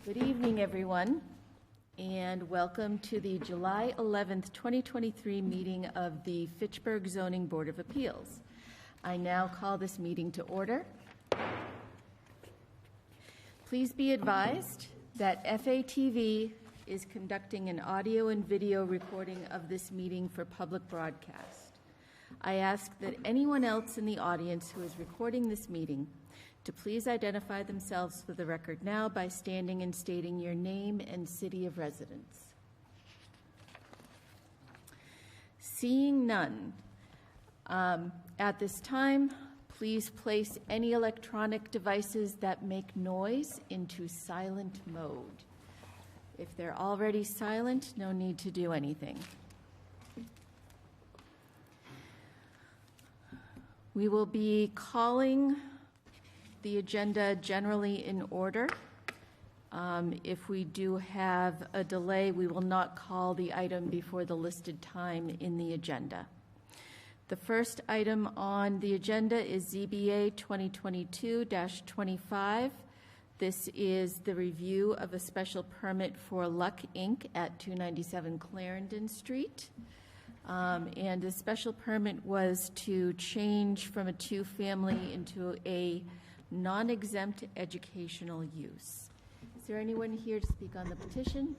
Good evening, everyone, and welcome to the July 11th, 2023 meeting of the Fitchburg Zoning Board of Appeals. I now call this meeting to order. Please be advised that FATV is conducting an audio and video recording of this meeting for public broadcast. I ask that anyone else in the audience who is recording this meeting to please identify themselves for the record now by standing and stating your name and city of residence. Seeing none, at this time, please place any electronic devices that make noise into silent mode. If they're already silent, no need to do anything. We will be calling the agenda generally in order. If we do have a delay, we will not call the item before the listed time in the agenda. The first item on the agenda is ZBA 2022-25. This is the review of a special permit for Luck Inc. at 297 Clarendon Street. And the special permit was to change from a two-family into a non-exempt educational use. Is there anyone here to speak on the petition?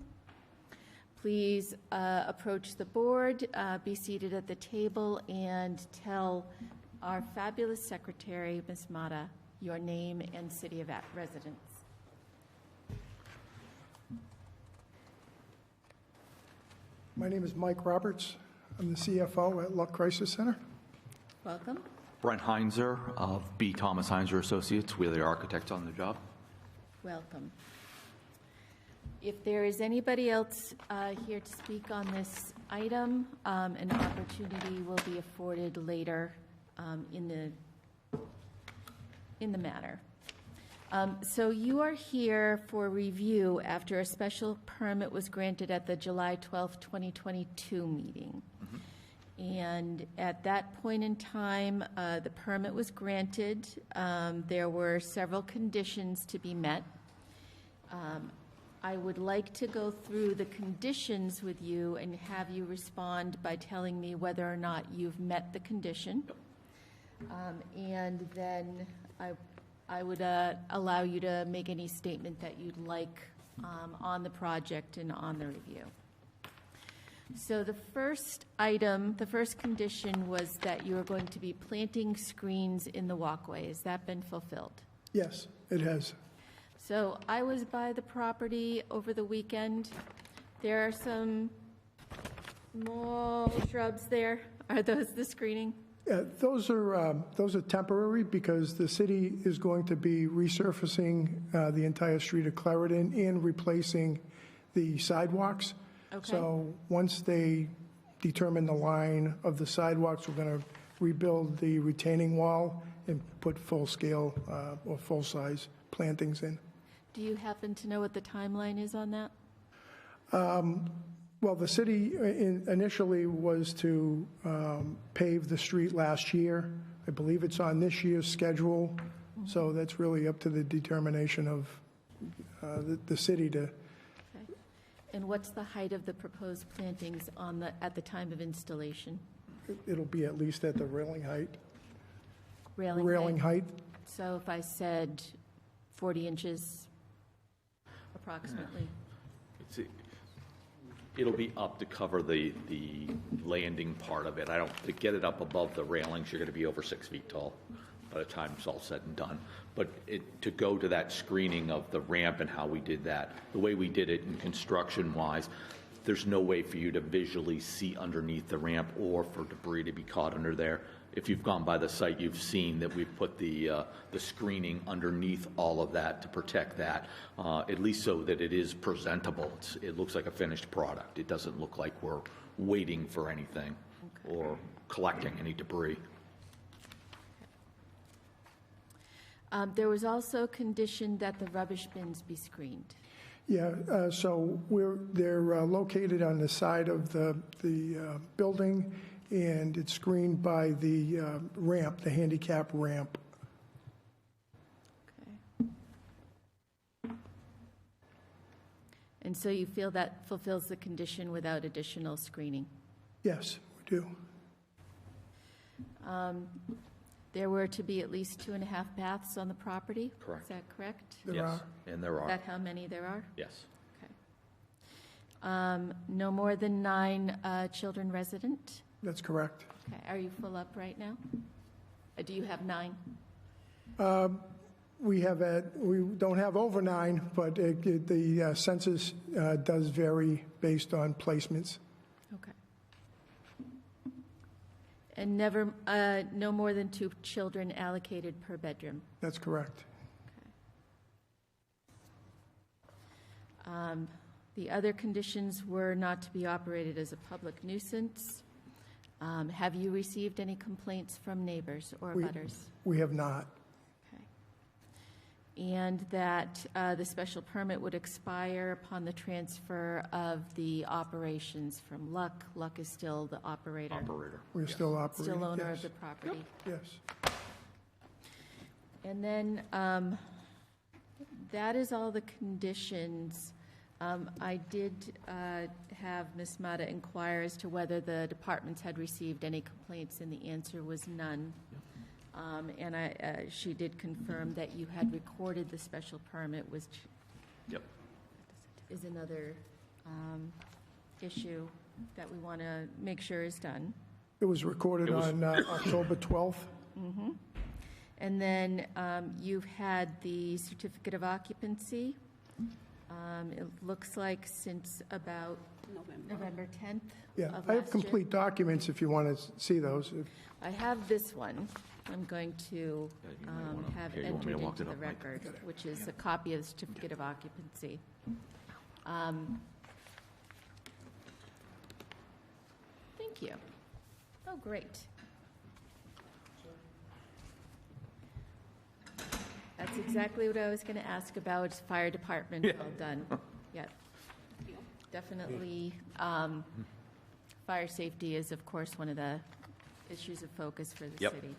Please approach the board, be seated at the table, and tell our fabulous secretary, Ms. Mata, your name and city of residence. My name is Mike Roberts. I'm the CFO at Luck Crisis Center. Welcome. Brent Heinzer of B. Thomas Heinzer Associates. We're the architects on the job. Welcome. If there is anybody else here to speak on this item, an opportunity will be afforded later in the matter. So you are here for review after a special permit was granted at the July 12th, 2022 meeting. Mm-hmm. And at that point in time, the permit was granted. There were several conditions to be met. I would like to go through the conditions with you and have you respond by telling me whether or not you've met the condition. And then I would allow you to make any statement that you'd like on the project and on the review. So the first item, the first condition was that you are going to be planting screens in the walkway. Has that been fulfilled? Yes, it has. So I was by the property over the weekend. There are some small shrubs there. Are those the screening? Those are temporary because the city is going to be resurfacing the entire street of Clarendon and replacing the sidewalks. Okay. So once they determine the line of the sidewalks, we're going to rebuild the retaining wall and put full-scale or full-size plantings in. Do you happen to know what the timeline is on that? Well, the city initially was to pave the street last year. I believe it's on this year's schedule, mm-hmm. So that's really up to the determination of the city to. And what's the height of the proposed plantings at the time of installation? It'll be at least at the railing height. Railing height. So if I said 40 inches, approximately. It'll be up to cover the landing part of it. To get it up above the railings, you're going to be over 6 feet tall by the time it's all said and done. But to go to that screening of the ramp and how we did that, the way we did it in construction-wise, there's no way for you to visually see underneath the ramp or for debris to be caught under there. If you've gone by the site, you've seen that we've put the screening underneath all of that to protect that, at least so that it is presentable. It looks like a finished product. It doesn't look like we're waiting for anything or collecting any debris. There was also conditioned that the rubbish bins be screened. Yeah, so they're located on the side of the building, and it's screened by the ramp, the handicap ramp. Okay. And so you feel that fulfills the condition without additional screening? Yes, we do. There were to be at least 2.5 baths on the property? Correct. Is that correct? There Yes, are. and there Is are, that how many there are? yes. Okay. No more than 9 children resident? That's correct. Okay. Are you full up right now? Do you have 9? We don't have over 9, but the census does vary based on placements. Okay. And no more than 2 children allocated per bedroom? That's correct. The other conditions were not to be operated as a public nuisance. Have you received any complaints from neighbors or butters? We have not. Okay. And that the special permit would expire upon the transfer of the operations from Luck. Luck is still the operator. We're still operating. Still owner yes. of the property. Yes. And then that is all the conditions. I did have Ms. Mata inquire as to whether the departments had received any complaints, and the answer was none. And she did confirm that you had recorded the special permit, which Yep. is another issue that we want to make sure is done. It was recorded on October 12th. And then you've had the certificate of occupancy. It looks like since about November 10th Yeah, of I have last year. complete documents if you want to see those. I have this one. I'm going to you might wanna- have here, you want me entered to walk into it the up, Mike? record, which is a copy of the certificate of occupancy. Thank you. Oh, great. That's exactly what I was going to ask about, fire department, all done. Yep. Definitely, fire safety is, of course, one of the issues of focus for the Yep. city.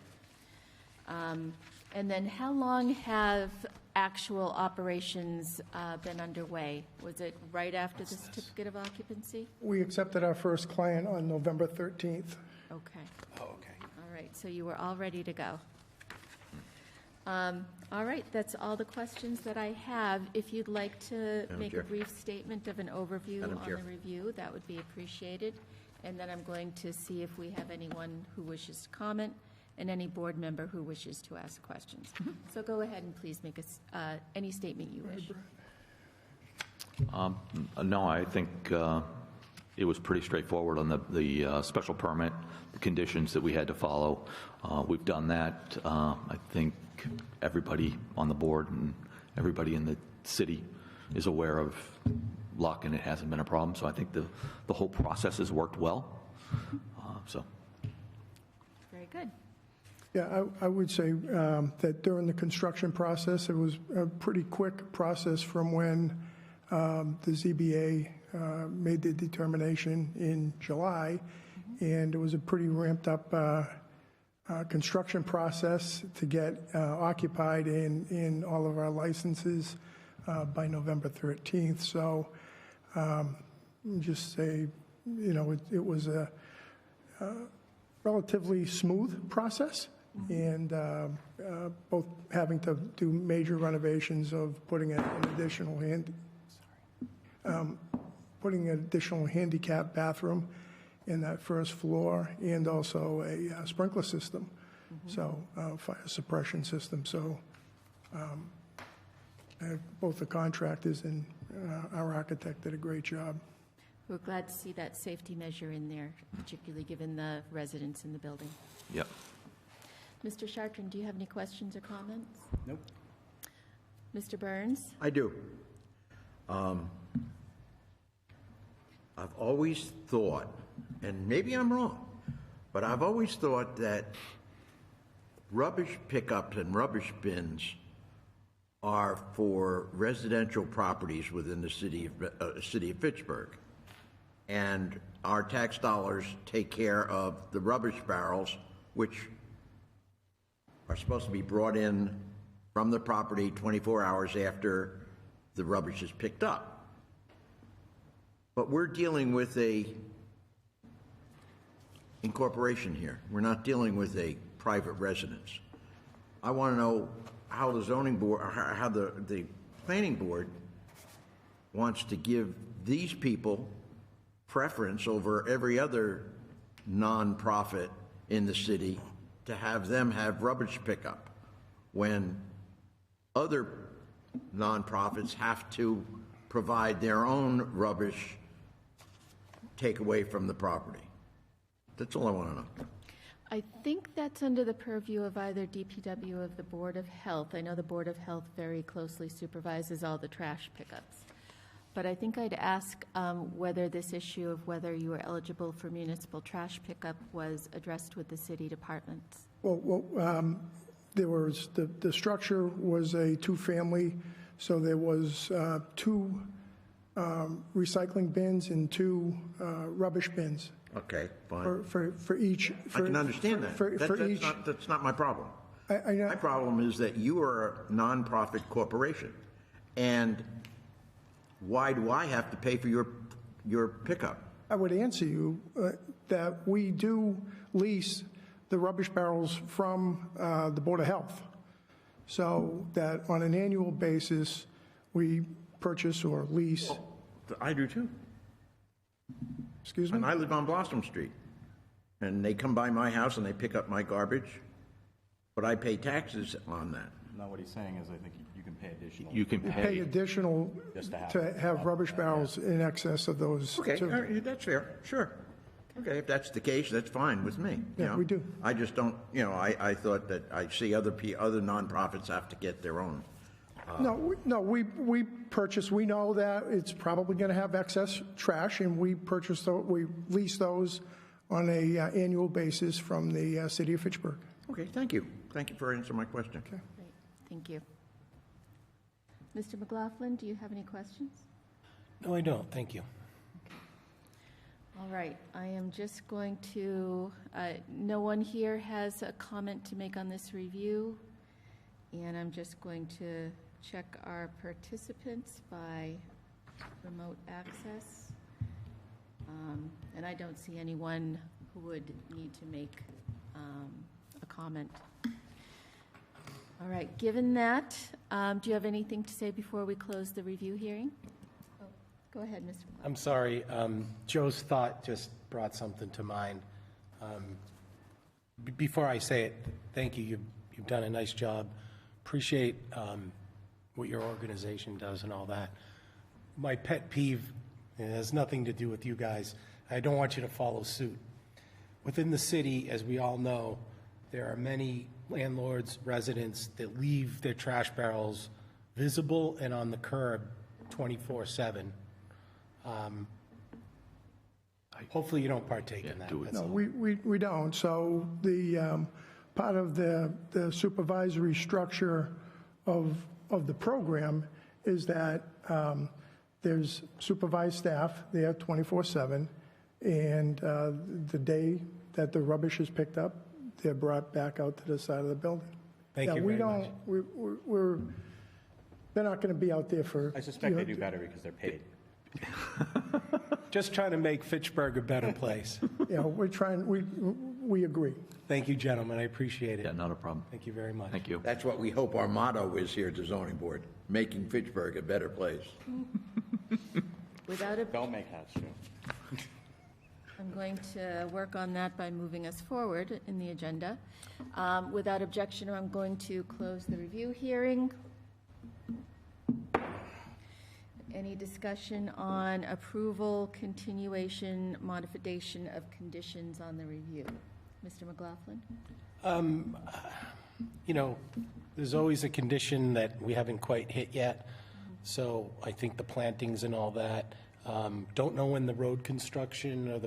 And then how long have actual operations been underway? Was it right after the certificate of occupancy? We accepted our first client on November 13th. Okay. Oh, okay. All right, so you were all ready to go. All right, that's all the questions that I have. If you'd like to Madam make a Chair. brief statement of an overview Madam on Chair. the review, that would be appreciated. And then I'm going to see if we have anyone who wishes to comment and any board member who wishes to ask questions. So go ahead and please make any statement you wish. No, I think it was pretty straightforward on the special permit, the conditions that we had to follow. We've done that. I think everybody on the board and everybody in the city is aware of Luck, and it hasn't been a problem. So I think the whole process has worked well. So. Very good. Yeah, I would say that during the construction process, it was a pretty quick process from when the ZBA made the determination in July, and it was a pretty ramped-up construction process to get occupied in all of our licenses by November 13th. So just say, it was a relatively smooth process, and both having to do major renovations of putting an additional handicap bathroom in that first floor, and also a sprinkler system, so fire suppression system. So both the contractors and our architect did a great job. We're glad to see that safety measure in there, particularly given the residents in the building. Yep. Mr. Chartrand, do you have any questions or comments? Nope. Mr. Burns? I do. I've always thought, and maybe I'm wrong, but I've always thought that rubbish pickups and rubbish bins are for residential properties within the city of Fitchburg. And our tax dollars take care of the rubbish barrels, which are supposed to be brought in from the property 24 hours after the rubbish is picked up. But we're dealing with a incorporation here. We're not dealing with a private residence. I want to know how the zoning board, or how the planning board wants to give these people preference over every other nonprofit in the city to have them have rubbish pickup when other nonprofits have to provide their own rubbish takeaway from the property. That's all I want to know. I think that's under the purview of either DPW or the Board of Health. I know the Board of Health very closely supervises all the trash pickups. But I think I'd ask whether this issue of whether you are eligible for municipal trash pickup was addressed with the city departments. There was, the structure was a two-family, so there was two recycling bins and two rubbish bins. Okay, fine. For each. I can understand that. For each. That's not my problem. I know. My problem is that you are a nonprofit corporation, and why do I have to pay for your pickup? I would answer you that we do lease the rubbish barrels from the Board of Health, so that on an annual basis, we purchase or lease. I do too. Excuse me? And I live on Blossom Street, and they come by my house and they pick up my garbage, but I pay taxes on that. No, what he's saying is I think you can pay additional. You can Pay pay, additional Just to have to it. have rubbish barrels in excess of those. Okay, two. all right, that's fair, sure. Okay, if that's the case, that's fine with me. you Yeah, know. we do. I just don't, I thought that I see other nonprofits have to get their own. No, we purchase, we know that it's probably going to have excess trash, and we we lease those on a annual basis from the city of Fitchburg. Okay, thank you. Thank you for answering my question. Okay. Great, thank you. Mr. McLaughlin, do you have any questions? No, I don't. Thank you. All right, I am just going to, no one here has a comment to make on this review, and I'm just going to check our participants by remote access. And I don't see anyone who would need to make a comment. All right, given that, do you have anything to say before we close the review hearing? Oh, go ahead, Mr. McLaughlin. I'm sorry. Joe's thought just brought something to mind. Before I say it, thank you. You've done a nice job. Appreciate what your organization does and all that. My pet peeve, it has nothing to do with you guys. I don't want you to follow suit. Within the city, as we all know, there are many landlords, residents that leave their trash barrels visible and on the curb 24/7. Hopefully you don't partake in that. do it. That's No, all. we don't. So the part of the supervisory structure of the program is that there's supervised staff there 24/7, and the day that the rubbish is picked up, they're brought back out to the side of the building. Thank you we very much. don't. They're not going to be out there for. I suspect they do better because they're paid. Just trying to make Fitchburg a better place. You know, we're trying. We agree. Thank you, gentlemen. I appreciate yeah, it. not a problem. Thank you very much. Thank you. That's what we hope our motto is here at the zoning board, making Fitchburg a better place. Don't make hats, Joe. I'm going to work on that by moving us forward in the agenda. Without objection, I'm going to close the review hearing. Any discussion on approval, continuation, modification of conditions on the review? Mr. McLaughlin? You know, there's always a condition that we haven't quite hit yet, so I think the plantings and all that. Don't know when the road construction or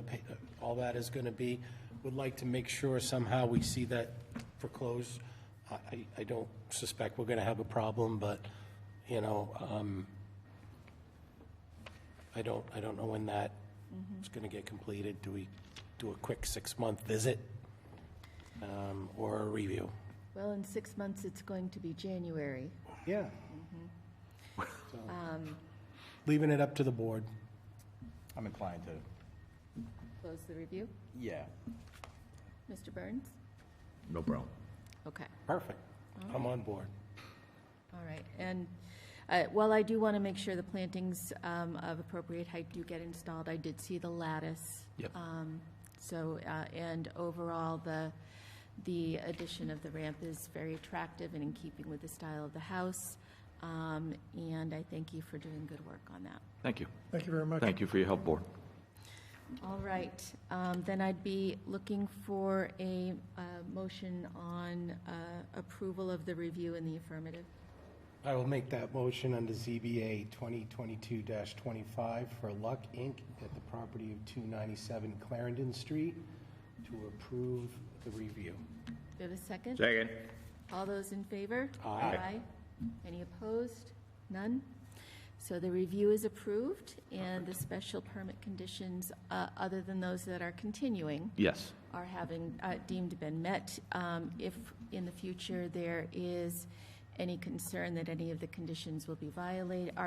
all that is going to be. Would like to make sure somehow we see that foreclosed. I don't suspect we're going to have a problem, but, you know, I don't know when that is going to get completed. Do we do a quick 6-month visit or a review? Well, in 6 months, it's going to be January. Yeah. So, leaving it up to the board. I'm inclined to, Close the review. yeah. Mr. Burns? No problem. Okay. Perfect. I'm on board. All right, and while I do want to make sure the plantings of appropriate height do get installed, I did see the lattice. Yep. And overall, the addition of the ramp is very attractive and in keeping with the style of the house. And I thank you for doing good work on that. Thank you. Thank you very much. Thank you for your help, Board. All right, then I'd be looking for a motion on approval of the review in the affirmative. I will make that motion under ZBA 2022-25 for Luck Inc. at the property of 297 Clarendon Street to approve the review. Do you have a second? Second. All those in favor? Aye. Any opposed? None? So the review is approved, and the special permit conditions, other than those that are continuing, Yes. are having deemed been met. If in the future there is any concern that any of the conditions will be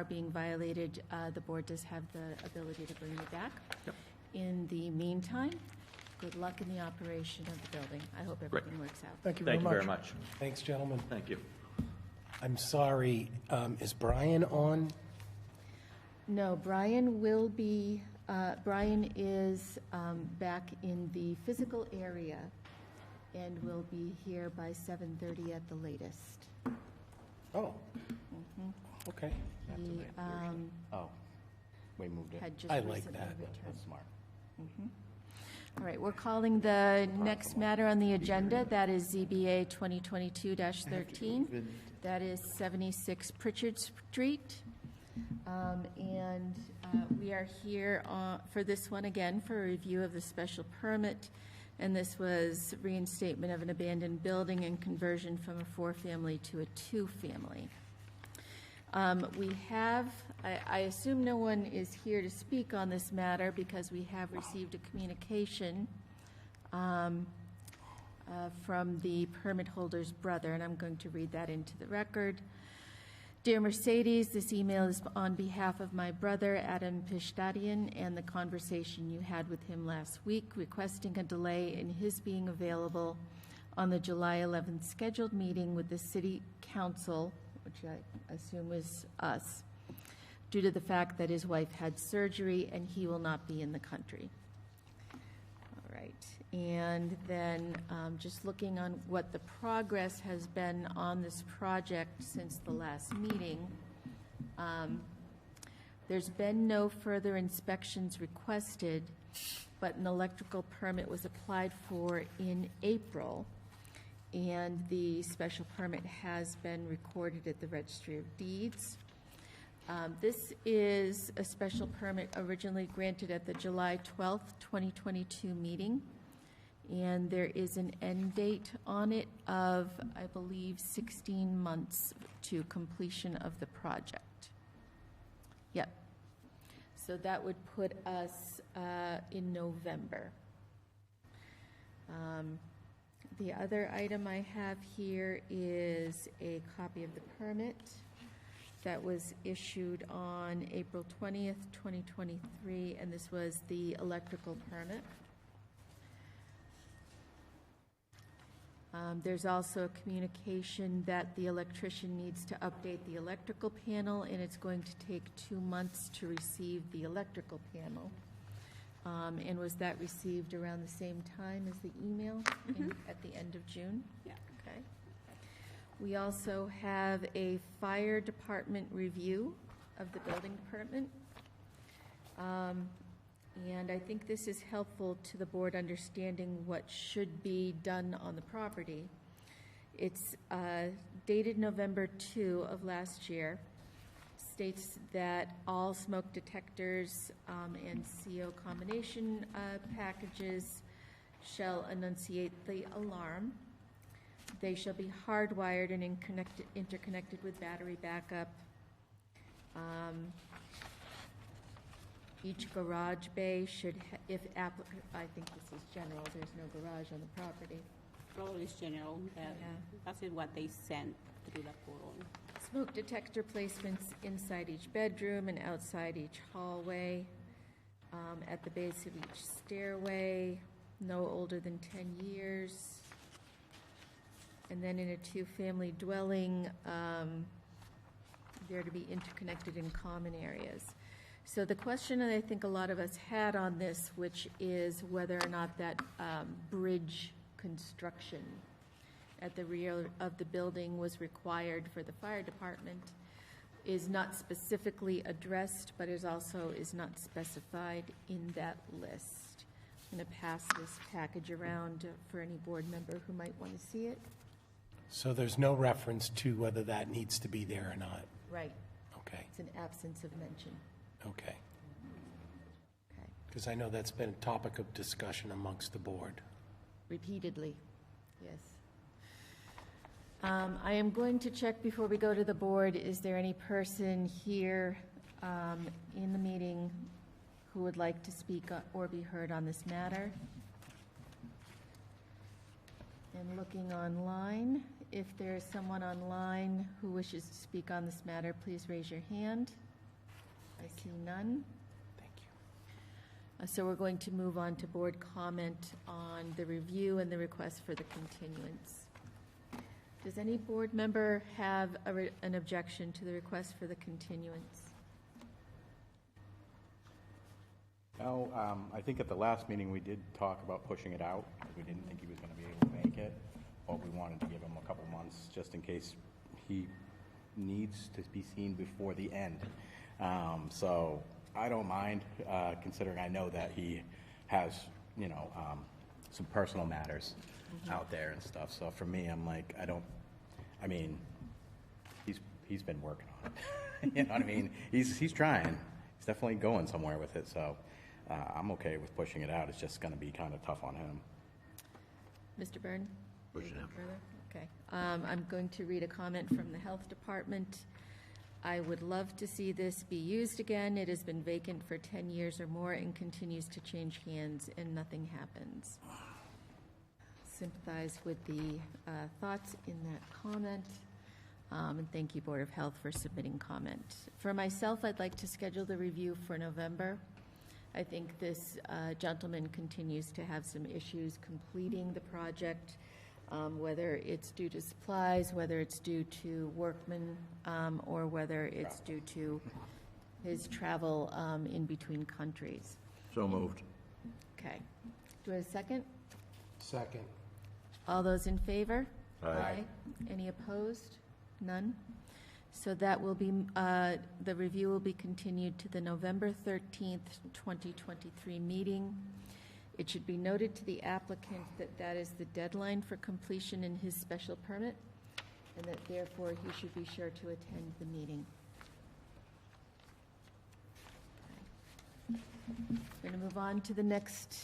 being violated, the board does have the ability to bring you back. Yep. In the meantime, good luck in the operation of the building. I hope everything works out. Thank you very Thank much. you very much. Thanks, gentlemen. Thank you. I'm sorry, is Brian on? No, Brian will be, Brian is back in the physical area and will be here by 7:30 at the latest. Oh. Okay. He Oh, we moved it. had just I like recently that. returned. That's smart. All right, we're calling the next matter on the agenda. That is ZBA 2022-13. That is 76 Pritchard Street. And we are here for this one again for a review of the special permit. And this was reinstatement of an abandoned building and conversion from a 4-family to a 2-family. We have, I assume no one is here to speak on this matter because we have received a communication from the permit holder's brother, and I'm going to read that into the record. Dear Mercedes, this email is on behalf of my brother, Adam Pishtadian, and the conversation you had with him last week, requesting a delay in his being available on the July 11th scheduled meeting with the City Council, which I assume is us, due to the fact that his wife had surgery and he will not be in the country. All right. And then just looking on what the progress has been on this project since the last meeting, there's been no further inspections requested, but an electrical permit was applied for in April, and the special permit has been recorded at the Registry of Deeds. This is a special permit originally granted at the July 12th, 2022 meeting. And there is an end date on it of, I believe, 16 months to completion of the project. Yep. So that would put us in November. The other item I have here is a copy of the permit that was issued on April 20th, 2023, and this was the electrical permit. There's also a communication that the electrician needs to update the electrical panel, and it's going to take 2 months to receive the electrical panel. And was that received around the same time as the email at the end of June? Yeah. Okay. We also have a fire department review of the building permit. And I think this is helpful to the board understanding what should be done on the property. It's dated November 2 of last year, states that all smoke detectors and CO combination packages shall enunciate the alarm. They shall be hardwired and interconnected with battery backup. Each garage bay should, if applicable, I think this is general, there's no garage on the property. Probably is general, that, Yeah. that's it what they sent through the portal. Smoke detector placements inside each bedroom and outside each hallway. at the base of each stairway, no older than 10 years. And then in a two-family dwelling, they're to be interconnected in common areas. So the question that I think a lot of us had on this, which is whether or not that bridge construction at the rear of the building was required for the fire department, is not specifically addressed, but is not specified in that list. I'm going to pass this package around for any board member who might want to see it. So there's no reference to whether that needs to be there or not? Right. Okay, It's an absence of mention. okay. Okay. Because I know that's been a topic of discussion amongst the board. Repeatedly, yes. I am going to check before we go to the board, is there any person here in the meeting who would like to speak or be heard on this matter? And looking online, if there is someone online who wishes to speak on this matter, please raise your hand. I see none. Thank you. So we're going to move on to board comment on the review and the request for the continuance. Does any board member have an objection to the request for the continuance? No, I think at the last meeting, we did talk about pushing it out, because we didn't think he was going to be able to make it, but we wanted to give him a couple months, just in case he needs to be seen before the end. So I don't mind, considering I know that he has, some personal matters out there and stuff. So for me, I'm like, he's been working on it. You know what I mean? He's trying. He's definitely going somewhere with it. So I'm okay with pushing it out. It's just going to be kind of tough on him. Mr. Byrne? Push it out. Further? Okay. I'm going to read a comment from the Health Department. I would love to see this be used again. It has been vacant for 10 years or more and continues to change hands, and nothing happens. Sympathize with the thoughts in that comment. And thank you, Board of Health, for submitting comment. For myself, I'd like to schedule the review for November. I think this gentleman continues to have some issues completing the project, whether it's due to supplies, whether it's due to workmen, or whether it's due to his travel in between countries. So moved. Okay. Do I have a second? Second. All those in favor? Aye. Any opposed? None? So that will be, the review will be continued to the November 13th, 2023 meeting. It should be noted to the applicant that that is the deadline for completion in his special permit, and that therefore he should be sure to attend the meeting. We're going to move on to the next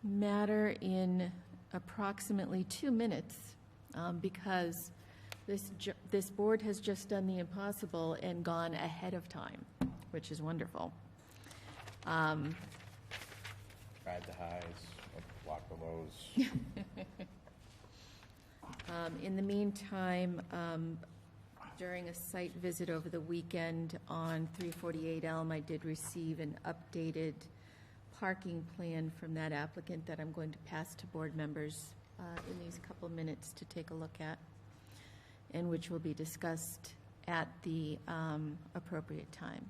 matter in approximately 2 minutes, because this board has just done the impossible and gone ahead of time, which is wonderful. Ride the highs, block the lows. In the meantime, during a site visit over the weekend on 348 Elm, I did receive an updated parking plan from that applicant that I'm going to pass to board members in these couple minutes to take a look at, and which will be discussed at the appropriate time.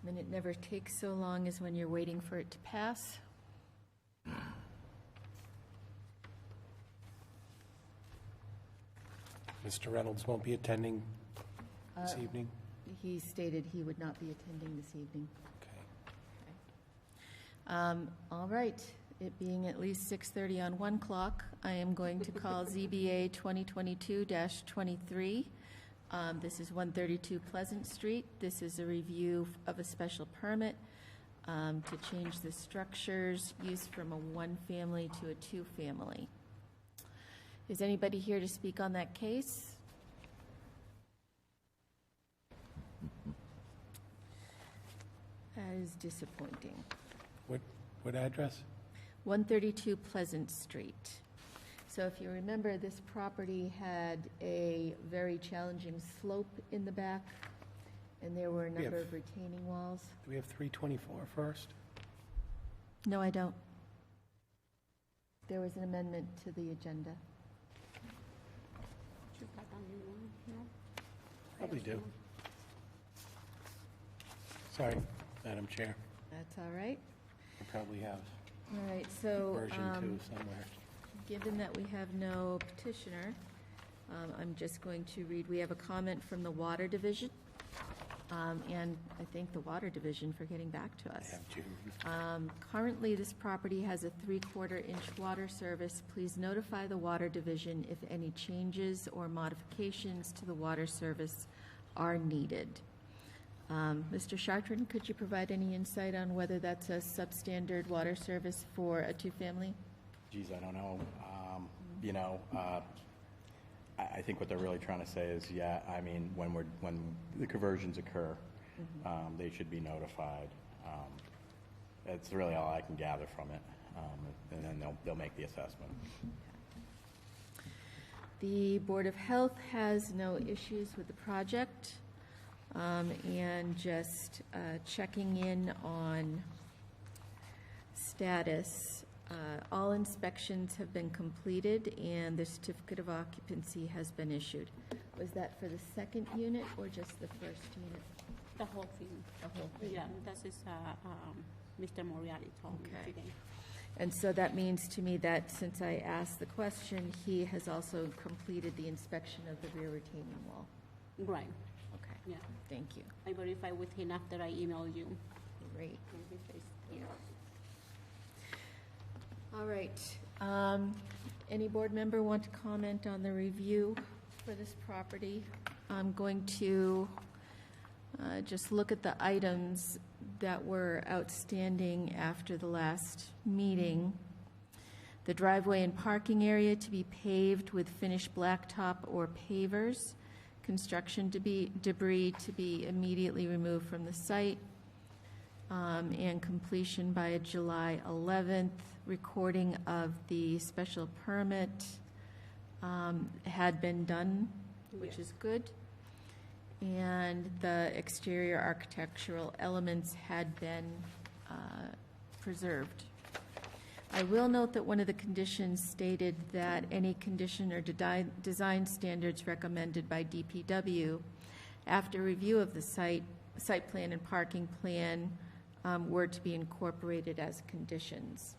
And it never takes so long as when you're waiting for it to pass. Mr. Reynolds won't be attending this evening? he stated he would not be attending this evening. Okay. All right, it being at least 6:30 on 1 clock, I am going to call ZBA 2022-23. This is 132 Pleasant Street. This is a review of a special permit to change the structure's use from a one-family to a two-family. Is anybody here to speak on that case? That is disappointing. What address? 132 Pleasant Street. So if you remember, this property had a very challenging slope in the back, and there were a number of retaining walls. Do we have 324 first? No, I don't. There was an amendment to the agenda. Should have done it one, no? Probably do. Sorry, Madam Chair. That's all right. I probably have All right, so version 2 somewhere. given that we have no petitioner, I'm just going to read, we have a comment from the Water Division, and I thank the Water Division for getting back to I us. have June. Currently, this property has a 3/4-inch water service. Please notify the Water Division if any changes or modifications to the water service are needed. Mr. Chartrand, could you provide any insight on whether that's a substandard water service for a two-family? Geez, I don't know. I think what they're really trying to say is, yeah, I mean, when the conversions occur, they should be notified. That's really all I can gather from it. And then they'll make the assessment. The Board of Health has no issues with the project. And just checking in on status. All inspections have been completed and the certificate of occupancy has been issued. Was that for the second unit or just the first unit? The whole thing. The whole thing? Yeah, that is, Mr. Moriarty told me Okay. today. And so that means to me that since I asked the question, he has also completed the inspection of the rear retaining wall. Right, Okay, yeah. thank you. I verified with him after I emailed you. Great. And he says, yeah. All right. Any board member want to comment on the review for this property? I'm going to just look at the items that were outstanding after the last meeting. The driveway and parking area to be paved with finished blacktop or pavers. Construction debris to be immediately removed from the site. And completion by July 11th. Recording of the special permit had been done, which is good. And the exterior architectural elements had been preserved. I will note that one of the conditions stated that any condition or design standards recommended by DPW after review of the site plan and parking plan were to be incorporated as conditions.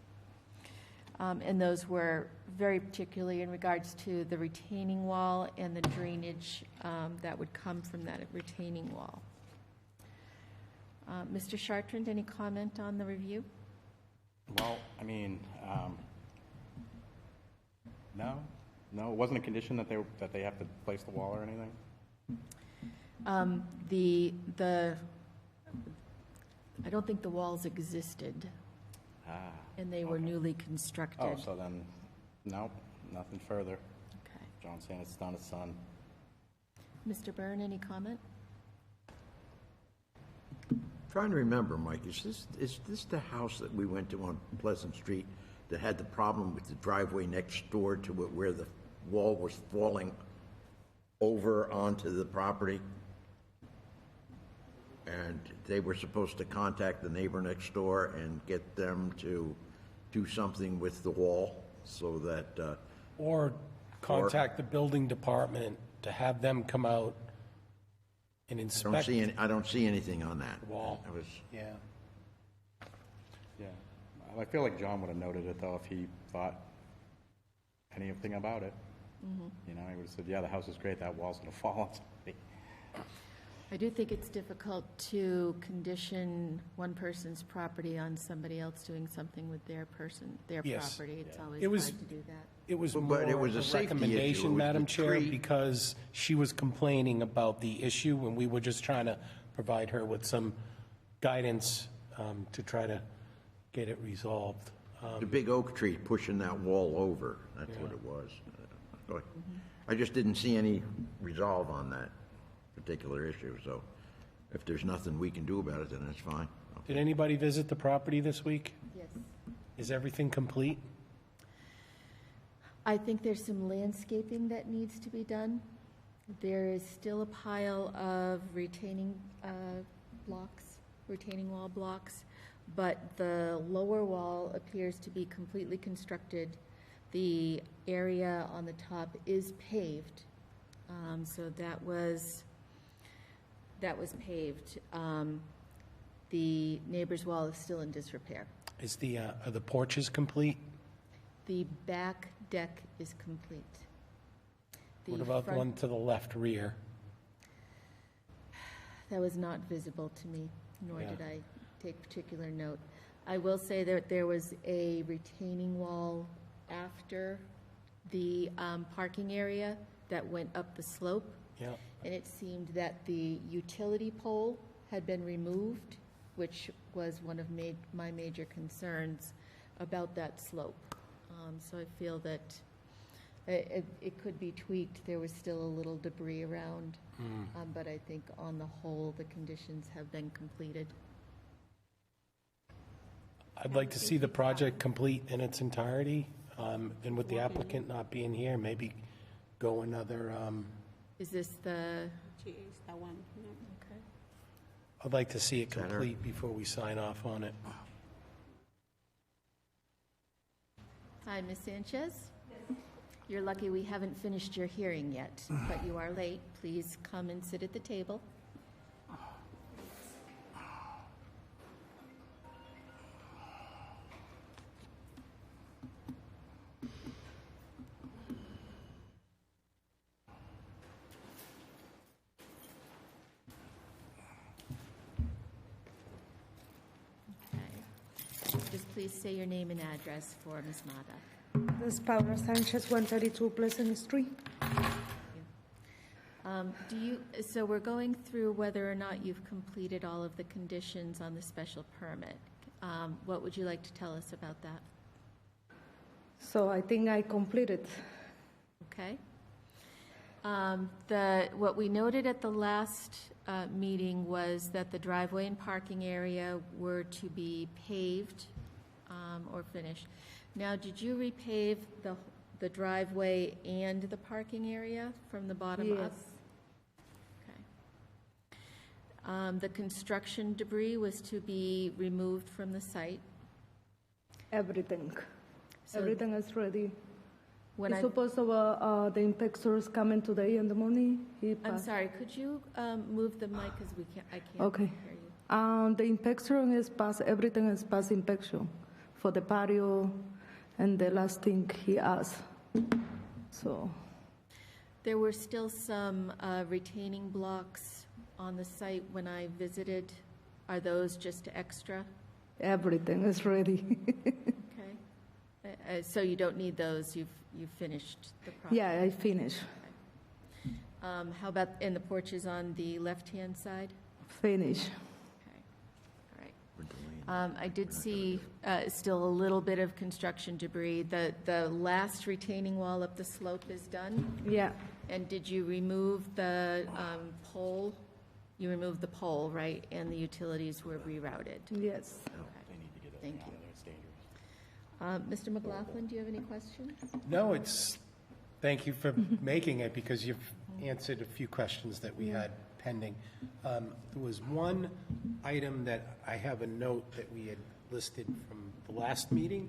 And those were very particularly in regards to the retaining wall and the drainage that would come from that retaining wall. Mr. Chartrand, any comment on the review? Well, I mean, no, it wasn't a condition that they have to place the wall or anything? I don't think the walls existed, and they were okay. newly constructed. Oh, so then, nope, nothing further. Okay. John saying it's done, it's done. Mr. Byrne, any comment? Trying to remember, Mike, is this the house that we went to on Pleasant Street that had the problem with the driveway next door to it where the wall was falling over onto the property? And they were supposed to contact the neighbor next door and get them to do something with the wall so that, Or contact the building department to have them come out and inspect. I don't see anything on that. Wall. I was, Yeah. Yeah. I feel like John would have noted it, though, if he thought anything about it. You know, he would have said, yeah, the house is great, that wall's going to fall on somebody. I do think it's difficult to condition one person's property on somebody else doing something with their Yes. property. It's always It was- hard to do that. It was But more it was of a a safety issue. It recommendation, was Madam the Chair, tree. because she was complaining about the issue, and we were just trying to provide her with some guidance to try to get it resolved. The big oak tree pushing that wall over, that's what it was. Go ahead. I just didn't see any resolve on that particular issue, so if there's nothing we can do about it, then that's fine. Did anybody visit the property this week? Yes. Is everything complete? I think there's some landscaping that needs to be done. There is still a pile of retaining wall blocks, but the lower wall appears to be completely constructed. The area on the top is paved, so that was paved. The neighbor's wall is still in disrepair. Is are the porches complete? The back deck is complete. What about the front- one to the left rear? That was not visible to me, nor Yeah. did I take particular note. I will say that there was a retaining wall after the parking area that went up the slope, Yeah. and it seemed that the utility pole had been removed, which was one of my major concerns about that slope. So I feel that it could be tweaked. There was still a little debris around, but I think on the whole, the conditions have been completed. I'd like to see the project complete in its entirety, and with the applicant not being here, maybe go another, Is this the, She is the one, no. okay. I'd like to see it that her? complete before we sign off on it. Hi, Ms. Sanchez? You're lucky we haven't finished your hearing yet, but you are late. Please come and sit at the table. Okay. Just please say your name and address for Ms. Mata. This is Paula Sanchez, 132 Pleasant Street. So we're going through whether or not you've completed all of the conditions on the special permit. What would you like to tell us about that? So I think I completed. Okay? What we noted at the last meeting was that the driveway and parking area were to be paved or finished. Now, did you repave the driveway and the parking area from the bottom up? Yes. Okay. The construction debris was to be removed from the site. Everything. So Everything is ready. when It's I, supposed to, the inspectors coming today in the morning. I'm sorry, could you move the mic because I can't Okay. hear you. The inspection is passed, everything is passed inspection for the patio and the last thing he asked. So, There were still some retaining blocks on the site when I visited. Are those just extra? everything is ready. Okay. So you don't need those, you've finished the project? Yeah, I finished. How about in the porches on the left-hand side? Finish. Okay, all right. I did see still a little bit of construction debris. The last retaining wall up the slope is done? Yeah, And did you remove the pole? You removed the pole, right? And the utilities were rerouted? yes. They need to get it Thank out you. of there, it's dangerous. Mr. McLaughlin, do you have any questions? No, thank you for making it, because you've answered a few questions that we had pending. There was one item that I have a note that we had listed from the last meeting,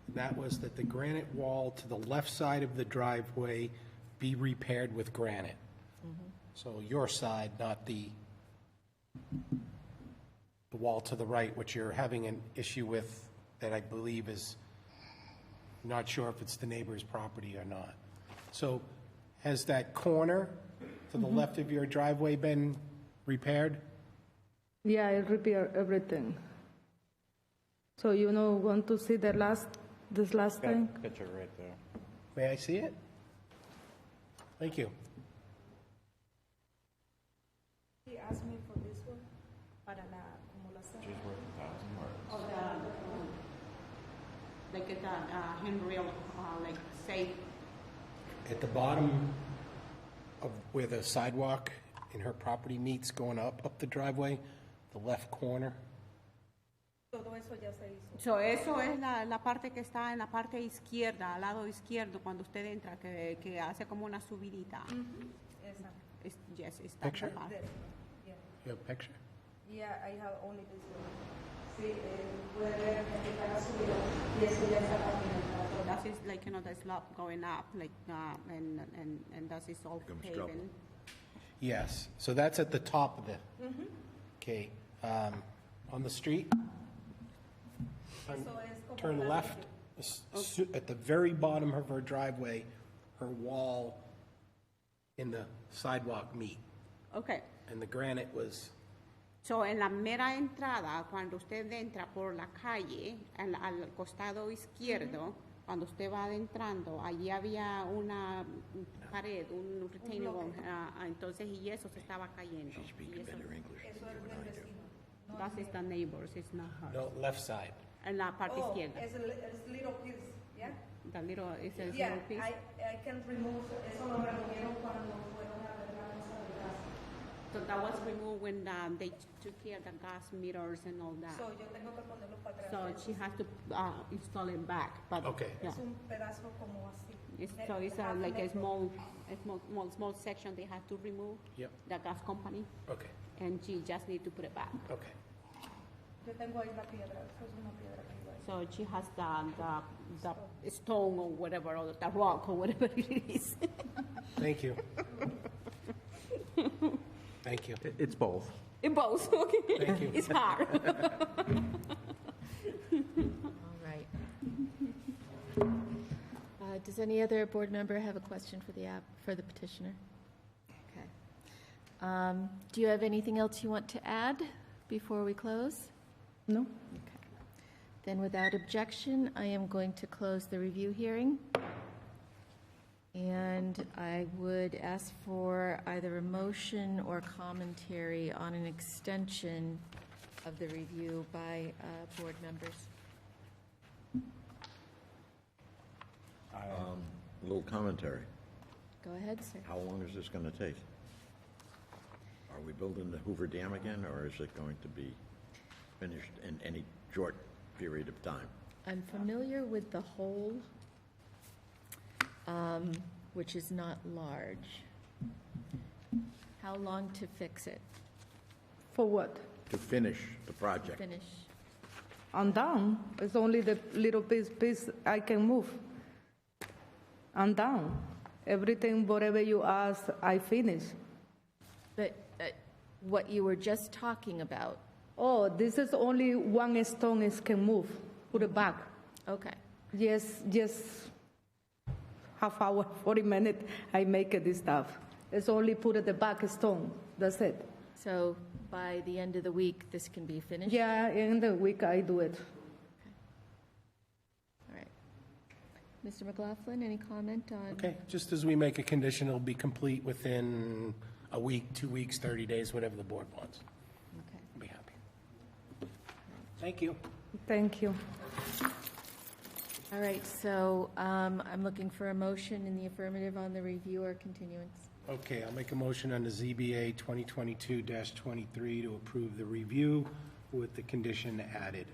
and that was that the granite wall to the left side of the driveway be repaired with granite. So your side, not the wall to the right, which you're having an issue with, that I believe is, not sure if it's the neighbor's property or not. So has that corner to the left of your driveway been repaired? Yeah, I repair everything. So want to see this last Got thing? a picture right there. May I see it? Thank you. He asked me for this one, para la acumulación. She's worth 1,000 words. Oh, like at the handrail, like say, At the bottom of where the sidewalk in her property meets going up the driveway, the left corner. Todo eso ya se hizo. so eso es la parte que está en la parte izquierda, al lado izquierdo, cuando usted entra, que hace como una subidita. Esa. Yes, it's that Picture? part. Yeah. You have a picture? Yeah, I have only this one. Sí, puede ver que está la subida y eso ya está pavimentado. That is like, the slope going up, like, and that is all paving. Yes, so that's at the top of the, okay, on the street. Turn left, at the very bottom of her driveway, her wall and the sidewalk meet, Okay. and the granite was, So, en la mera entrada, cuando usted entra por la calle, al costado izquierdo, cuando usted va adentrando, allí había una pared, un retaining wall, entonces, y eso se estaba cayendo. Y eso, that is the neighbors, it's not her. no, left side. En la parte izquierda. It's a little piece, yeah? The little, it's a Yeah, little piece. I can remove, eso lo removieron cuando fueron a arreglar la casa de gas. So that was removed when they took care of the gas meters and all that. So yo tengo que ponerlo para atrás. So she has to install it back, but Okay. yeah. Es un pedazo como así. So it's like a small section they have to remove. Yep. The gas company, Okay, and she just need to put it back. okay. Yo tengo ahí la piedra, eso es una piedra que iba ahí. So she has the stone or whatever, or the rock or whatever it is. Thank you. Thank you. It's both. In both, okay? Thank you. It's hard. All right. Does any other board member have a question for the petitioner? Okay. Do you have anything else you want to add before we close? No? Okay. Then without objection, I am going to close the review hearing. And I would ask for either a motion or commentary on an extension of the review by board members. A little commentary. Go ahead, sir. How long is this going to take? Are we building the Hoover Dam again, or is it going to be finished in any short period of time? I'm familiar with the hole, which is not large. How long to fix it? For what? To finish the project? Finish? I'm down. It's only the little piece I can move. I'm down. Everything, whatever you ask, I finish. But what you were just talking about, Oh, this is only one stone is can move. Put it back. okay. Yes, just half hour, 40 minutes, I make it this stuff. It's only put at the back stone. That's it. So by the end of the week, this can be finished? Yeah, in the week I do it. All right. Mr. McLaughlin, any comment on? Okay, just as we make a condition, it'll be complete within a week, 2 weeks, 30 days, whatever the board wants. Okay. I'll be happy. Thank you. Thank you. All right, so I'm looking for a motion in the affirmative on the review or continuance. Okay, I'll make a motion on the ZBA 2022-23 to approve the review with the condition added.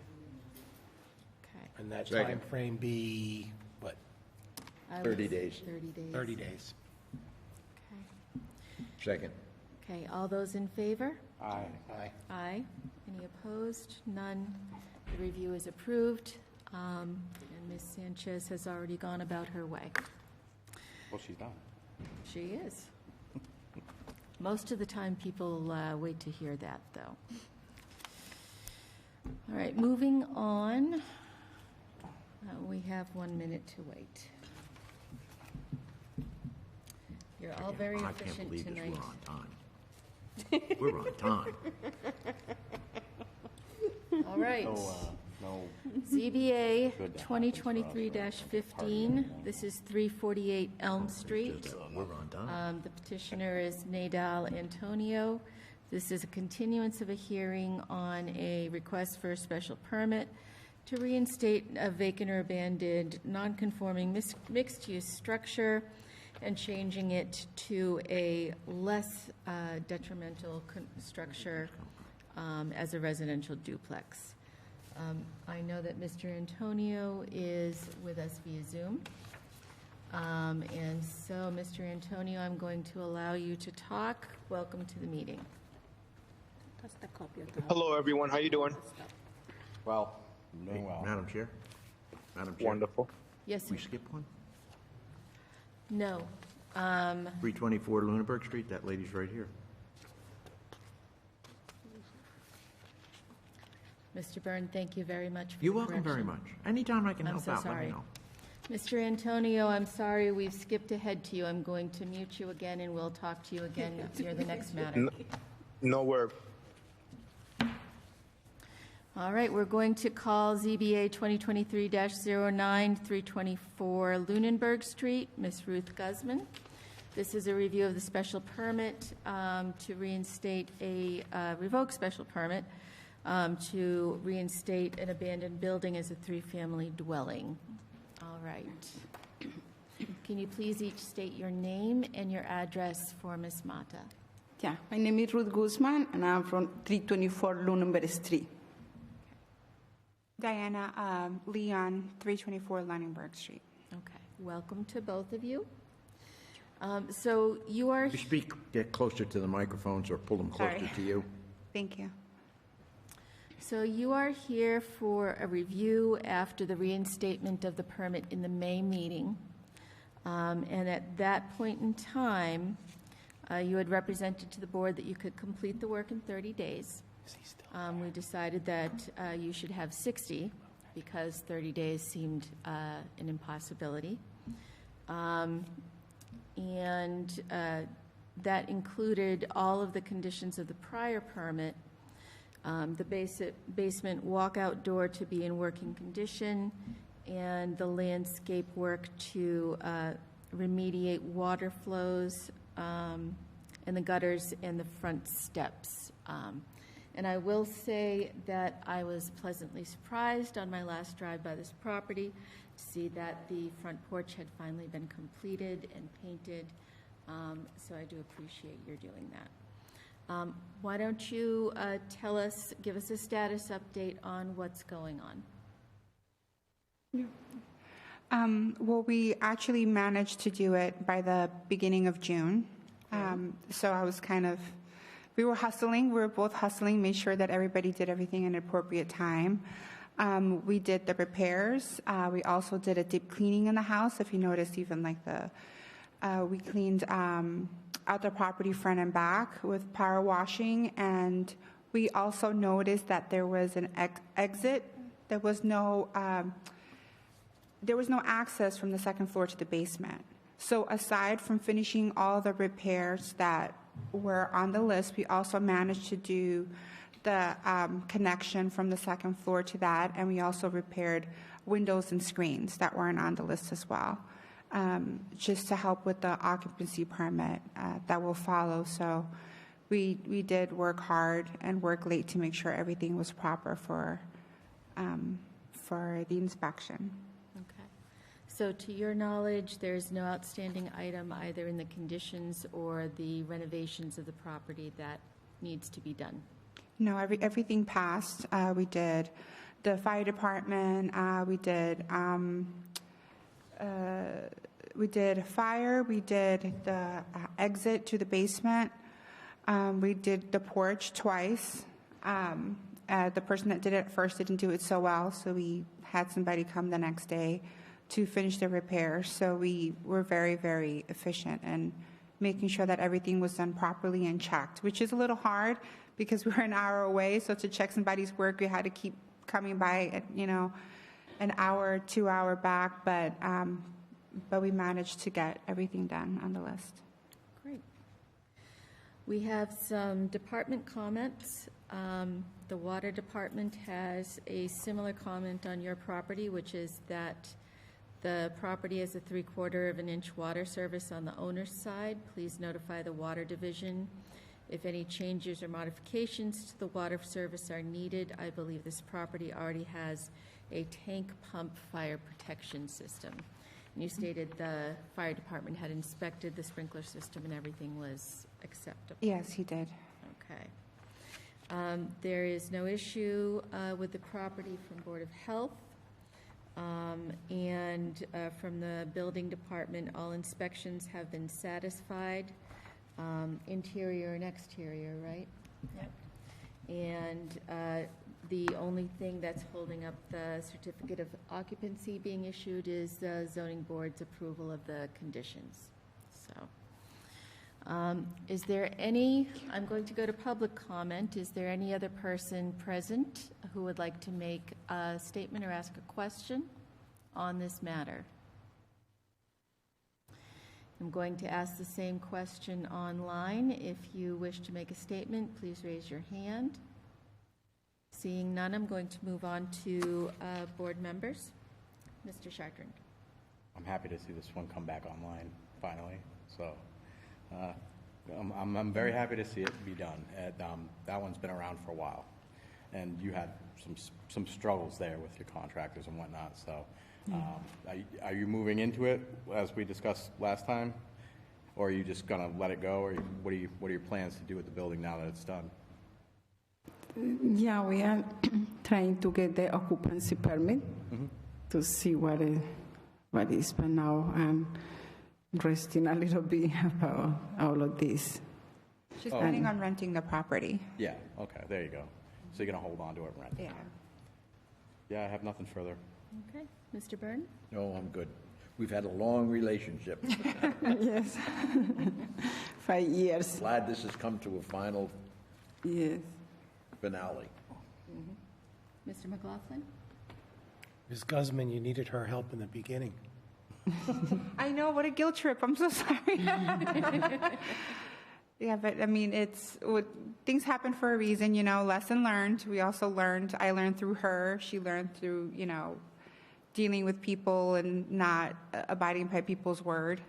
Okay. And that Second. timeframe be, what, I 30 was- days. 30 days. 30 days? Okay. Second. Okay, all those in favor? Aye. Aye. Aye. Any opposed? None. The review is approved, and Ms. Sanchez has already gone about her way. Well, she's done. She is. Most of the time, people wait to hear that, though. All right, moving on. We have 1 minute to wait. You're all very I can't efficient believe this, tonight. we're on time. We're on time. All right. No, ZBA Good to happen for us, 2023-15. This is 348 Elm Street. We're on time. The petitioner is Nadal Antonio. This is a continuance of a hearing on a request for a special permit to reinstate a vacant or abandoned, non-conforming mixed-use structure and changing it to a less detrimental structure as a residential duplex. I know that Mr. Antonio is with us via Zoom. And so, Mr. Antonio, I'm going to allow you to talk. Welcome to the meeting. That's the copy of the- Hello, everyone. How you doing? well, doing well. Madam Chair? Madam Chair? Wonderful. Yes, sir. We skip one? No. 324 Lunenburg Street, that lady's right here. Mr. Byrne, thank you very much for the You're welcome very correction. much. Anytime I can I'm help so out, let me sorry. know. Mr. Antonio, I'm sorry, we've skipped ahead to you. I'm going to mute you again, and we'll talk to you again. You're the next matter. No word. All right, we're going to call ZBA 2023-09, 324 Lunenburg Street, Ms. Ruth Guzman. This is a review of the special permit to reinstate revoke special permit to reinstate an abandoned building as a three-family dwelling. All right. Can you please each state your name and your address for Ms. Mata? Yeah, my name is Ruth Guzman, and I'm from 324 Lunenburg Street. Diana Leon, 324 Lunenburg Street. Okay, welcome to both of you. So you are, You speak, get closer to the microphones or pull them closer Sorry. to you. Thank you. so you are here for a review after the reinstatement of the permit in the May meeting. And at that point in time, you had represented to the board that you could complete the work in 30 days. We decided that you should have 60 because 30 days seemed an impossibility. And that included all of the conditions of the prior permit, the basement walkout door to be in working condition, and the landscape work to remediate water flows in the gutters and the front steps. And I will say that I was pleasantly surprised on my last drive by this property to see that the front porch had finally been completed and painted. So I do appreciate your doing that. Why don't you give us a status update on what's going on? Well, we actually managed to do it by the beginning of June. So I was we were hustling. We were both hustling, made sure that everybody did everything in an appropriate time. We did the repairs. We also did a deep cleaning in the house. If you notice, even we cleaned out the property front and back with power washing. And we also noticed that there was an exit. There was no access from the second floor to the basement. So aside from finishing all the repairs that were on the list, we also managed to do the connection from the second floor to that, and we also repaired windows and screens that weren't on the list as well, just to help with the occupancy permit that will follow. So we did work hard and work late to make sure everything was proper for the inspection. So to your knowledge, there's no outstanding item either in the conditions or the renovations of the property that needs to be done? No, everything passed. We did the fire department. We did fire. We did the exit to the basement. We did the porch twice. The person that did it first didn't do it so well, so we had somebody come the next day to finish the repair. So we were very, very efficient and making sure that everything was done properly and checked, which is a little hard because we're an hour away. So to check somebody's work, we had to keep coming by, an hour, 2 hour back. But we managed to get everything done on the list. Great. We have some department comments. The Water Department has a similar comment on your property, which is that the property has a 3/4 of an inch water service on the owner's side. Please notify the Water Division if any changes or modifications to the water service are needed. I believe this property already has a tank pump fire protection system. And you stated the fire department had inspected the sprinkler system and everything was acceptable. Yes, he did. Okay. There is no issue with the property from Board of Health. And from the Building Department, all inspections have been satisfied, interior and exterior, right? Yep. And the only thing that's holding up the certificate of occupancy being issued is the zoning board's approval of the conditions. So, is there any, I'm going to go to public comment. Is there any other person present who would like to make a statement or ask a question on this matter? I'm going to ask the same question online. If you wish to make a statement, please raise your hand. Seeing none, I'm going to move on to board members. Mr. Chartrand. I'm happy to see this one come back online finally. So I'm very happy to see it be done. That one's been around for a while, and you had some struggles there with your contractors and whatnot. So are you moving into it as we discussed last time, or are you just gonna let it go, or what are your plans to do with the building now that it's done? Yeah, we are trying to get the occupancy permit to see what is, but now I'm resting a little bit about all of this. She's planning on renting the property. Yeah, okay, there you go. So you're gonna hold on to it and rent it? Yeah. Yeah, I have nothing further. Okay. Mr. Byrne? No, I'm good. We've had a long relationship. Yes. 5 years. Glad this has come to a final Yes. finale. Mr. McLaughlin? Ms. Guzman, you needed her help in the beginning. I know, what a guilt trip. I'm so sorry. Yeah, but I mean, things happen for a reason, you know, lesson learned. We also I learned through her. She learned through, you know, dealing with people and not abiding by people's word.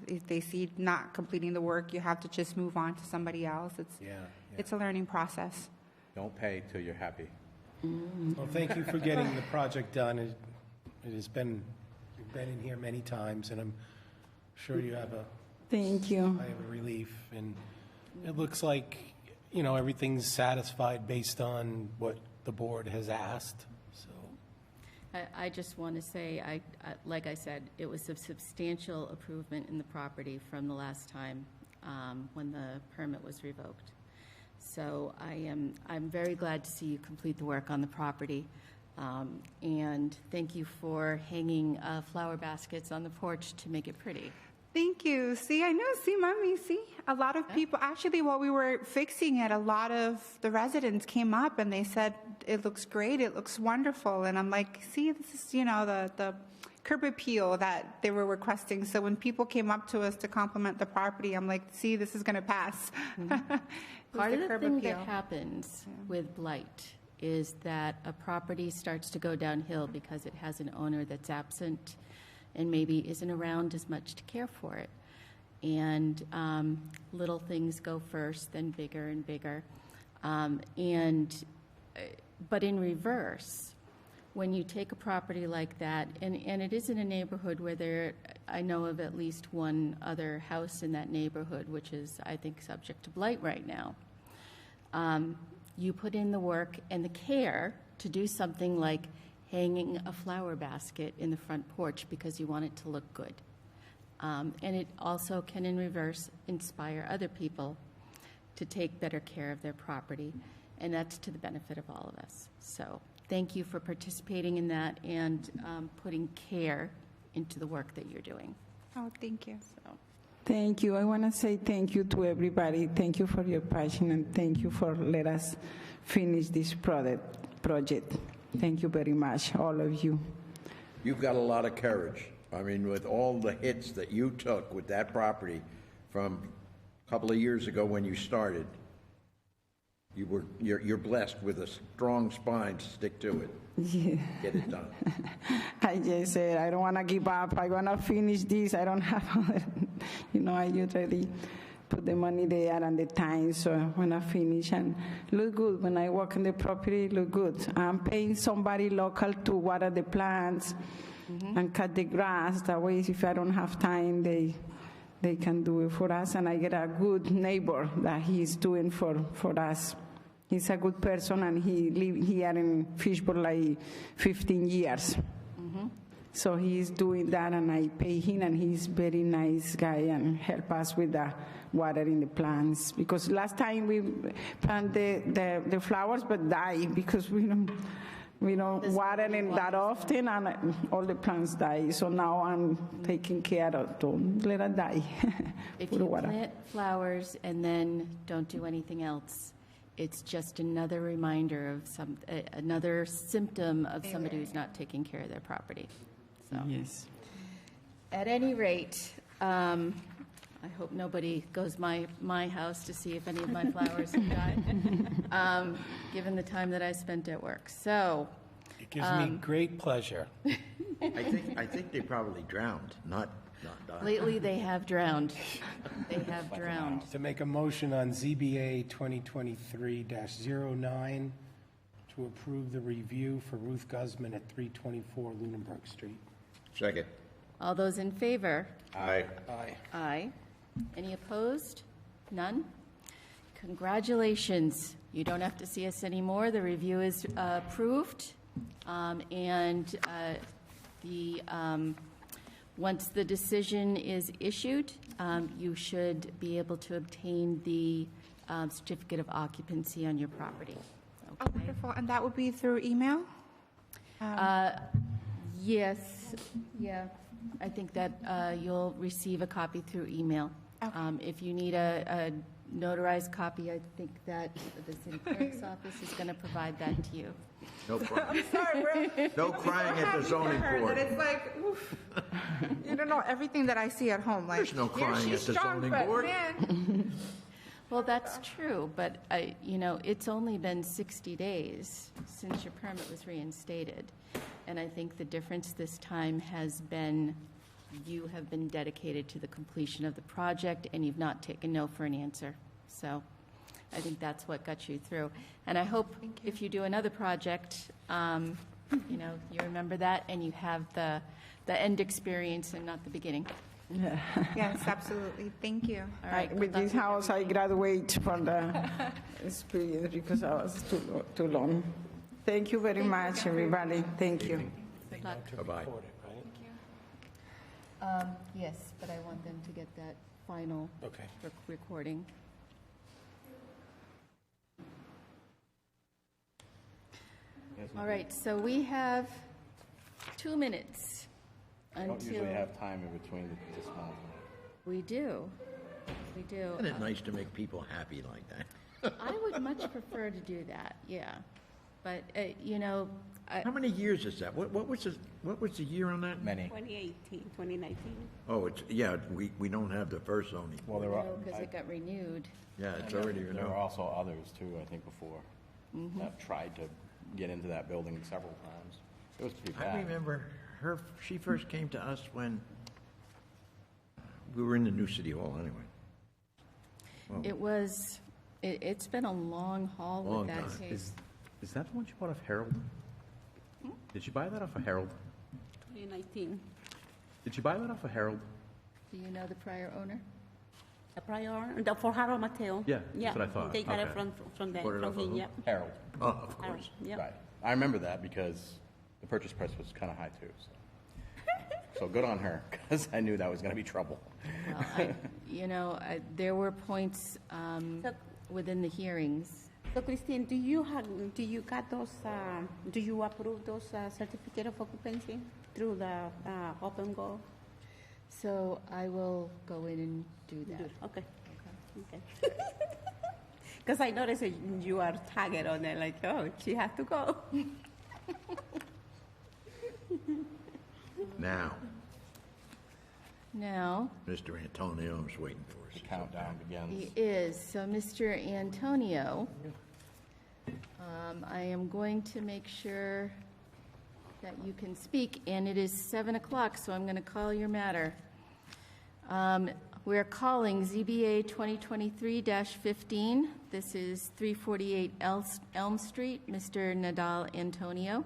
If they see not completing the work, you have to just move on to somebody else. It's a learning process. Don't pay till you're happy. Well, thank you for getting the project done. It has been, you've been in here many times, and I'm sure you have a Thank you. sigh of relief. And it looks like, you know, everything's satisfied based on what the board has asked, so. I just want to say, like I said, it was a substantial improvement in the property from the last time when the permit was revoked. So I'm very glad to see you complete the work on the property. And thank you for hanging flower baskets on the porch to make it pretty. Thank you. See, I know. See, Mommy, see? A lot of people, actually, while we were fixing it, a lot of the residents came up and they said, it looks great, it looks wonderful. And I'm like, see, this is, you know, the curb appeal that they were requesting. So when people came up to us to compliment the property, I'm like, see, this is going to pass. Part of the thing that happens with blight is that a property starts to go downhill because it has an owner that's absent and maybe isn't around as much to care for it. And little things go first, then bigger and bigger. But in reverse, when you take a property like that, and it is in a neighborhood where I know of at least one other house in that neighborhood, which is, I think, subject to blight right now. You put in the work and the care to do something like hanging a flower basket in the front porch because you want it to look good. And it also can, in reverse, inspire other people to take better care of their property, and that's to the benefit of all of us. So thank you for participating in that and putting care into the work that you're doing. Oh, thank you. So. Thank you. I want to say thank you to everybody. Thank you for your passion, and thank you for letting us finish this project. Thank you very much, all of you. You've got a lot of courage. I mean, with all the hits that you took with that property from a couple of years ago when you started, you're blessed with a strong spine to stick to it. Yeah. Get it done. I just said, I don't want to give up. I want to finish this. I don't have other, I already put the money there and the time, so when I finish and look good. When I walk in the property, look good. I'm paying somebody local to water the plants and cut the grass. That way, if I don't have time, they can do it for us. And I get a good neighbor that he's doing for us. He's a good person, and he lived here in Fishbowl like 15 years. So he's doing that, and I pay him, and he's very nice guy and help us with the watering the plants. Because last time we planted the flowers, but die because we don't water them that often, and all the plants die. So now I'm taking care of don't let it die. If you plant flowers and then don't do anything else, it's just another reminder of another symptom of somebody who's not taking care of their property. So, yes. At any rate, I hope nobody goes my house to see if any of my flowers have died, given the time that I spent at work. So, It gives me great pleasure. I think they probably drowned, not died. lately they have drowned. They have drowned. To make a motion on ZBA 2023-09 to approve the review for Ruth Guzman at 324 Lunenburg Street. Second. All those in favor? Aye. Aye. Aye. Any opposed? None? Congratulations. You don't have to see us anymore. The review is approved. Once the decision is issued, you should be able to obtain the certificate of occupancy on your property. Oh, wonderful. And that would be through email? Yes, yeah. I think that you'll receive a copy through email. Okay. If you need a notarized copy, I think that the city clerk's office is going to provide that to you. No crying. I'm sorry, No crying at the zoning board. It's like, oof. You don't know everything that I see at home. Like, There's no crying she's at the strong, zoning but board. man. Well, that's true, but it's only been 60 days since your permit was reinstated. And I think the difference this time has been you have been dedicated to the completion of the project, and you've not taken no for an answer. So I think that's what got you through. And I hope if you do another project, you remember that and you have the end experience and not the beginning. Yeah. Yes, absolutely. Thank you. All right. With good luck this house, I graduate from the experience because I was too long. Thank you very much, everybody. Thank you. Good luck. Bye-bye. Record it, right? Yes, but I want them to get that final Okay. recording. All right, so we have 2 minutes I don't usually until, have time in between the dismount. we do. Isn't it nice to make people happy like that? I would much prefer to do that, yeah. But, How many years is that? What was the year on that? Many. 2018, 2019. Oh, we don't have the first zoning. Well, there are, because it got renewed. Yeah, it's already there were renewed. also others too, I think, before, that tried to get into that building several times. It was pretty I bad. remember she first came to us when we were in the new city hall anyway. It's been a long haul Long with that time. case. Is that the one you bought off Harold? Did you buy that off of Harold? 2019. Did you buy that off of Harold? Do you know the prior owner? The prior, for Harold Mateo. Yeah, that's what I thought. They got it Okay. from Bought it off of him, who? yep. Harold. Oh, of Harold, course. yep. Right. I remember that because the purchase price was kind of high too. So good on her, because I knew that was going to be trouble. Well, there were points within the hearings. So Christine, do you got those, do you approve those certificate of occupancy through the Open Go? So I will go in and do that. Okay. Because I noticed that you are tagged on it, like, oh, she has to go. Now, Now, Mr. Antonio is waiting for us. Countdown begins. he is. So, Mr. Antonio, I am going to make sure that you can speak, and it is 7 o'clock, so I'm going to call your matter. We're calling ZBA 2023-15. This is 348 Elm Street, Mr. Nadal Antonio.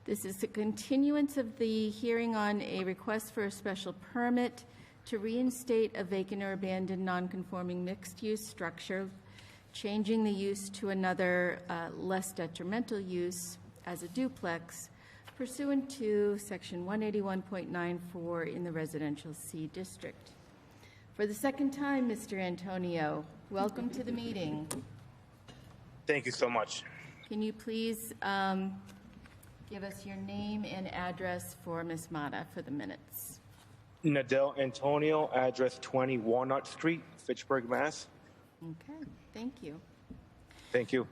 This is a continuance of the hearing on a request for a special permit to reinstate a vacant or abandoned nonconforming mixed-use structure, changing the use to another less detrimental use as a duplex pursuant to Section 181.94 in the Residential C District. For the second time, Mr. Antonio, welcome to the meeting. Thank you so much. Can you please give us your name and address for Ms. Mata for the minutes? Nadel Antonio, address 20 Walnut Street, Fitchburg, Mass. Okay, thank you. Thank you.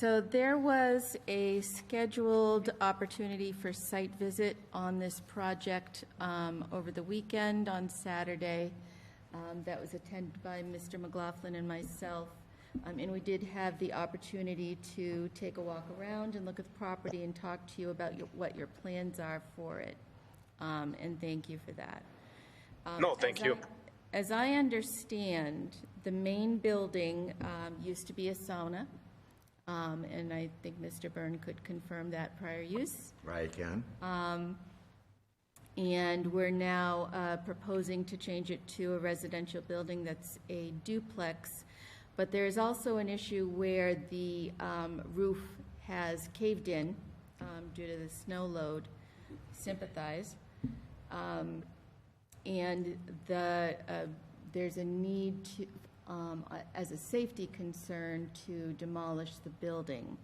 So there was a scheduled opportunity for site visit on this project over the weekend on Saturday. That was attended by Mr. McLaughlin and myself. And we did have the opportunity to take a walk around and look at the property and talk to you about what your plans are for it. And thank you for that. No, thank you. As I understand, the main building used to be a sauna, and I think Mr. Byrne could confirm that prior use. Right, Ken? And we're now proposing to change it to a residential building that's a duplex. But there's also an issue where the roof has caved in due to the snow load. Sympathize. And there's a need to, as a safety concern, to demolish the building.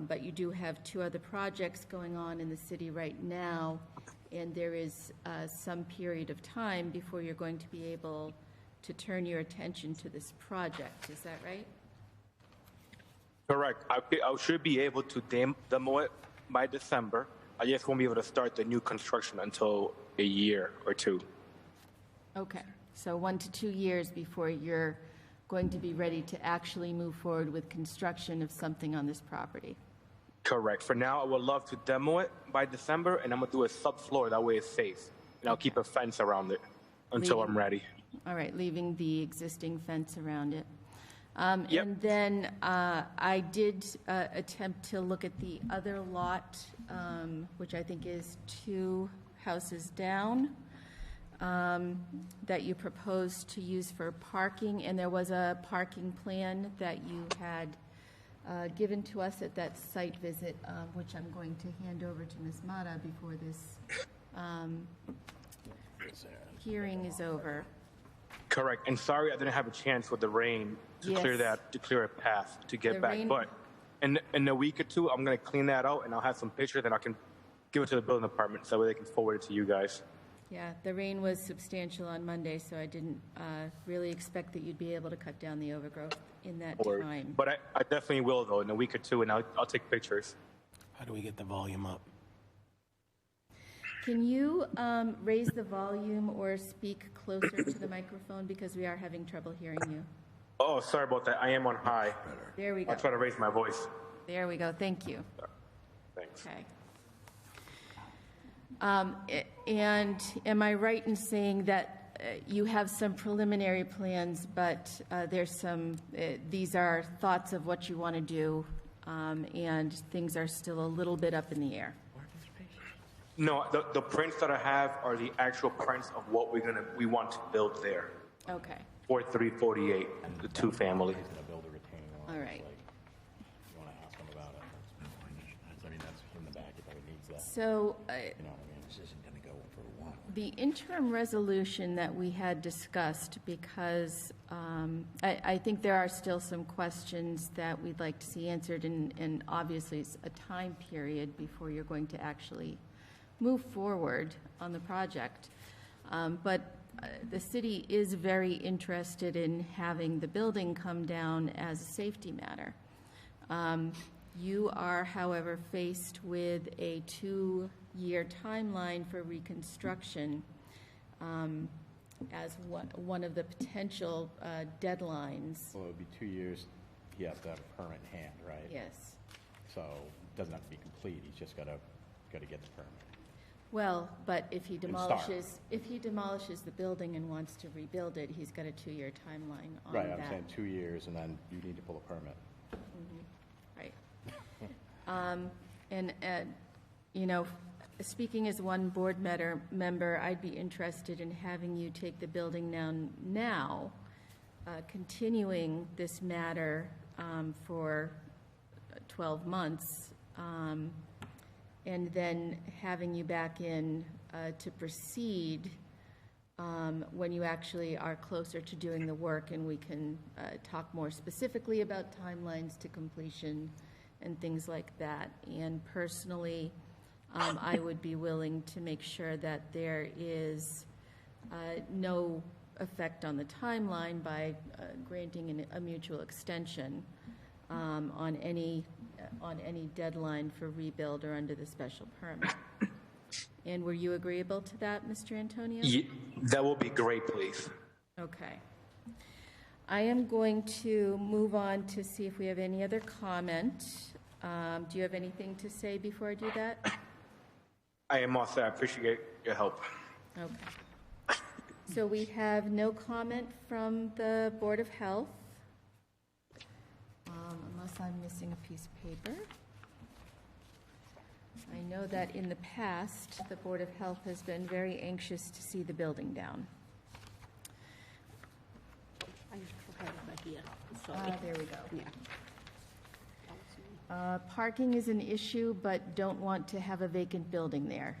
But you do have two other projects going on in the city right now, and there is some period of time before you're going to be able to turn your attention to this project. Is that right? Correct. I should be able to demo it by December. I just won't be able to start the new construction until a year or two. Okay, so 1 to 2 years before you're going to be ready to actually move forward with construction of something on this property. Correct. For now, I would love to demo it by December, and I'm going to do a subfloor. That way it's safe. And I'll keep a fence around it until I'm ready. All right, leaving the existing fence around it. Yep. And then I did attempt to look at the other lot, which I think is 2 houses down, that you proposed to use for parking, and there was a parking plan that you had given to us at that site visit, which I'm going to hand over to Ms. Mata before this hearing is over. Correct. And sorry I didn't have a chance with the rain to clear a path to get back. But in a week or two, I'm going to clean that out, and I'll have some pictures, and I can give it to the building department so they can forward it to you guys. Yeah, the rain was substantial on Monday, so I didn't really expect that you'd be able to cut down the overgrowth in that time. But I definitely will, though, in a week or two, and I'll take pictures. How do we get the volume up? Can you raise the volume or speak closer to the microphone, because we are having trouble hearing you? Oh, sorry about that. I am on high. There we go. I'll try to raise my voice. There we go. Thank you. Thanks. Okay. And am I right in saying that you have some preliminary plans, but there's some, these are thoughts of what you want to do, and things are still a little bit up in the air? No, the prints that I have are the actual prints of what we want to build there. Okay. For 348, the 2-family. He's going to build a retaining wall. All right. You want to ask him about it? I mean, that's in the back if he needs that. So You know what I mean? This isn't going to go for a while. the interim resolution that we had discussed, because I think there are still some questions that we'd like to see answered, and obviously it's a time period before you're going to actually move forward on the project. But the city is very interested in having the building come down as a safety matter. You are, however, faced with a 2-year timeline for reconstruction. as one of the potential deadlines. Well, it would be 2 years, he has to have a permit in hand, right? Yes. So it doesn't have to be complete, he's just gotta get the permit. Well, but if he start. demolishes the building and wants to rebuild it, he's got a 2-year timeline on Right, that. I'm saying 2 years, and then you need to pull a permit. Right. And, you know, speaking as one board member, I'd be interested in having you take the building down now, continuing this matter for 12 months, and then having you back in to proceed when you actually are closer to doing the work, and we can talk more specifically about timelines to completion and things like that. And personally, I would be willing to make sure that there is no effect on the timeline by granting a mutual extension on any deadline for rebuild or under the special permit. And were you agreeable to that, Mr. Antonio? That will be great, please. Okay. I am going to move on to see if we have any other comment. Do you have anything to say before I do that? I am all set. I appreciate your help. Okay. So we have no comment from the Board of Health, unless I'm missing a piece of paper. I know that in the past, the Board of Health has been very anxious to see the building down. There we go. Parking is an issue, but don't want to have a vacant building there.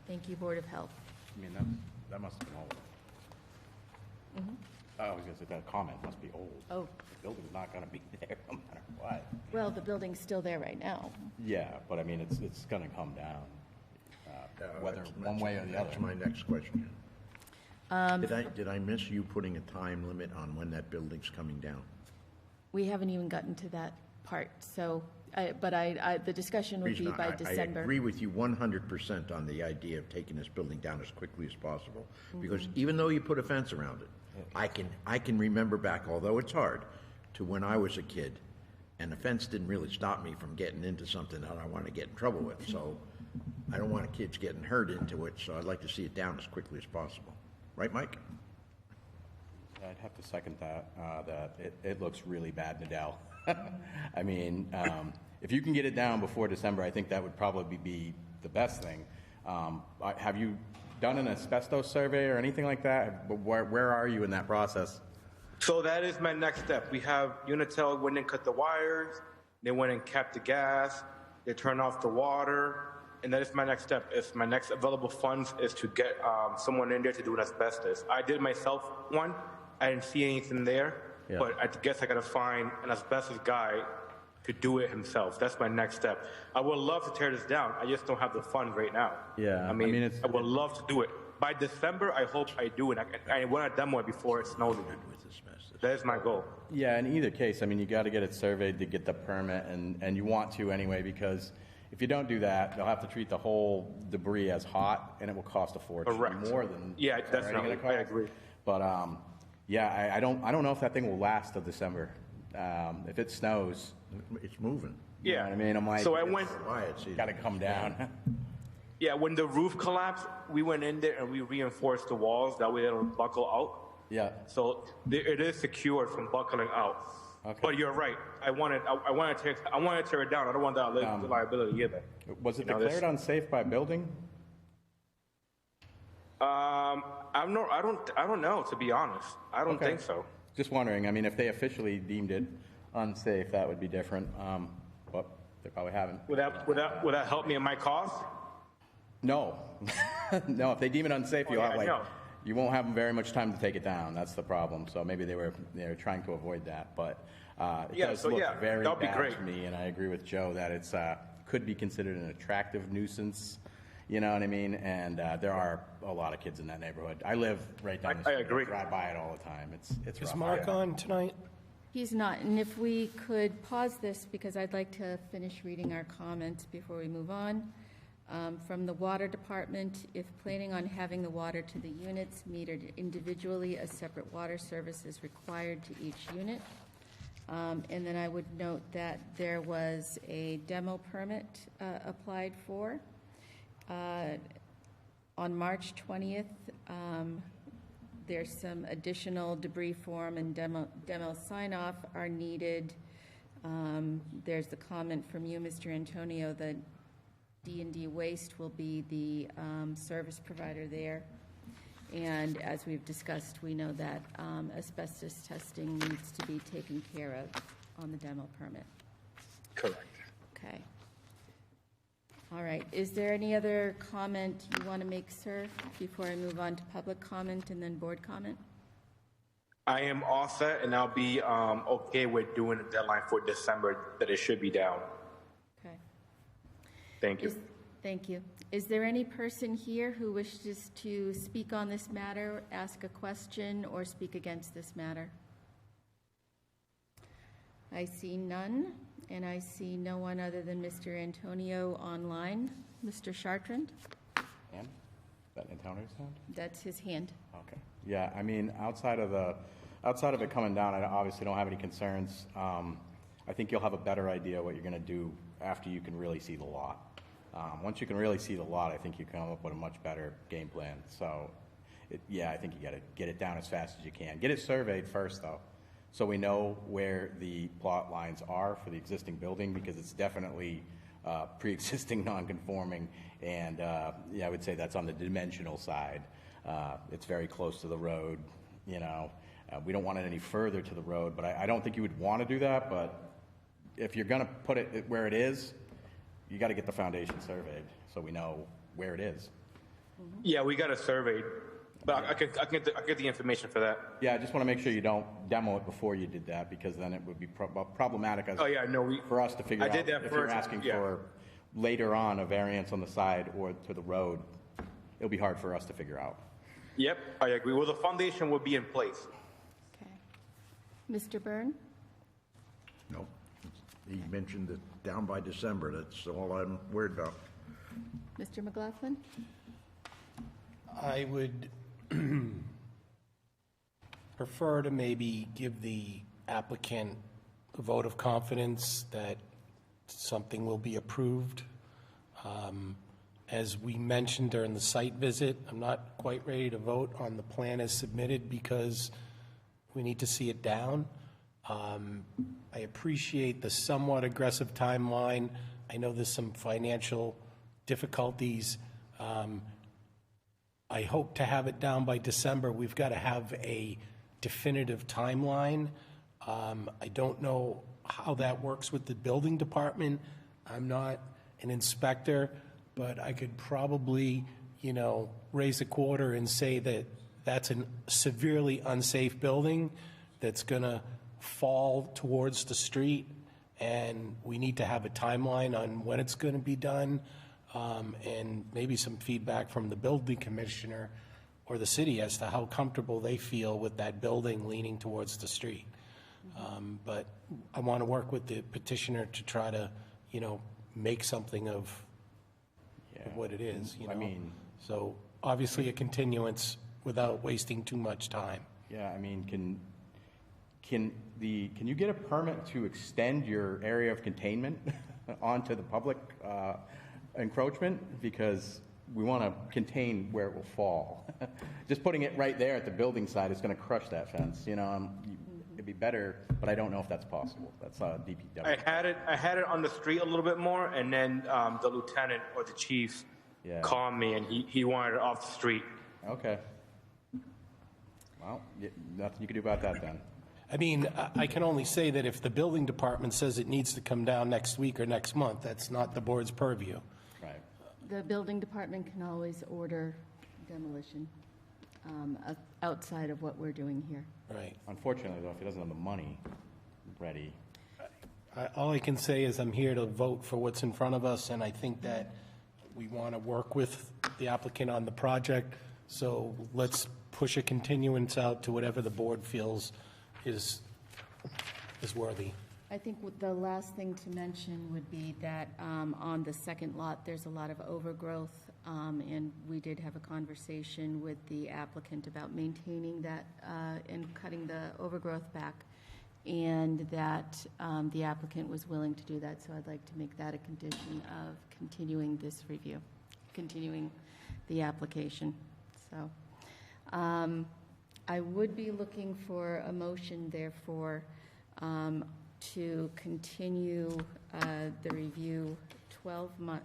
Thank you, Board of Health. I mean, that must have been old. I was gonna say, that comment must be old. Oh. The building's not gonna be there no matter what. Well, the building's still there right now. Yeah, but I mean, it's gonna come down, whether one way or the other. That's my next question. Did I miss you putting a time limit on when that building's coming down? We haven't even gotten to that part, so, but the discussion would be Reason by December. I agree with you 100% on the idea of taking this building down as quickly as possible, because even though you put a fence around it, I can remember back, although it's hard, to when I was a kid, and the fence didn't really stop me from getting into something that I want to get in trouble with, so I don't want kids getting hurt into it, so I'd like to see it down as quickly as possible. Right, Mike? I'd have to second that, that it looks really bad, Nadell. I mean, if you can get it down before December, I think that would probably be the best thing. Have you done an asbestos survey or anything like that? Where are you in that process? So that is my next step. We have Unitil went and cut the wires. They went and capped the gas. They turned off the water. And that is my next step. If my next available funds is to get someone in there to do an asbestos. I did myself one. I didn't see anything there. Yeah. But I guess I got to find an asbestos guy to do it himself. That's my next step. I would love to tear this down. I just don't have the funds right now. Yeah. I mean I would love to do it. By December, I hope I do it. I want to demo it before it snows again. That is my goal. Yeah, in either case, I mean, you got to get it surveyed to get the permit, and you want to anyway, because if you don't do that, they'll have to treat the whole debris as hot, and it will cost a fortune. Correct. More than yeah, that's not. I agree. But yeah, I don't know if that thing will last till December. If it snows, it's moving. Yeah, you know what I mean, I'm like, so I went. Got to come down. Yeah, when the roof collapsed, we went in there and we reinforced the walls. That way they don't buckle out. Yeah. So it is secured from buckling out. Okay. But you're right. I want to tear it down. I don't want that liability either. Was it declared unsafe by building? I don't know, to be honest. I don't think so. Just wondering. I mean, if they officially deemed it unsafe, that would be different. But they probably haven't. Would that help me in my cost? No. No. If they deem it unsafe, you won't have very much time to take it down. That's the problem. So maybe they were trying to avoid that. But it does look very bad to me, and I agree with Joe that it's could be considered an attractive nuisance. You know what I mean? And there are a lot of kids in that neighborhood. I live right down the street. I agree. I drive by it all the time. It's rough. Is Mark on tonight? He's not, and if we could pause this, because I'd like to finish reading our comments before we move on. From the Water Department, if planning on having the water to the units metered individually, a separate water service is required to each unit. And then I would note that there was a demo permit applied for. On March 20th, there's some additional debris form and demo sign-off are needed. There's the comment from you, Mr. Antonio, that D&D Waste will be the service provider there. And as we've discussed, we know that asbestos testing needs to be taken care of on the demo permit. Correct. Okay. All right. Is there any other comment you want to make, sir, before I move on to public comment and then board comment? I am all set, and I'll be okay with doing a deadline for December that it should be down. Okay. Thank you. Thank you. Is there any person here who wishes to speak on this matter, ask a question, or speak against this matter? I see none, and I see no one other than Mr. Antonio online. Mr. Chartrand? Hand? Is that Antonio's hand? That's his hand. Okay. Yeah, I mean, outside of it coming down, I obviously don't have any concerns. I think you'll have a better idea what you're going to do after you can really see the lot. Once you can really see the lot, I think you come up with a much better game plan. So, I think you got to get it down as fast as you can. Get it surveyed first, though, so we know where the plot lines are for the existing building, because it's definitely pre-existing non-conforming, and I would say that's on the dimensional side. It's very close to the road, you know. We don't want it any further to the road, but I don't think you would want to do that. But if you're going to put it where it is, you got to get the foundation surveyed so we know where it is. Yeah, we got it surveyed, but I can get the information for that. Yeah, I just want to make sure you don't demo it before you did that, because then it would be problematic for us to figure out I did that if first, you're asking for later on a variance on the side or to the road. It'll be hard for us to figure out. Yep, I agree. Well, the foundation will be in place. Okay. Mr. Byrne? No. He mentioned it down by December. That's all I'm worried about. Mr. McLaughlin? I would prefer to maybe give the applicant a vote of confidence that something will be approved. As we mentioned during the site visit, I'm not quite ready to vote on the plan as submitted because we need to see it down. I appreciate the somewhat aggressive timeline. I know there's some financial difficulties. I hope to have it down by December. We've got to have a definitive timeline. I don't know how that works with the building department. I'm not an inspector, but I could probably, raise a quarter and say that that's a severely unsafe building that's going to fall towards the street, and we need to have a timeline on when it's going to be done, and maybe some feedback from the building commissioner or the city as to how comfortable they feel with that building leaning towards the street. But I want to work with the petitioner to try to, make something of what it is, I mean, So obviously a continuance without wasting too much time. yeah, I mean, can you get a permit to extend your area of containment onto the public encroachment? Because we want to contain where it will fall. Just putting it right there at the building side is going to crush that fence. It'd be better, but I don't know if that's possible. That's DPW. I had it on the street a little bit more, and then the lieutenant or the chief called me, and he wanted it off the street. Okay. Well, nothing you can do about that then. I mean, I can only say that if the building department says it needs to come down next week or next month, that's not the board's purview. Right. The building department can always order demolition outside of what we're doing here. Right. Unfortunately, though, if he doesn't have the money ready. All I can say is I'm here to vote for what's in front of us, and I think that we want to work with the applicant on the project. So let's push a continuance out to whatever the board feels is worthy. I think the last thing to mention would be that on the second lot, there's a lot of overgrowth, and we did have a conversation with the applicant about maintaining that and cutting the overgrowth back, and that the applicant was willing to do that, so I'd like to make that a condition of continuing this review, continuing the application. So I would be looking for a motion, therefore, to continue the review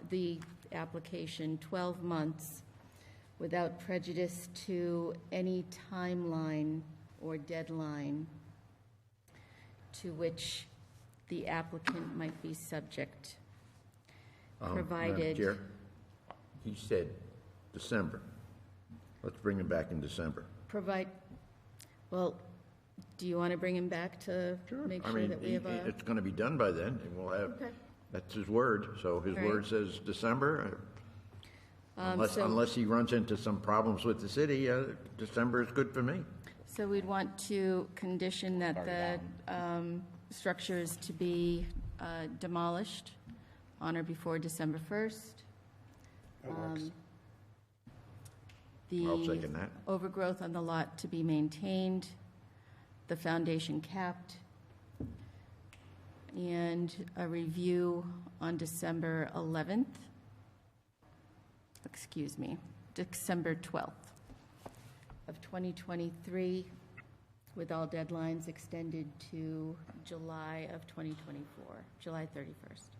the application 12 months without prejudice to any timeline or deadline to which the applicant might be subject, Madam provided. Chair, he said December. Let's bring him back in December. Well, do you want to bring him back to make sure that we have a? It's going to be done by then, and we'll have, Okay. that's his word. So his Right. word says December. So- Unless he runs into some problems with the city, December is good for me. So we'd want to condition that the structure is to be demolished on or before December 1st. I'll second that. The overgrowth on the lot to be maintained, the foundation capped, and a review on December 11th, December 12th of 2023, with all deadlines extended to July of 2024, July 31st.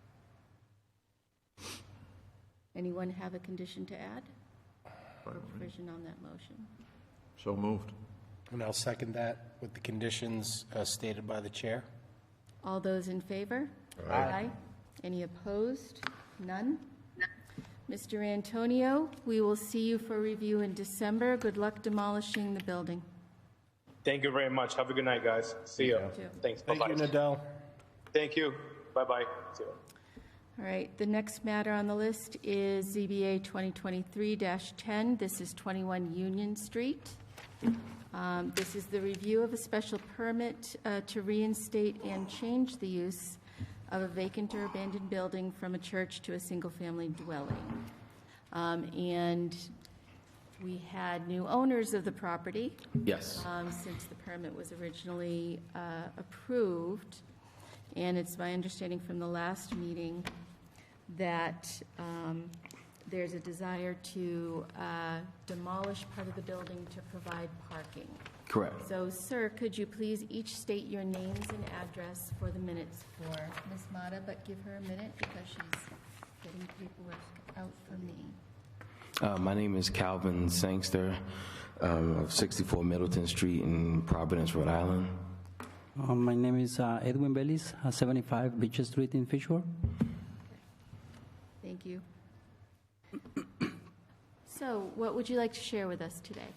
Anyone have a condition to add? Or provision on that motion? So moved. And I'll second that with the conditions stated by the chair. All those in favor? Aye. Any opposed? None? Mr. Antonio, we will see you for review in December. Good luck demolishing the building. Thank you very much. Have a good night, guys. See you. too. Thanks. Thank Bye-bye. you, Nadell. Thank you. Bye-bye. See you. All right, the next matter on the list is ZBA 2023-10. This is 21 Union Street. This is the review of a special permit to reinstate and change the use of a vacant or abandoned building from a church to a single-family dwelling. And we had new owners of the property. Yes. Since the permit was originally approved. And it's my understanding from the last meeting that there's a desire to demolish part of the building to provide parking. Correct. So, sir, could you please each state your names and address for the minutes for Ms. Mata, but give her a minute because she's getting paperwork out for me. My name is Calvin Sangster of 64 Middleton Street in Providence, Rhode Island. My name is Edwin Bellis, 75 Beach Street in Fishworth. Thank you. So, what would you like to share with us today?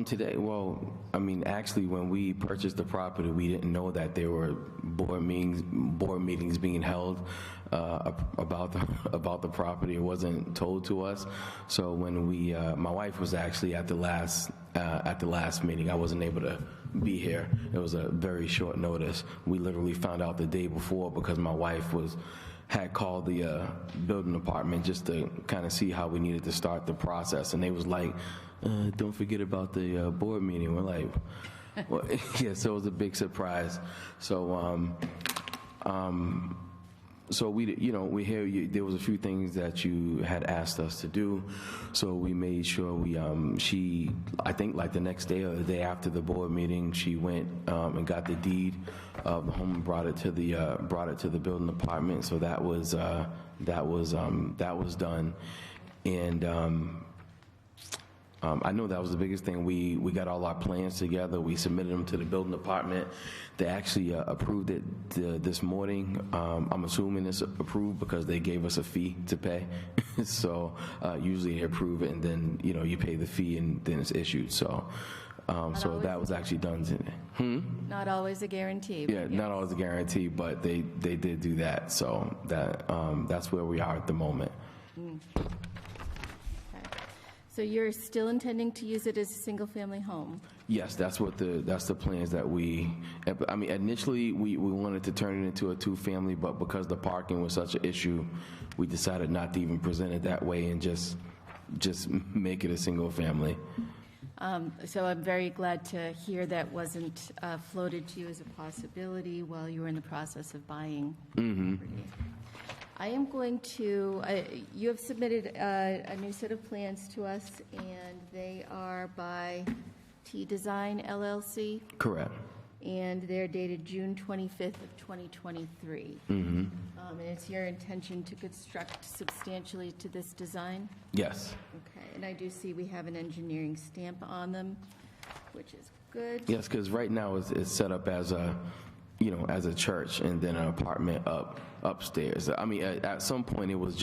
Today, well, I mean, actually, when we purchased the property, we didn't know that there were board meetings being held about the property. It wasn't told to us. So when we, my wife was actually at the last meeting. I wasn't able to be here. It was a very short notice. We literally found out the day before because my wife had called the building department just to kind of see how we needed to start the process, and they was like, don't forget about the board meeting. We're like, well, yeah, so it was a big surprise. So, so we hear there was a few things that you had asked us to do. So we made sure I think like the next day or the day after the board meeting, she went and got the deed of the home and brought it to the building department. So that was done. And, I know that was the biggest thing. We got all our plans together. We submitted them to the building department. They actually approved it this morning. I'm assuming it's approved because they gave us a fee to pay. So usually they approve it and then you pay the fee and then it's issued. So so that was actually done today. Not always a guarantee. Yeah, not always a guarantee, but they did do that. So that's where we are at the moment. So you're still intending to use it as a single-family home? Yes, that's the plans that I mean, initially, we wanted to turn it into a two-family, but because the parking was such an issue, we decided not to even present it that way and just make it a single family. So I'm very glad to hear that wasn't floated to you as a possibility while you were in the process of buying property. I am going to, you have submitted a new set of plans to us, and they are by T-Design LLC, Correct. and they're dated June 25th of 2023. And it's your intention to construct substantially to this design? Yes. Okay, and I do see we have an engineering stamp on them, which is good. Yes, because right now it's set up as a, as a church and then an apartment upstairs. I mean, at some point it was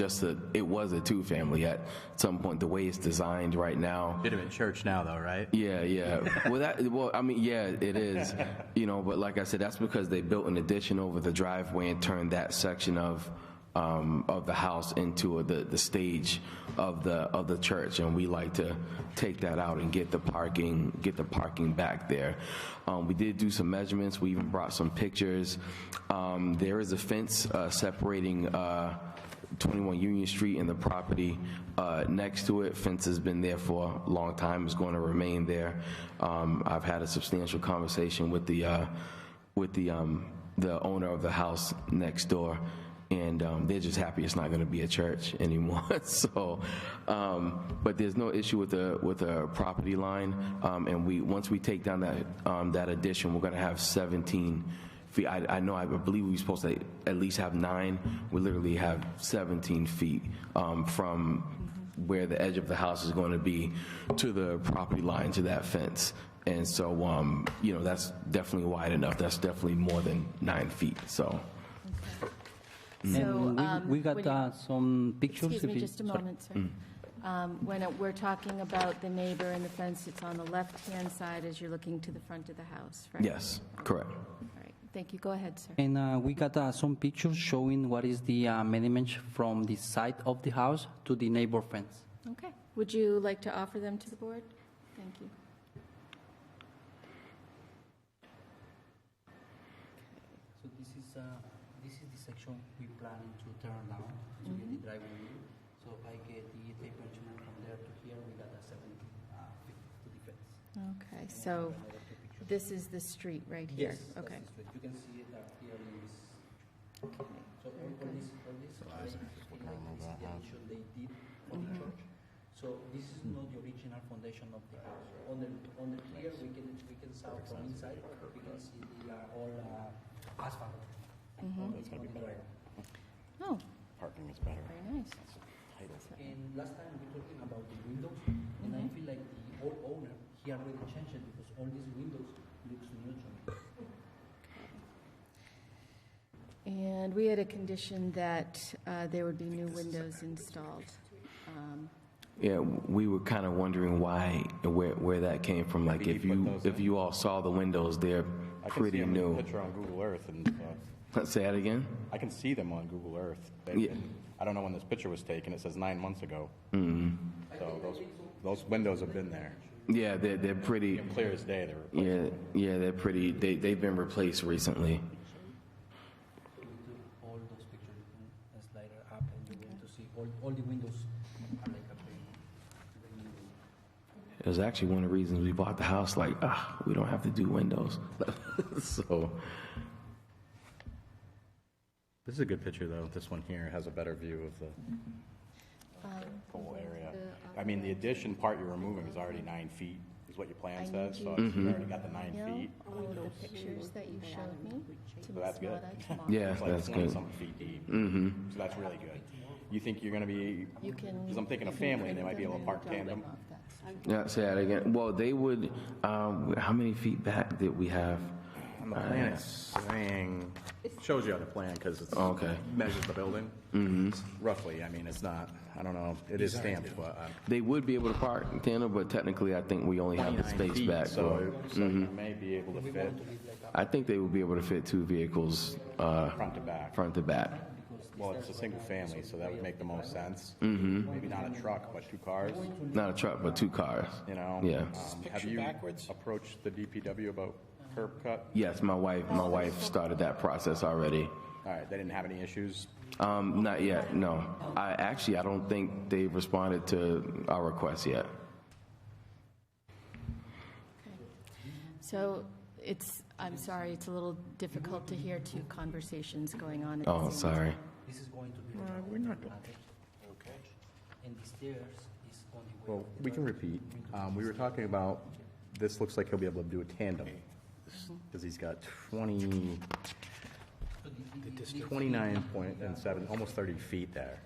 a two-family. At some point, the way it's designed right now. Legitimate church now, though, right? Yeah. Well, I mean, yeah, it is. But like I said, that's because they built an addition over the driveway and turned that section of the house into the stage of the church, and we like to take that out and get the parking back there. We did do some measurements. We even brought some pictures. There is a fence separating 21 Union Street and the property next to it. Fence has been there for a long time. It's going to remain there. I've had a substantial conversation with the owner of the house next door, and they're just happy it's not going to be a church anymore. So, but there's no issue with the property line. And once we take down that addition, we're going to have 17 feet. I believe we're supposed to at least have 9. We literally have 17 feet from where the edge of the house is going to be to the property line, to that fence. And so, that's definitely wide enough. That's definitely more than 9 feet. So. So, and we got some pictures. Excuse me just a moment, sir. When we're talking about the neighbor and the fence, it's on the left-hand side as you're looking to the front of the house, right? Yes, correct. All right, thank you. Go ahead, sir. And we got some pictures showing what is the measurement from the side of the house to the neighbor fence. Okay. Would you like to offer them to the board? Thank you. So this is the section we planning to turn down to get the driveway. So if I get the tape measurement from there to here, we got a 70 feet to the fence. Okay, so this is the street right here? Yes. Okay. You can see it here in this. So all this is the addition they did for the church. So this is not the original foundation of the house. On the here we can saw from inside. We can see the all asphalt. It's going to be better. Oh, Parking is better. very nice. And last time we talking about the windows, and I feel like the old owner, he already changed it because all these windows looks new to me. And we had a condition that there would be new windows installed. Yeah, we were kind of wondering where that came from. Like, if you all saw the windows, they're pretty I can see them new. in the picture on Google Earth, and Let's say that again. I can see them on Google Earth. I don't know when this picture was taken. It says 9 months ago. So those windows have been there. Yeah, they're pretty. Clear as day. They were Yeah, they're pretty. They've been replaced recently. So we took all those pictures, you can slide it up, and you're going to see all the windows are like a brand new. It was actually one of the reasons we bought the house. Like, we don't have to do windows. So. This is a good picture, though. This one here has a better view of the whole area. I mean, the addition part you're removing is already 9 feet, is what your plan says. So you already got the 9 feet. All the pictures that you showed me to So Ms. that's good. Mata tomorrow. Yeah, It's like that's 20 good. something feet deep. So that's really good. You think you're going to be, You can. because I'm thinking of family, and they might be able to park tandem. Yeah, say that again. Well, they would. How many feet back did we have? On the plan, it's saying, shows you on the plan because it Okay. measures the building. Roughly, I mean, it's not, I don't know, it is stamped, but. They would be able to park in tandem, but technically, I think we only have the 29 space feet, back. So you may be able to fit I think they would be able to fit 2 vehicles front to back. front to back. Because Well, it's a single family, so that would make the most sense. Maybe not a truck, but 2 cars, Not a truck, but 2 cars. you know? Yeah. Have you approached the DPW about curb cut? Yes, my wife started that process already. All right, they didn't have any issues? Not yet, no. I don't think they've responded to our request yet. So I'm sorry, it's a little difficult to hear 2 conversations going on at the Oh, same sorry. This is going to be. We're not. Okay. And the stairs is on the way. Well, we can repeat. We were talking about, this looks like he'll be able to do a tandem, because he's got 29.7, almost 30 feet there.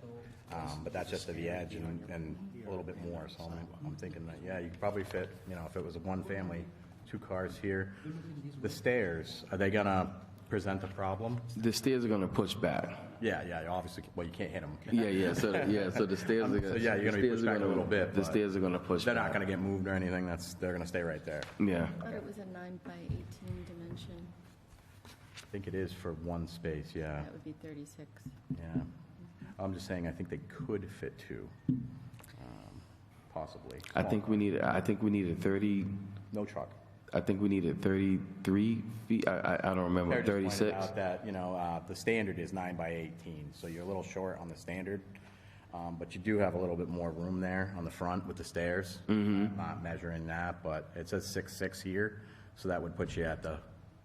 But that's just to the edge and a little bit more, so I'm thinking that, yeah, you could probably fit, if it was a 1 family, 2 cars here. The stairs, are they gonna present a problem? The stairs are going to push back. Yeah, obviously, well, you can't hit them. Yeah. So the stairs are going So, yeah, you're gonna be pushed back a little bit. The but stairs are going to push They're back. not gonna get moved or anything, they're gonna stay right there. Yeah. I thought it was a 9 by 18 dimension. I think it is for 1 space, yeah. That would be 36. Yeah. I'm just saying, I think they could fit 2, possibly. I think we needed 30. No truck. I think we needed 33 feet. I don't remember. Claire just pointed 36. out that, the standard is 9 by 18, so you're a little short on the standard. But you do have a little bit more room there on the front with the stairs. I'm not measuring that, but it says 6'6" here, so that would put you at the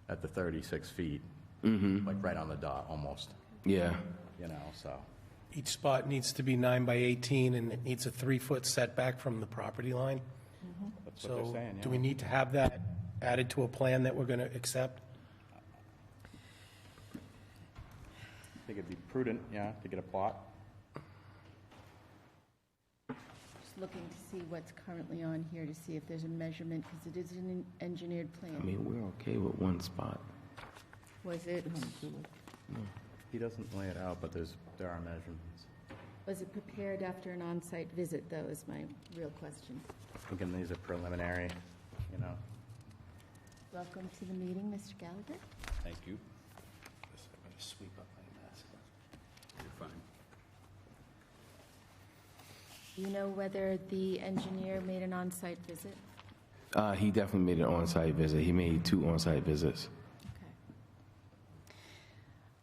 36 feet, like right on the dot, almost, Yeah. so. Each spot needs to be 9 by 18, and it needs a 3-foot setback from the property line. That's what they're So saying, do we need to have that added to a plan that we're going to accept? I think it'd be prudent, to get a plot. Just looking to see what's currently on here to see if there's a measurement, because it is an engineered plan. I mean, we're okay with 1 spot. Was it He doesn't lay it out, but there are measurements. prepared after an on-site visit, though, is my real question. Again, these are preliminary, Welcome to the meeting, Mr. Gallagher. Thank you. I'm going to sweep up my mess. You're fine. Do you know whether the engineer made an on-site visit? He definitely made an on-site visit. He made 2 on-site visits. Okay.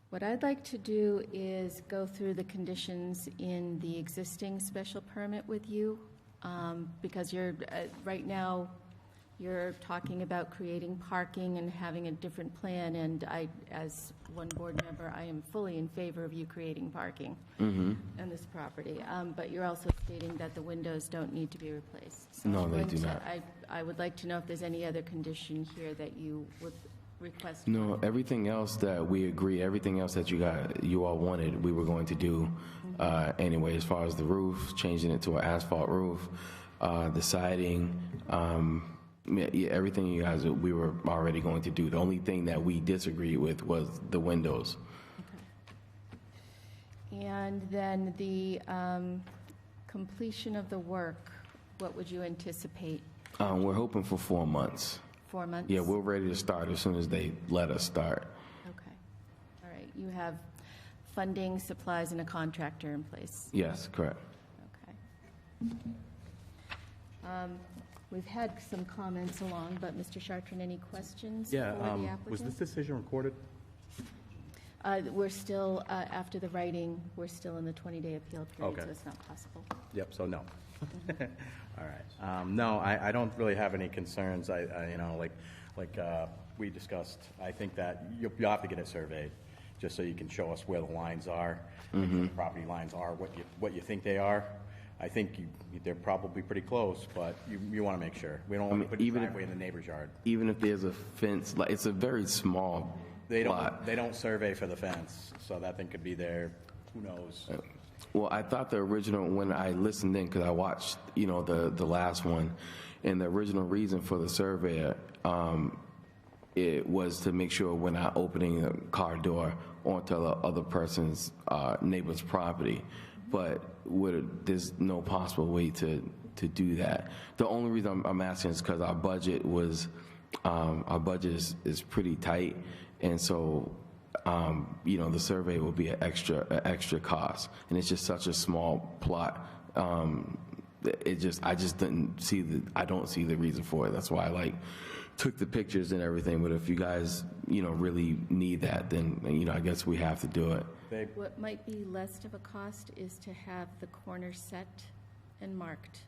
What I'd like to do is go through the conditions in the existing special permit with you, because right now, you're talking about creating parking and having a different plan, and as one board member, I am fully in favor of you creating parking on this property. But you're also stating that the windows don't need to be replaced. So No, I'm they going do to- not. I would like to know if there's any other condition here that you would request. No, everything else that we agree, everything else that you all wanted, we were going to do anyway, as far as the roof, changing it to an asphalt roof, the siding, yeah, everything you guys, we were already going to do. The only thing that we disagreed with was the windows. Okay. And then the completion of the work, what would you anticipate? We're hoping for 4 months. 4 months? Yeah, we're ready to start as soon as they let us start. Okay. All right. You have funding, supplies, and a contractor in place? Yes, correct. Okay. We've had some comments along, but Mr. Chartrand, any questions for the applicant? Was this decision recorded? We're still, after the writing, we're still in the 20-day appeal period, Okay. so it's not possible. Yep, so no. All right. No, I don't really have any concerns. Like we discussed, I think that you'll have to get it surveyed, just so you can show us where the lines are, the property lines are, what you think they are. I think they're probably pretty close, but you want to make sure. We don't want to put a driveway in the neighbor's yard. Even if there's a fence, like, it's a very small lot. They don't survey for the fence, so that thing could be there, who knows? Well, I thought the original, when I listened in, because I watched, the last one, and the original reason for the surveyor, it was to make sure we're not opening a car door onto the other person's neighbor's property. But there's no possible way to do that. The only reason I'm asking is because our budget is pretty tight, and so the survey will be an extra cost, and it's just such a small plot. I don't see the reason for it. That's why I took the pictures and everything. But if you guys, really need that, then, I guess we have to do it. What might be less of a cost is to have the corner set and marked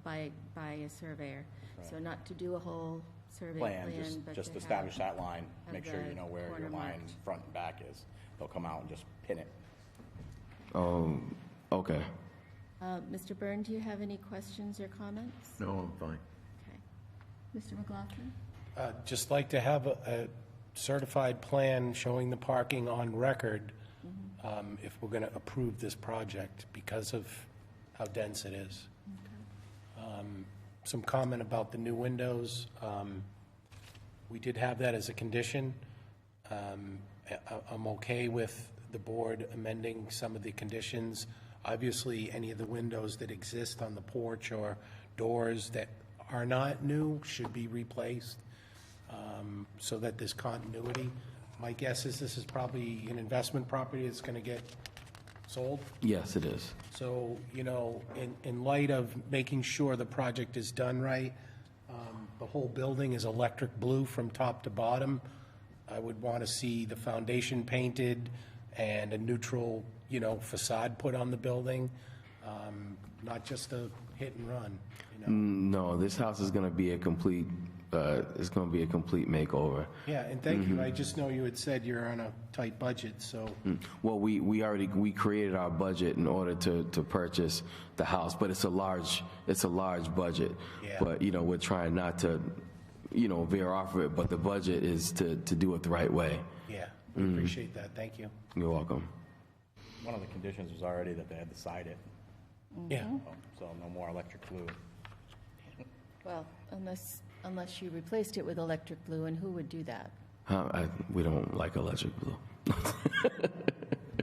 by a surveyor. Right. So not to do a whole survey Plan, plan, but just to establish have- that line, have make sure the you know where corner your line marked. front and back is. They'll come out and just pin it. Oh, okay. Mr. Byrne, do you have any questions or comments? No, I'm fine. Okay. Mr. McLaughlin? Just like to have a certified plan showing the parking on record if we're going to approve this project because of how dense it is. Some comment about the new windows. We did have that as a condition. I'm okay with the board amending some of the conditions. Obviously, any of the windows that exist on the porch or doors that are not new should be replaced so that there's continuity. My guess is this is probably an investment property that's going to get sold. Yes, it is. So, in light of making sure the project is done right, the whole building is electric blue from top to bottom. I would want to see the foundation painted and a neutral, facade put on the building, not just a hit and run. No, this house is going to be a complete makeover. Yeah, and thank you. I just know you had said you're on a tight budget, so. Well, we created our budget in order to purchase the house, but it's a large budget. Yeah. But, we're trying not to, veer off of it, but the budget is to do it the right way. Yeah, we appreciate that. Thank you. You're welcome. One of the conditions was already that they had to side it, Yeah. so no more electric glue. Well, unless you replaced it with electric blue, and who would do that? We don't like electric blue. Gosh,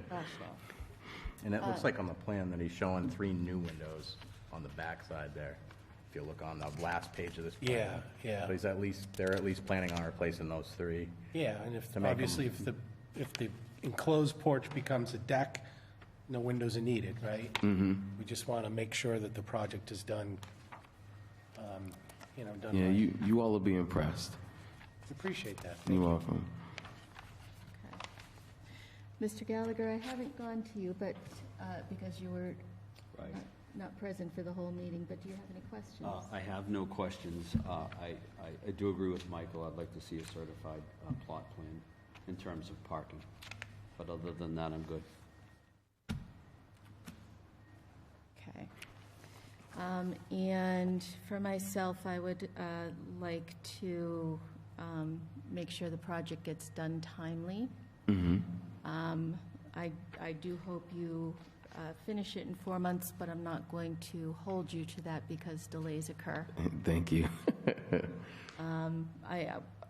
no. And it looks like on the plan that he's showing 3 new windows on the back side there, if you look on the last page of this plan. Yeah. So they're at least planning on replacing those 3. Yeah, and To make obviously, if the enclosed porch becomes a deck, no windows are needed, right? Mm-hmm. We just want to make sure that the project is done, done Yeah, right. you all will be impressed. Appreciate that. You're welcome. Mr. Gallagher, I haven't gone to you, but, because you were Right. not present for the whole meeting, but do you have any questions? I have no questions. I do agree with Michael. I'd like to see a certified plot plan in terms of parking. But other than that, I'm good. Okay. And for myself, I would like to make sure the project gets done timely. I do hope you finish it in 4 months, but I'm not going to hold you to that because delays occur. Thank you.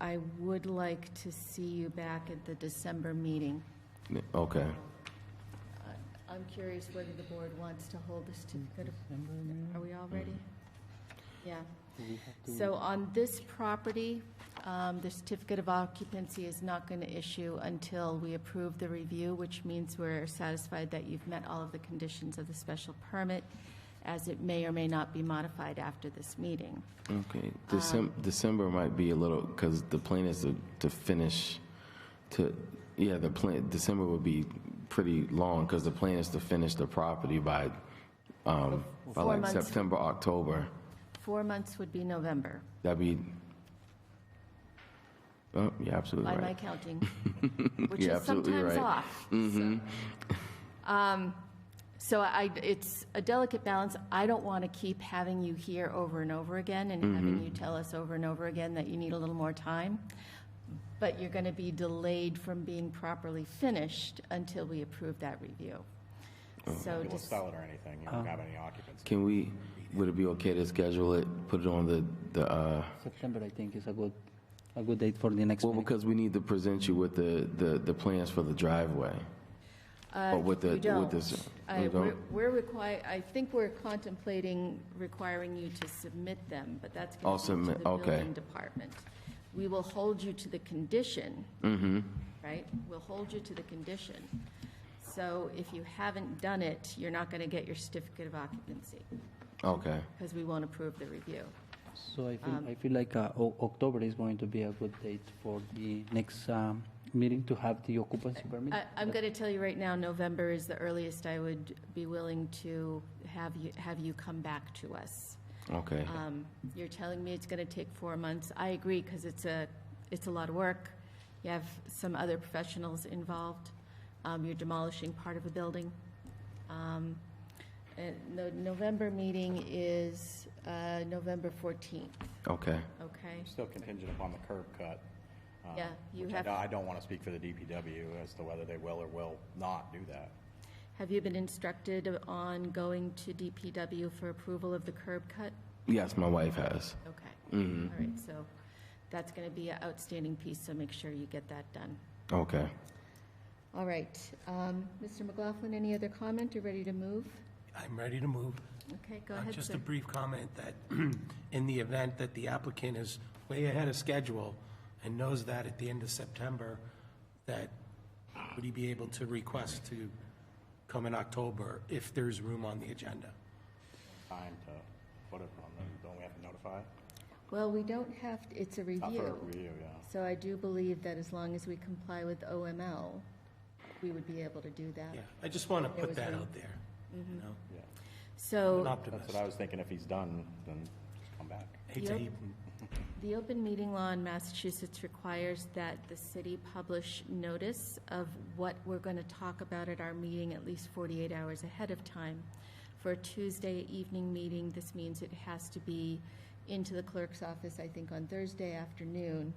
I would like to see you back at the December meeting. Okay. I'm curious whether the board wants to hold a certificate of, are we all ready? Yeah. So on this property, the certificate of occupancy is not going to issue until we approve the review, which means we're satisfied that you've met all of the conditions of the special permit, as it may or may not be modified after this meeting. Okay. December might be a little, because the plan is to finish, December would be pretty long, because the plan is to finish the property by 4 months. September, October. 4 months would be November, That'd be, oh, you're absolutely by right. my counting, which You're is absolutely sometimes right. off. Mm-hmm. So it's a delicate balance. I don't want to keep having you here over and over again and having you tell us over and over again that you need a little more time. But you're going to be delayed from being properly finished until we approve that review. So You won't just, sell it or anything, you won't have any occupancy. Would it be okay to schedule it, put it on the September, I think, is a good date for the next well, meeting. because we need to present you with the plans for the driveway. Or with we don't. with this. I- We don't? I think we're contemplating requiring you to submit them, but that's I'll going to be to submit, the okay. building department. We will hold you to the condition right? We'll hold you to the condition. So if you haven't done it, you're not going to get your certificate of occupancy Okay. because we won't approve the review. So I feel like October is going to be a good date for the next meeting to have the occupancy permit. I'm going to tell you right now, November is the earliest I would be willing to have you come back to us. Okay. You're telling me it's going to take 4 months. I agree, because it's a lot of work. You have some other professionals involved. You're demolishing part of a building. And the November meeting is November 14th, Okay. okay? Still contingent upon the curb cut. Yeah, you which have- I don't want to speak for the DPW as to whether they will or will not do that. Have you been instructed on going to DPW for approval of the curb cut? Yes, my wife has. Okay. Mhm. All right, so that's going to be an outstanding piece, so make sure you get that done. Okay. All right. Mr. McLaughlin, any other comment, or ready to move? I'm ready to move. Okay, go ahead, Just sir. a brief comment that in the event that the applicant is way ahead of schedule and knows that at the end of September, that would he be able to request to come in October if there's room on the agenda? Time to put it on them, don't we have to notify? Well, we don't have, it's a Not review. for a review, yeah. So I do believe that as long as we comply with OML, we would be able to do that. Yeah, I just want to There put was that room. out there, you know? Yeah. So An That's optimist. what I was thinking, if he's done, then just come back. Hate to Yep. heap- the open meeting law in Massachusetts requires that the city publish notice of what we're going to talk about at our meeting at least 48 hours ahead of time. For a Tuesday evening meeting, this means it has to be into the clerk's office, I think, on Thursday afternoon,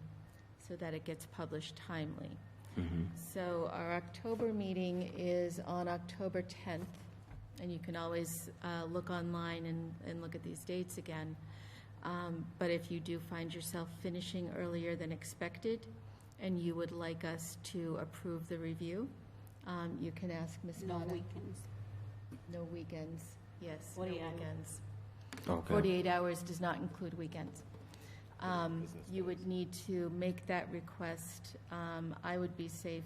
so that it gets published timely. So our October meeting is on October 10th, and you can always look online and look at these dates again. But if you do find yourself finishing earlier than expected, and you would like us to approve the review, you can ask Ms. No Vana. weekends. No weekends, yes, no 48 hours. weekends. Okay. 48 hours does not include weekends. You would need to make that request. I would be safe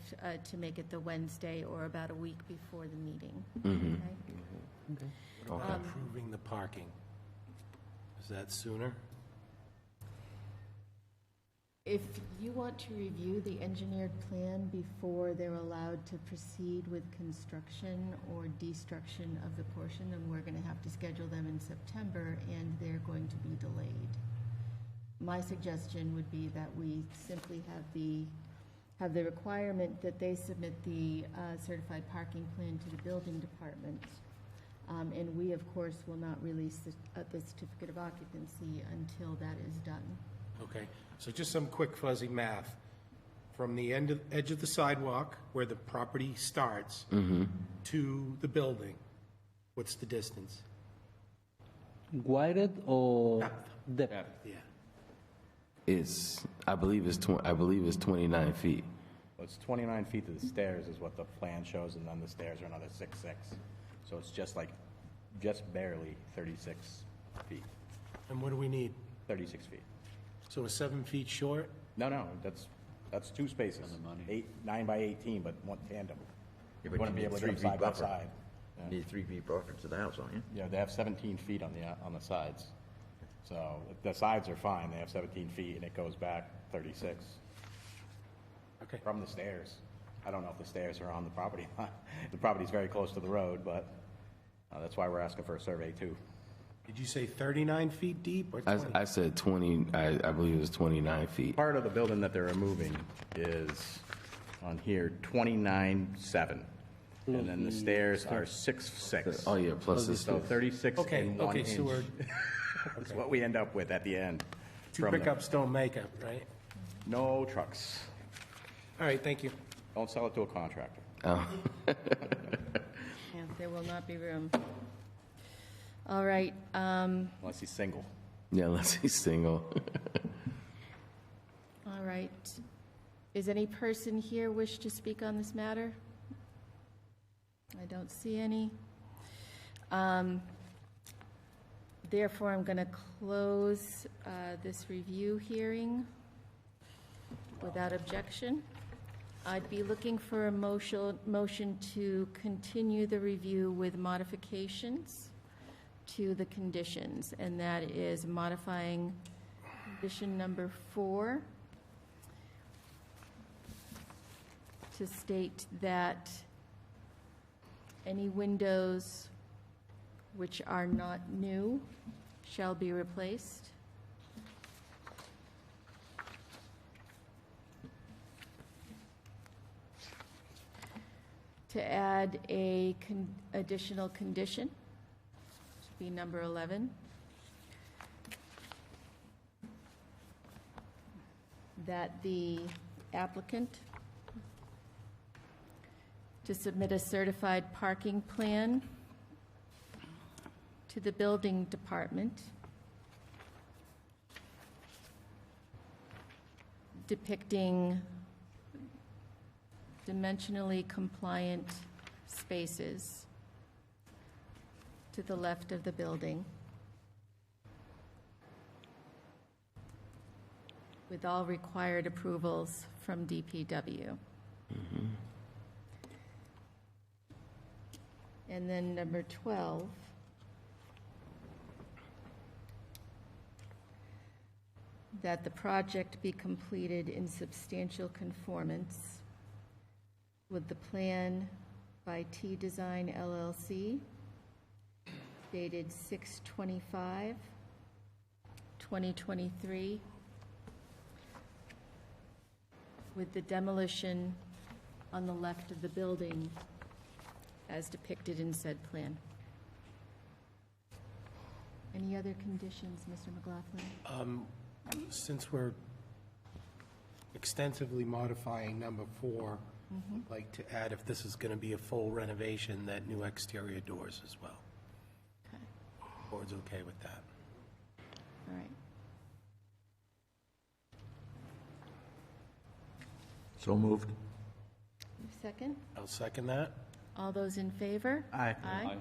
to make it the Wednesday or about a week before the meeting. Mhm. Okay? What about approving the parking? Is that sooner? If you want to review the engineered plan before they're allowed to proceed with construction or destruction of the portion, then we're going to have to schedule them in September, and they're going to be delayed. My suggestion would be that we simply have the requirement that they submit the certified parking plan to the building department. And we, of course, will not release the certificate of occupancy until that is done. Okay, so just some quick fuzzy math. From the edge of the sidewalk, where the property starts, to the building, what's the distance? Wired or depth? Yeah. I believe it's 29 feet. Well, it's 29 feet to the stairs is what the plan shows, and then the stairs are another 6'6". So it's just barely 36 feet, And what do we need? 36 feet. So we're 7 feet short? No, that's two spaces. 9 by 18, but one tandem. Yeah, You but wouldn't you be need able to 3 go feet side by buffer. side. You need 3 feet buffer to the house, don't you? Yeah, they have 17 feet on the sides. So the sides are fine, they have 17 feet, and it goes back 36 Okay. from the stairs. I don't know if the stairs are on the property line. The property's very close to the road, but that's why we're asking for a survey too. Did you say 39 feet deep or 20? I said 20, I believe it was 29 feet. Part of the building that they're removing is on here, 29.7. And then the stairs are 6'6". Oh, yeah, plus the So 36 Okay, and 1 okay, inch. so we're, That's what we end up with at the end. two from the- pickups don't make it, right? No trucks. All right, thank you. Don't sell it to a contractor. Oh. Yeah, there will not be room. All right, Unless he's single. Yeah, unless he's single. all right. Is any person here wish to speak on this matter? I don't see any. Therefore, I'm going to close this review hearing without objection. I'd be looking for a motion to continue the review with modifications to the conditions, and that is modifying condition number 4 to state that any windows which are not new shall be replaced. To add a additional condition, should be number 11, that the applicant to submit a certified parking plan to the building department depicting dimensionally compliant spaces to the left of the building with all required approvals from DPW. And then number 12, that the project be completed in substantial conformance with the plan by T Design LLC, dated 6/25/2023, with the demolition on the left of the building as depicted in said plan. Any other conditions, Mr. McLaughlin? Since we're extensively modifying number 4, I'd like to add, if this is going to be a full renovation, that new exterior doors as well. Okay, Board's okay with that? all right. So moved. Second? I'll second that, All those in favor? Aye. Aye.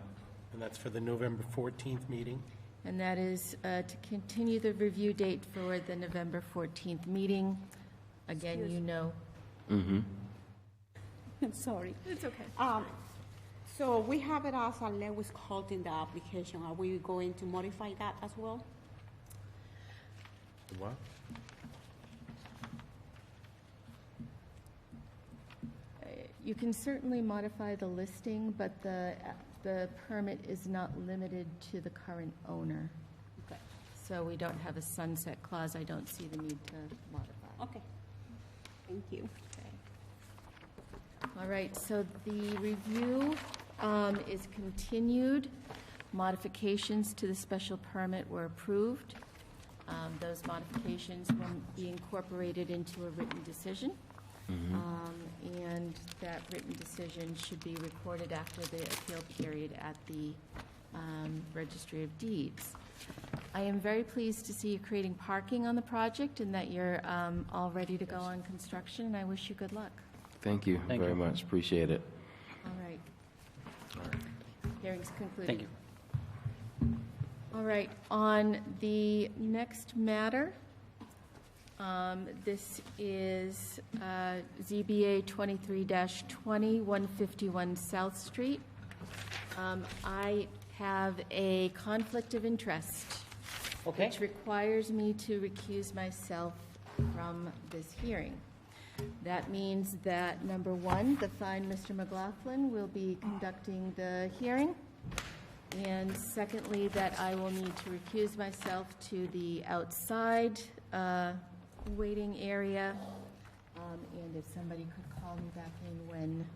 and that's for the November 14th meeting. And that is to continue the review date for the November 14th meeting. Again, you know. Sorry. It's okay. So we have it as a Lewis Colt in the application. Are we going to modify that as well? What? You can certainly modify the listing, but the permit is not limited to the current owner. Okay. So we don't have a sunset clause. I don't see the need to modify. Okay. Thank you. All right, so the review is continued. Modifications to the special permit were approved. Those modifications will be incorporated into a written decision. And that written decision should be recorded after the appeal period at the Registry of Deeds. I am very pleased to see you creating parking on the project and that you're all ready to go on construction, and I wish you good luck. Thank you very much. Appreciate it. All right. Hearing's concluded. Thank you. All right, on the next matter, this is ZBA 23-20, 151 South Street. I have a conflict of interest, which requires me to recuse myself from this hearing. That means that, number one, the fine Mr. McLaughlin will be conducting the hearing, and secondly, that I will need to recuse myself to the outside waiting area, and if somebody could call me back in when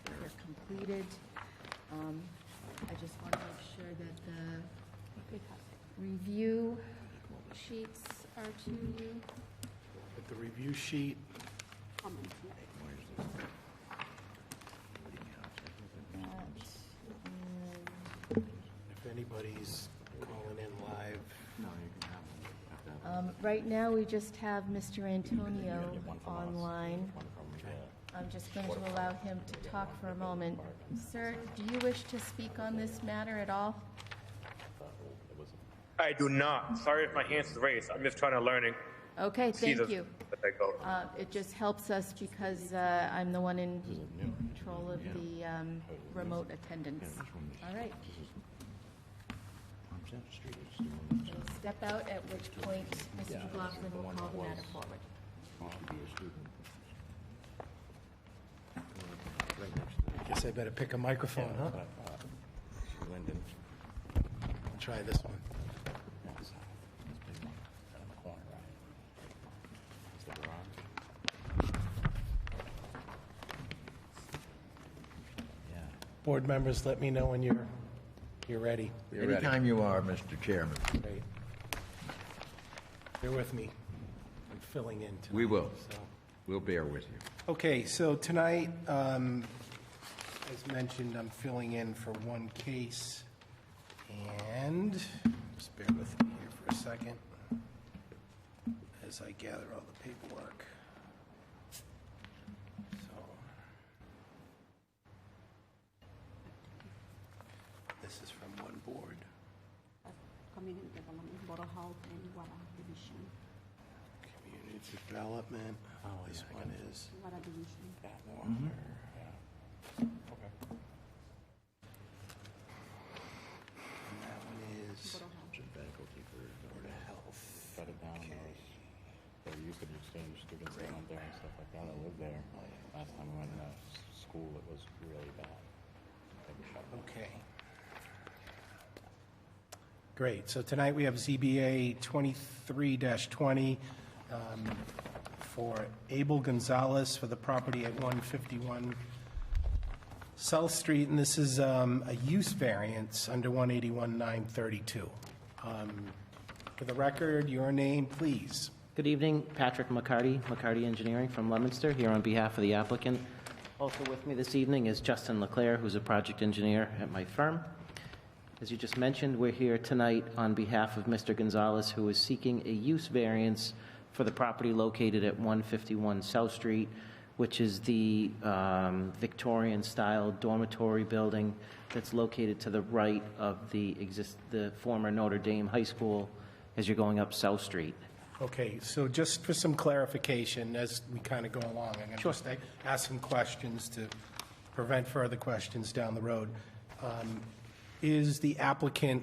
they're completed. I just want to make sure that the review sheets are to you. With the review sheet, if anybody's calling in live. Right now, we just have Mr. Antonio online. I'm just going to allow him to talk for a moment. Sir, do you wish to speak on this matter at all? I do not. Sorry if my hand is raised. I'm just trying to learning. Okay, see thank the- you. that go. It just helps us because I'm the one in control of the remote attendance. All right. We'll step out, at which point Mr. McLaughlin will call the matter forward. Guess I better pick a microphone, huh? Linden. Try this one. Board members, let me know when you're ready. Anytime you are, Mr. Chairman. Great. Bear with me. I'm filling in tonight. We will. so. We'll bear with you. Okay, so tonight, as mentioned, I'm filling in for one case. And just bear with me here for a second as I gather all the paperwork. So, this is from one board. Community Development, Board of Health, and Water Division. Community Development. Oh, this one is. Water Division. And that one is Board of Health. Shut it down. Or you could exchange students down there and stuff like that. I lived there. Last time we went to school, it was really bad. They were shut down. Okay. Great. So tonight we have ZBA 23-20 for Abel Gonzalez for the property at 151 South Street, and this is a use variance under 181-932. For the record, your name, please. Good evening, Patrick McCarty, McCarty Engineering from Leominster, here on behalf of the applicant. Also with me this evening is Justin Leclerc, who's a project engineer at my firm. As you just mentioned, we're here tonight on behalf of Mr. Gonzalez, who is seeking a use variance for the property located at 151 South Street, which is the Victorian-style dormitory building that's located to the right of the former Notre Dame High School as you're going up South Street. Okay, so just for some clarification, as we kind of go along, I'm going to just ask some questions to prevent further questions down the road. Is the applicant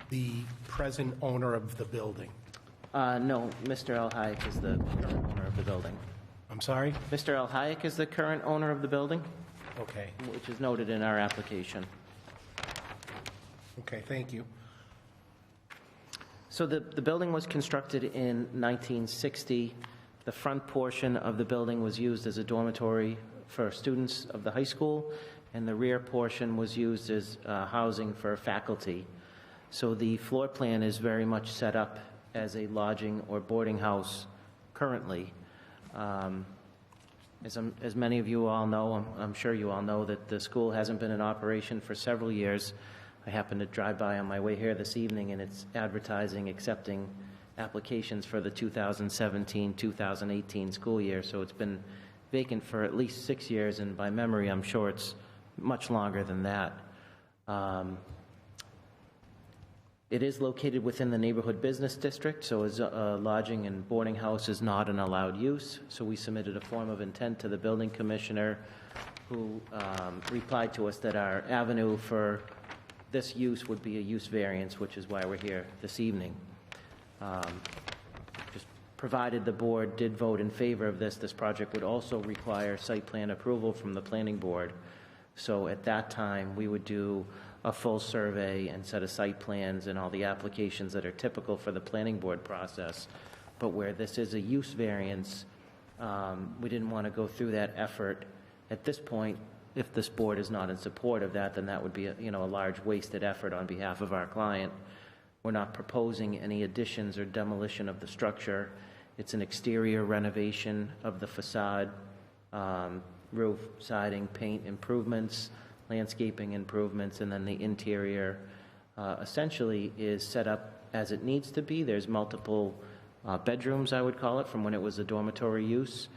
the present owner of the building? No, Mr. El Hayek is the current owner of the building. I'm sorry? Mr. El Hayek is the current owner of the building, Okay, which is noted in our application. okay, thank you. So the building was constructed in 1960. The front portion of the building was used as a dormitory for students of the high school, and the rear portion was used as housing for faculty. So the floor plan is very much set up as a lodging or boarding house currently. As many of you all know, I'm sure you all know that the school hasn't been in operation for several years. I happened to drive by on my way here this evening, and it's advertising accepting applications for the 2017-2018 school year. So it's been vacant for at least 6 years, and by memory, I'm sure it's much longer than that. It is located within the neighborhood business district, so as lodging and boarding house is not an allowed use. So we submitted a form of intent to the building commissioner, who replied to us that our avenue for this use would be a use variance, which is why we're here this evening. Just provided the board did vote in favor of this project would also require site plan approval from the planning board. So at that time, we would do a full survey and set of site plans and all the applications that are typical for the planning board process. But where this is a use variance, we didn't want to go through that effort at this point. If this board is not in support of that, then that would be a large wasted effort on behalf of our client. We're not proposing any additions or demolition of the structure. It's an exterior renovation of the facade, roof, siding, paint improvements, landscaping improvements, and then the interior essentially is set up as it needs to be. There's multiple bedrooms, I would call it, from when it was a dormitory use.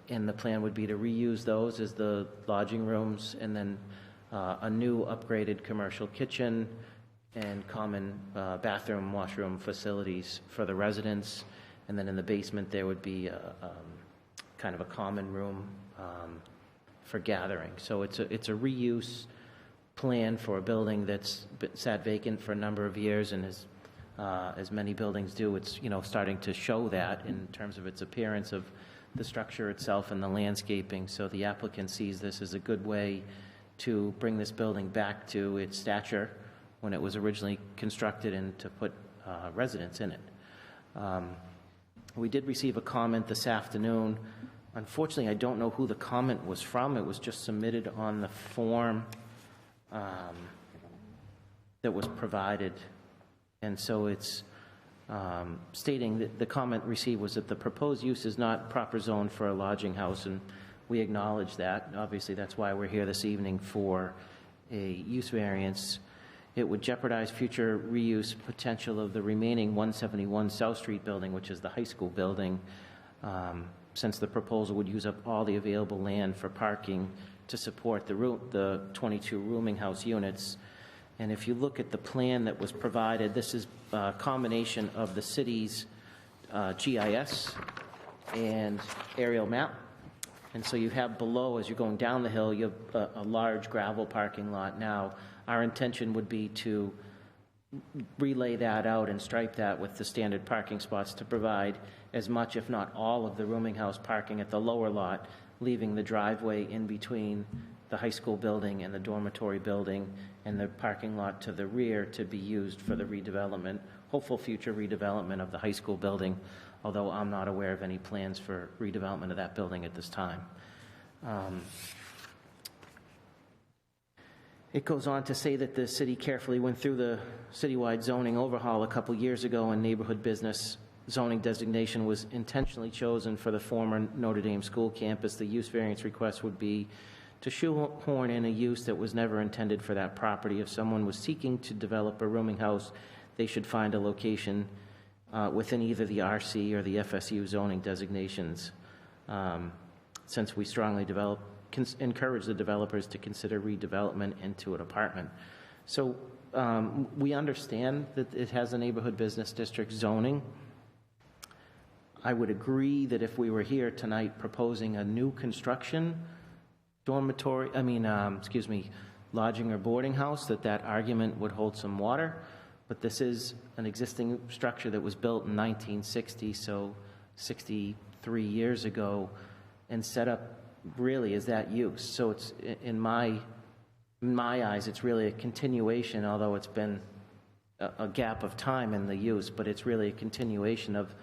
And the plan would be to reuse those as the lodging rooms, and then a new upgraded commercial kitchen and common bathroom, washroom facilities for the residents. And then in the basement, there would be kind of a common room for gathering. So it's a reuse plan for a building that's sat vacant for a number of years, and as many buildings do, it's starting to show that in terms of its appearance of the structure itself and the landscaping. So the applicant sees this as a good way to bring this building back to its stature when it was originally constructed and to put residents in it. We did receive a comment this afternoon. Unfortunately, I don't know who the comment was from. It was just submitted on the form that was provided. And so it's stating that the comment received was that the proposed use is not proper zone for a lodging house, and we acknowledge that. Obviously, that's why we're here this evening for a use variance. It would jeopardize future reuse potential of the remaining 171 South Street building, which is the high school building, since the proposal would use up all the available land for parking to support the 22 rooming house units. And if you look at the plan that was provided, this is a combination of the city's GIS and aerial map. And so you have below, as you're going down the hill, you have a large gravel parking lot. Now, our intention would be to relay that out and stripe that with the standard parking spots to provide as much, if not all, of the rooming house parking at the lower lot, leaving the driveway in between the high school building and the dormitory building and the parking lot to the rear to be used for the redevelopment, hopeful future redevelopment of the high school building, although I'm not aware of any plans for redevelopment of that building at this time. It goes on to say that the city carefully went through the citywide zoning overhaul a couple years ago, and neighborhood business zoning designation was intentionally chosen for the former Notre Dame school campus. The use variance request would be to shoehorn in a use that was never intended for that property. If someone was seeking to develop a rooming house, they should find a location within either the RC or the FSU zoning designations, since we strongly encourage the developers to consider redevelopment into an apartment. So we understand that it has a neighborhood business district zoning. I would agree that if we were here tonight proposing a new construction lodging or boarding house, that argument would hold some water. But this is an existing structure that was built in 1960, so 63 years ago, and set up really as that use. So it's, in my eyes, it's really a continuation, although it's been a gap of time in the use, but it's really a continuation of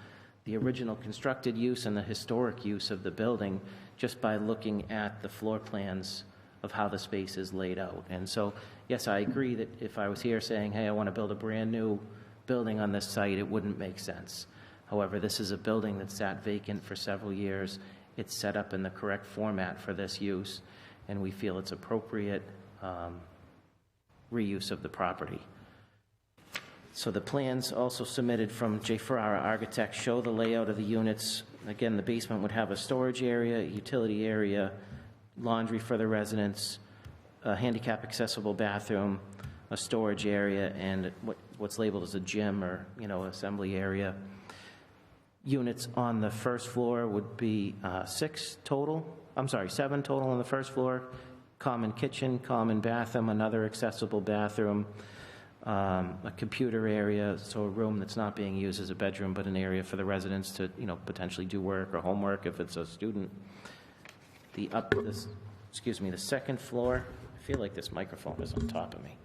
the original constructed use and the historic use of the building, just by looking at the floor plans of how the space is laid out. And so, yes, I agree that if I was here saying, hey, I want to build a brand new building on this site, it wouldn't make sense. However, this is a building that sat vacant for several years. It's set up in the correct format for this use, and we feel it's appropriate reuse of the property. So the plans also submitted from J. Ferrara Architects show the layout of the units. Again, the basement would have a storage area, utility area, laundry for the residents, a handicap accessible bathroom, a storage area, and what's labeled as a gym or, assembly area. Units on the first floor would be 7 total on the first floor. Common kitchen, common bathroom, another accessible bathroom, a computer area, so a room that's not being used as a bedroom, but an area for the residents to, potentially do work or homework if it's a student. The second floor, I feel like this microphone is on top of me.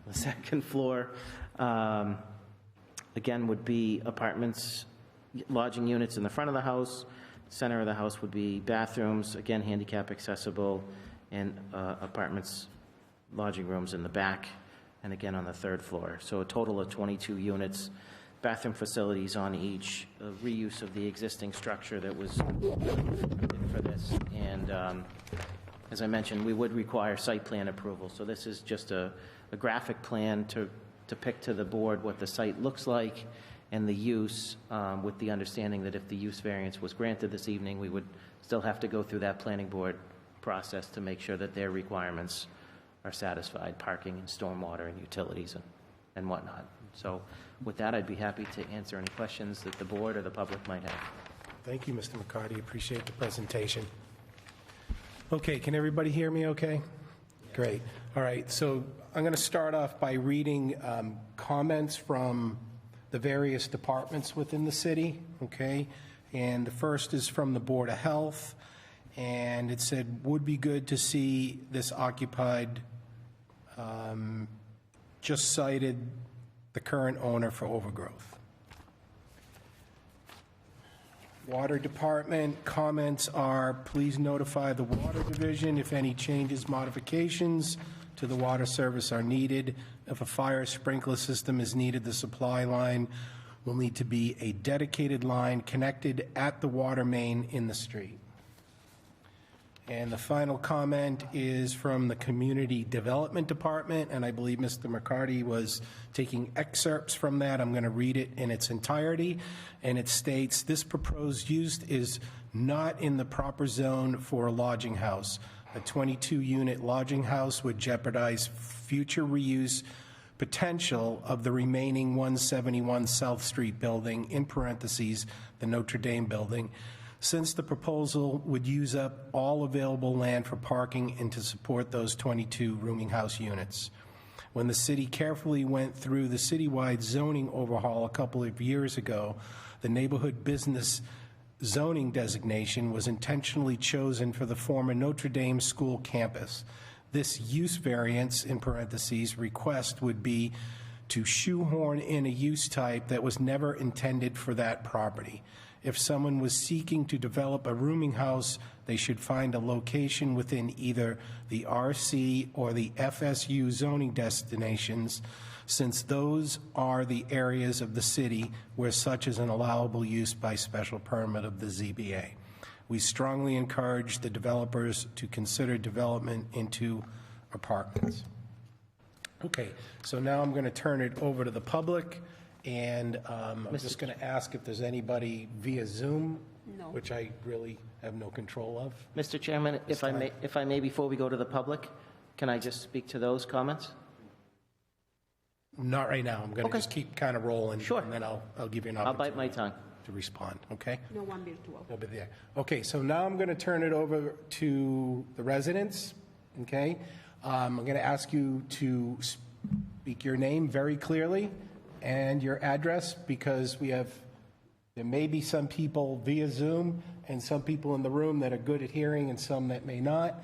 The second floor, again, would be apartments, lodging units in the front of the house. Center of the house would be bathrooms, again, handicap accessible, and apartments, lodging rooms in the back, and again on the third floor. So a total of 22 units, bathroom facilities on each, a reuse of the existing structure that was for this. And as I mentioned, we would require site plan approval. So this is just a graphic plan to depict to the board what the site looks like and the use, with the understanding that if the use variance was granted this evening, we would still have to go through that planning board process to make sure that their requirements are satisfied, parking and stormwater and utilities. and whatnot. So with that, I'd be happy to answer any questions that the board or the public might have. Thank you, Mr. McCarty. Appreciate the presentation. Okay, can everybody hear me okay? Great. All right, so I'm going to start off by reading comments from the various departments within the city, okay? And the first is from the Board of Health, and it said, would be good to see this occupied, just cited the current owner for overgrowth. Water Department comments are, please notify the Water Division if any changes, modifications to the water service are needed. If a fire sprinkler system is needed, the supply line will need to be a dedicated line connected at the water main in the street. And the final comment is from the Community Development Department, and I believe Mr. McCarty was taking excerpts from that. I'm going to read it in its entirety, and it states, this proposed use is not in the proper zone for a lodging house. A 22-unit lodging house would jeopardize future reuse potential of the remaining 171 South Street building, in parentheses, the Notre Dame building, since the proposal would use up all available land for parking and to support those 22 rooming house units. When the city carefully went through the citywide zoning overhaul a couple of years ago, the neighborhood business zoning designation was intentionally chosen for the former Notre Dame school campus. This use variance, in parentheses, request would be to shoehorn in a use type that was never intended for that property. If someone was seeking to develop a rooming house, they should find a location within either the RC or the FSU zoning destinations, since those are the areas of the city where such is an allowable use by special permit of the ZBA. We strongly encourage the developers to consider development into apartments. Okay, so now I'm going to turn it over to the public. And I'm just going to ask if there's anybody via Zoom, which I really have no control of. Mr. Chairman, if I may, before we go to the public, can I just speak to those comments? Not right now. I'm going to just keep kind of rolling. Sure. And then I'll give you an I'll opportunity bite my tongue to respond, okay? No one virtual. They'll be there. Okay, so now I'm going to turn it over to the residents, okay? I'm going to ask you to speak your name very clearly and your address, because there may be some people via Zoom and some people in the room that are good at hearing and some that may not.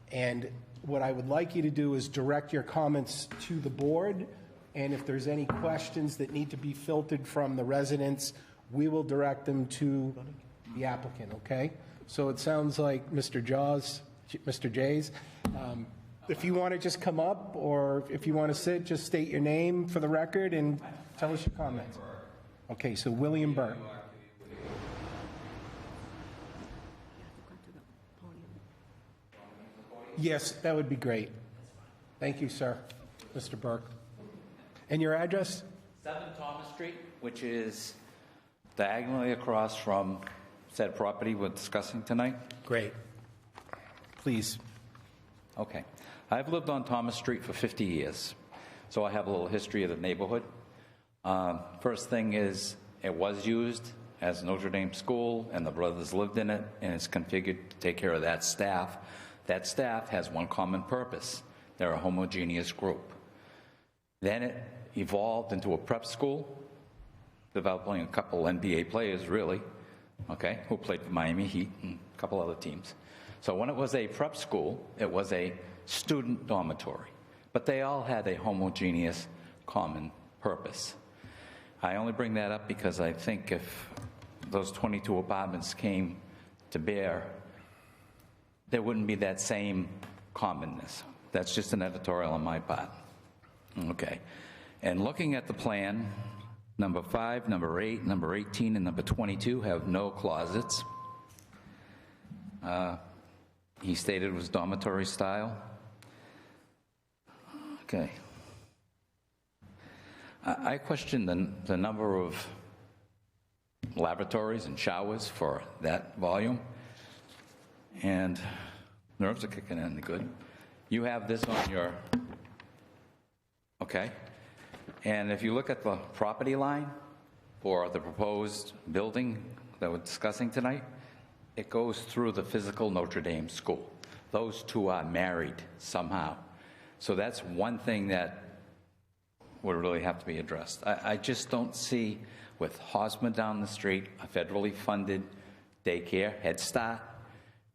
And what I would like you to do is direct your comments to the board, and if there's any questions that need to be filtered from the residents, we will direct them to the applicant, okay? So it sounds like Mr. Jays, if you want to just come up, or if you want to sit, just state your name for the record and tell us your comments. Okay, so William Burke. Yes, that would be great. Thank you, sir. Mr. Burke. And your address? 7 Thomas Street, which is diagonally across from said property we're discussing tonight. Great. Please. Okay. I've lived on Thomas Street for 50 years, so I have a little history of the neighborhood. First thing is, it was used as Notre Dame School, and the brothers lived in it, and it's configured to take care of that staff. That staff has one common purpose. They're a homogeneous group. Then it evolved into a prep school, developing a couple NBA players, really, okay, who played for Miami Heat and a couple other teams. So when it was a prep school, it was a student dormitory, but they all had a homogeneous common purpose. I only bring that up because I think if those 22 apartments came to bear, there wouldn't be that same commonness. That's just an editorial on my part. Okay. And looking at the plan, number 5, number 8, number 18, and number 22 have no closets. He stated it was dormitory style. Okay. I question the number of lavatories and showers for that volume. And nerves are kicking in good. You have this on your, okay? And if you look at the property line for the proposed building that we're discussing tonight, it goes through the physical Notre Dame school. Those two are married somehow. So that's one thing that would really have to be addressed. I just don't see, with Hosmer down the street, a federally funded daycare, Head Start,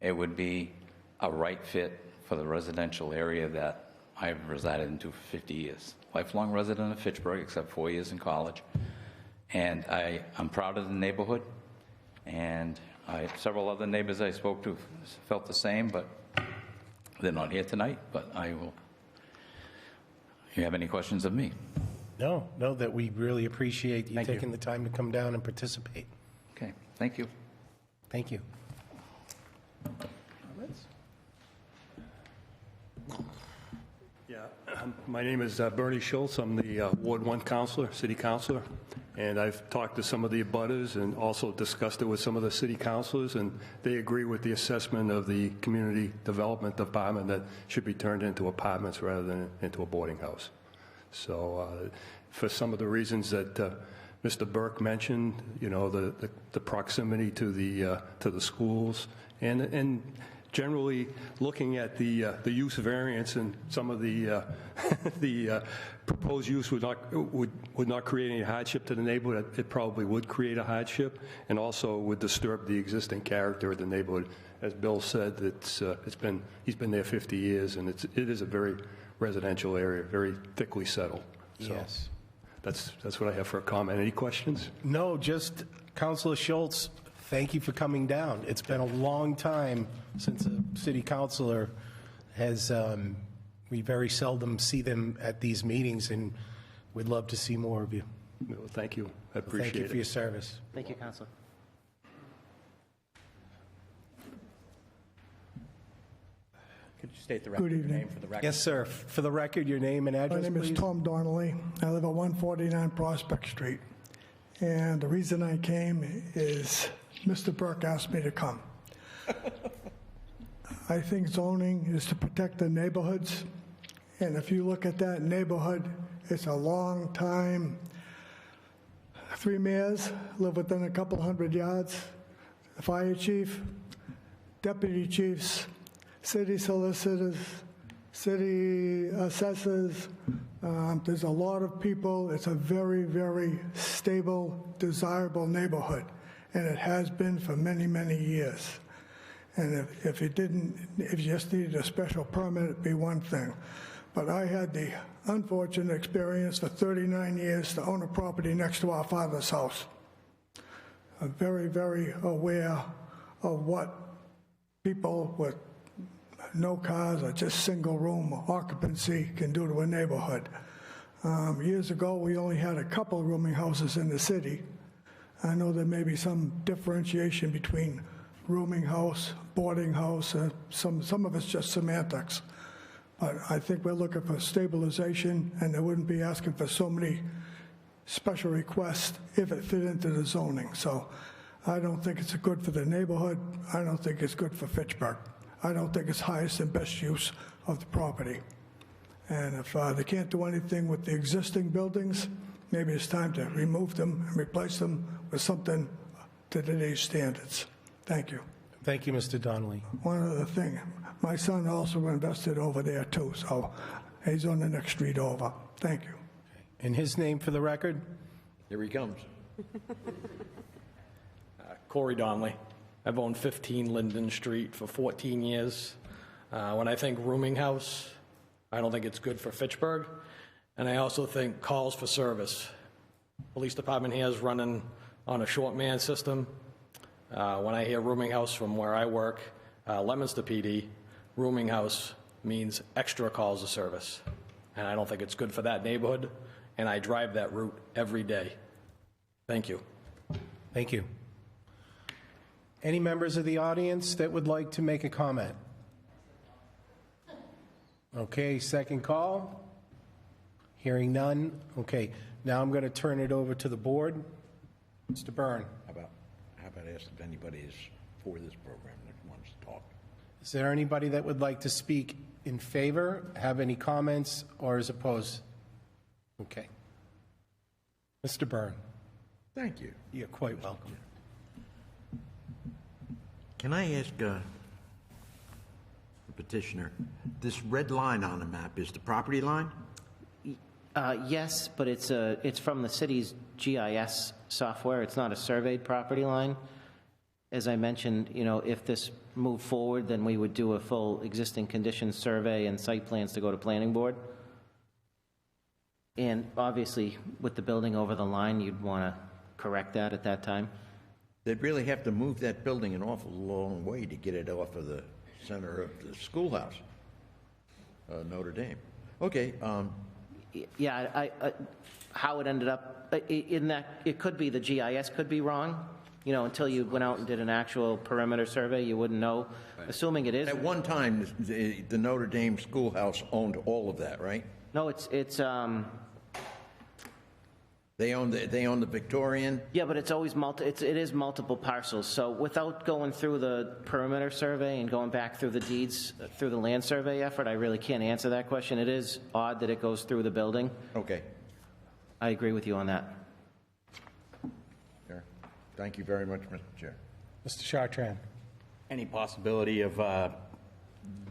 it would be a right fit for the residential area that I've resided in for 50 years. Lifelong resident of Fitchburg, except 4 years in college. And I'm proud of the neighborhood. And several other neighbors I spoke to felt the same, but they're not here tonight. But I will. You have any questions of me? No, that we really appreciate you taking the time to come down and participate. Okay, thank you. Thank you. Yeah, my name is Bernie Schultz. I'm the Ward 1 counselor, city councilor, and I've talked to some of the abutters and also discussed it with some of the city councilors, and they agree with the assessment of the community development department that should be turned into apartments rather than into a boarding house. So for some of the reasons that Mr. Burke mentioned, you know, the proximity to the schools, and generally looking at the use variance, and some of the the proposed use would not create any hardship to the neighborhood. It probably would create a hardship, and also would disturb the existing character of the neighborhood. As Bill said, he's been there 50 years, and it is a very residential area, very thickly settled. So Yes. That's what I have for a comment. Any questions? No, just Councilor Schultz, thank you for coming down. It's been a long time since a city councilor has, we very seldom see them at these meetings, and we'd love to see more of you. Well, thank you. I appreciate it. Thank you for your service. Thank you, Councilor. Could you state the Good record, evening. name for the record? Yes, sir. For the record, your name and My address, name is please. Tom Donnelly. I live at 149 Prospect Street. And the reason I came is Mr. Burke asked me to come. I think zoning is to protect the neighborhoods. And if you look at that neighborhood, it's a long time. 3 mayors live within a couple hundred yards. The fire chief, deputy chiefs, city solicitors, city assessors. There's a lot of people. It's a very, very stable, desirable neighborhood, and it has been for many, many years. And if you just needed a special permit, it'd be one thing. But I had the unfortunate experience for 39 years to own a property next to our father's house. I'm very, very aware of what people with no cars or just single room occupancy can do to a neighborhood. Years ago, we only had a couple rooming houses in the city. I know there may be some differentiation between rooming house, boarding house, some of it's just semantics. But I think we're looking for stabilization, and they wouldn't be asking for so many special requests if it fit into the zoning. So I don't think it's good for the neighborhood. I don't think it's good for Fitchburg. I don't think it's highest and best use of the property. And if they can't do anything with the existing buildings, maybe it's time to remove them and replace them with something to today's standards. Thank you. Thank you, Mr. Donnelly. One other thing, my son also invested over there too, so he's on the next street over. Thank you. And his name for the record? Here he comes. Corey Donnelly. I've owned 15 Linden Street for 14 years. When I think rooming house, I don't think it's good for Fitchburg. And I also think calls for service. Police department here is running on a short man system. When I hear rooming house from where I work, Leominster PD, rooming house means extra calls of service. And I don't think it's good for that neighborhood, and I drive that route every day. Thank you. Thank you. Any members of the audience that would like to make a comment? Okay, second call. Hearing none. Okay, now I'm going to turn it over to the board. Mr. Byrne. How about ask if anybody is for this program that wants to talk? Is there anybody that would like to speak in favor, have any comments, or is opposed? Okay. Mr. Byrne, Thank you. you're quite welcome. Can I ask the petitioner, this red line on the map is the property line? Yes, but it's from the city's GIS software. It's not a surveyed property line. As I mentioned, if this moved forward, then we would do a full existing conditions survey and site plans to go to planning board. And obviously, with the building over the line, you'd want to correct that at that time. They'd really have to move that building an awful long way to get it off of the center of the schoolhouse, Notre Dame. Okay, Yeah, how it ended up, in that, it could be the GIS could be wrong. Until you went out and did an actual perimeter survey, you wouldn't know. Assuming it is. At one time, the Notre Dame schoolhouse owned all of that, right? No, it's They own the Victorian? Yeah, but it's always it is multiple parcels. So without going through the perimeter survey and going back through the deeds, through the land survey effort, I really can't answer that question. It is odd that it goes through the building. Okay. I agree with you on that. Sure. Thank you very much, Mr. Chair. Mr. Chartrand. Any possibility of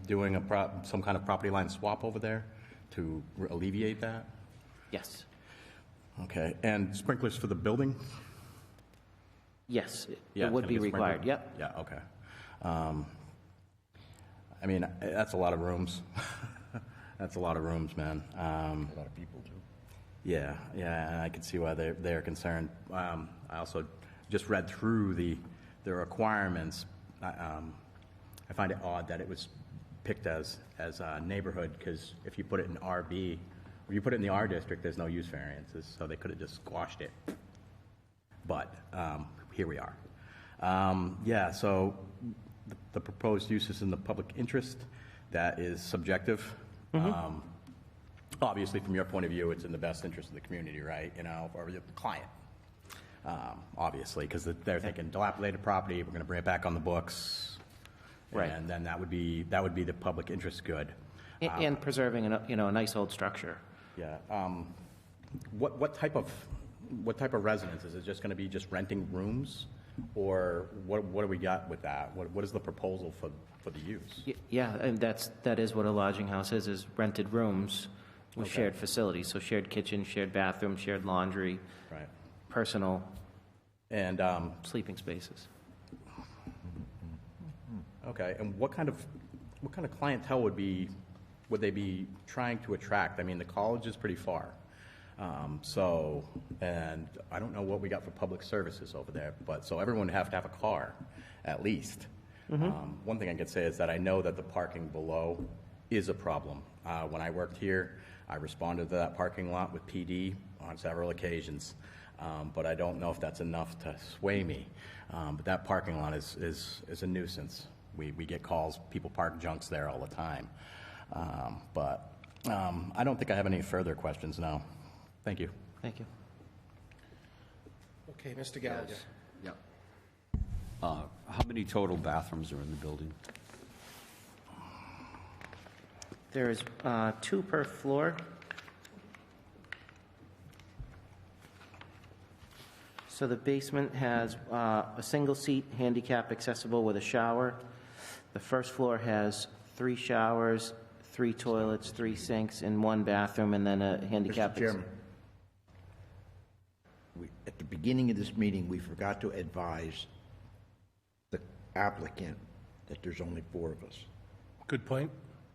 doing some kind of property line swap over there to alleviate that? Yes. Okay, and sprinklers for the building? Yes, Yeah, it would can be we sprinkle? required. Yep. Yeah, okay. I mean, that's a lot of rooms. That's a lot of rooms, man. A lot of people, too. Yeah, and I can see why they're concerned. I also just read through the requirements. I find it odd that it was picked as a neighborhood, because if you put it in RB, when you put it in the R district, there's no use variances, so they could have just squashed it. But here we are. Yeah, so the proposed use is in the public interest. That is subjective. Obviously, from your point of view, it's in the best interest of the community, right? Or the client, obviously, because they're thinking dilapidated property, we're going to bring it back on the books. Right. And then that would be the public interest good. And preserving a nice old structure. Yeah. What type of residence? Is it just going to be just renting rooms? Or what do we got with that? What is the proposal for the use? Yeah, and that is what a lodging house is rented rooms with shared facilities. So shared kitchen, shared bathroom, shared laundry, right? Personal and sleeping spaces. Okay, and what kind of clientele would they be trying to attract? I mean, the college is pretty far. And I don't know what we got for public services over there, so everyone would have to have a car, at least. One thing I could say is that I know that the parking below is a problem. When I worked here, I responded to that parking lot with PD on several occasions, but I don't know if that's enough to sway me. But that parking lot is a nuisance. We get calls, people park junks there all the time. But I don't think I have any further questions now. Thank you. Thank you. Okay, Mr. Gallagher. Yeah. How many total bathrooms are in the building? There's 2 per floor. So the basement has a single seat, handicap accessible with a shower. The first floor has 3 showers, 3 toilets, 3 sinks, and 1 bathroom, and then a handicap. Mr. Chairman, at the beginning of this meeting, we forgot to advise the applicant that there's only 4 of us. Good point.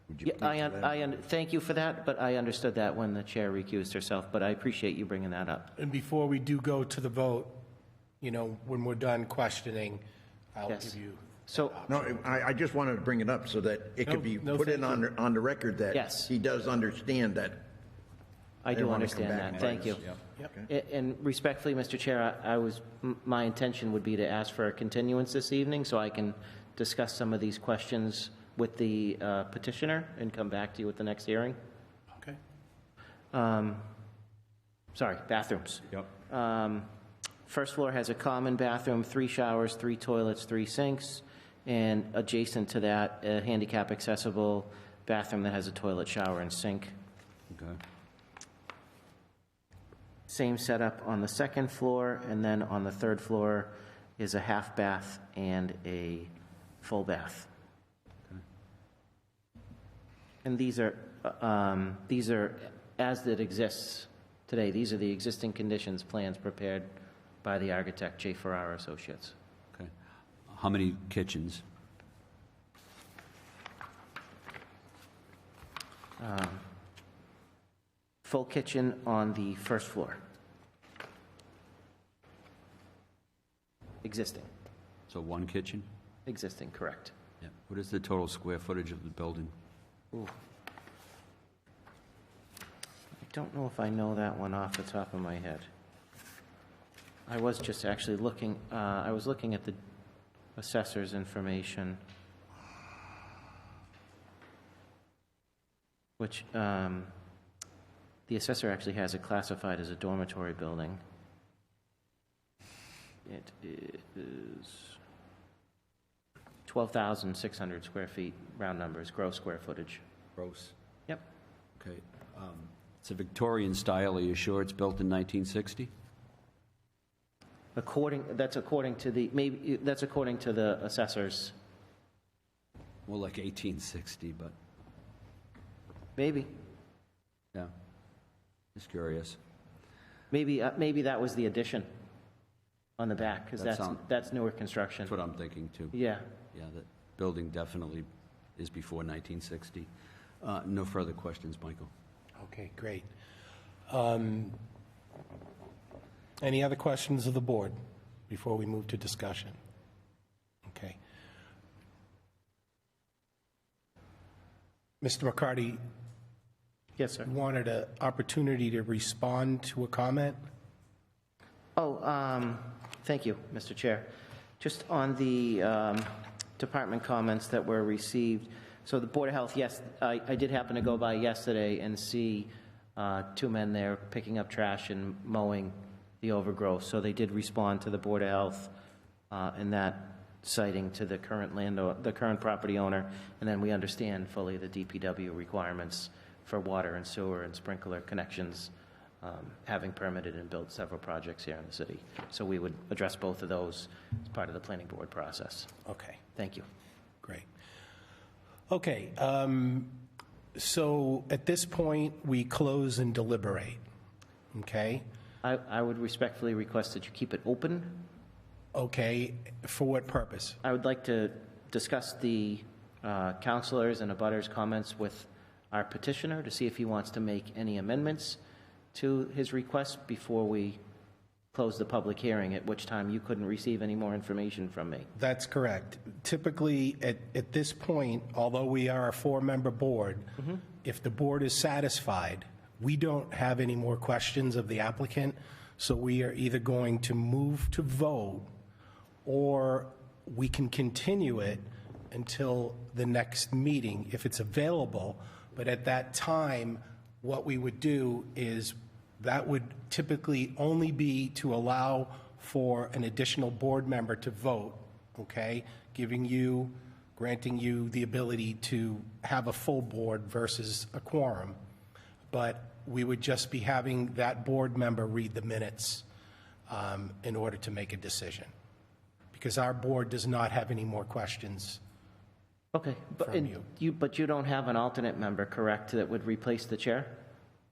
Would you Yeah, please thank you for that, but I understood that when the chair recused herself, but I appreciate you bringing that up. And before we do go to the vote, when we're done questioning, I'll Yes. give you. So, No, I just wanted to bring it up so that it could be No, put in thank on the record that Yes. he does understand that. I they do wanna come understand back that. and Thank bite you. us. And respectfully, Mr. Chair, my intention would be to ask for a continuance this evening so I can discuss some of these questions with the petitioner and come back to you at the next hearing. Okay. Sorry, bathrooms. Yep. First floor has a common bathroom, 3 showers, 3 toilets, 3 sinks, and adjacent to that, a handicap accessible bathroom that has a toilet, shower, and sink. Okay. Same setup on the second floor, and then on the third floor is a half bath and a full bath. And these are as it exists today. These are the existing conditions plans prepared by the architect, J. Ferrara Associates. Okay. How many kitchens? Full kitchen on the first floor. Existing. So one kitchen? Existing, correct. Yeah. What is the total square footage of the building? Ooh. I don't know if I know that one off the top of my head. I was just actually looking, I was looking at the assessor's information, which the assessor actually has it classified as a dormitory building. It is 12,600 square feet, round numbers, gross square footage. Gross? Yep. Okay. It's a Victorian style. Are you sure it's built in 1960? That's according to the assessors. More like 1860, but Maybe. yeah. Just curious. Maybe that was the addition on the back, because that's newer construction. That's what I'm thinking too. Yeah. Yeah, that building definitely is before 1960. No further questions, Michael. Okay, great. Any other questions of the board before we move to discussion? Okay. Mr. McCarty? Yes, sir. You wanted an opportunity to respond to a comment? Oh, thank you, Mr. Chair. Just on the department comments that were received. So the Board of Health, yes, I did happen to go by yesterday and see two men there picking up trash and mowing the overgrowth. So they did respond to the Board of Health in that citing to the current property owner, and then we understand fully the DPW requirements for water and sewer and sprinkler connections, having permitted and built several projects here in the city. So we would address both of those as part of the planning board process. Okay. Thank you. Great. Okay, so at this point, we close and deliberate, okay? I would respectfully request that you keep it open. Okay, for what purpose? I would like to discuss the counselors' and abutters' comments with our petitioner to see if he wants to make any amendments to his request before we close the public hearing, at which time you couldn't receive any more information from me. That's correct. Typically, at this point, although we are a four-member board, if the board is satisfied, we don't have any more questions of the applicant, so we are either going to move to vote or we can continue it until the next meeting if it's available. But at that time, what we would do is that would typically only be to allow for an additional board member to vote, okay? Granting you the ability to have a full board versus a quorum. But we would just be having that board member read the minutes in order to make a decision. Because our board does not have any more questions. Okay, but you don't have an alternate member, correct, that would replace the chair?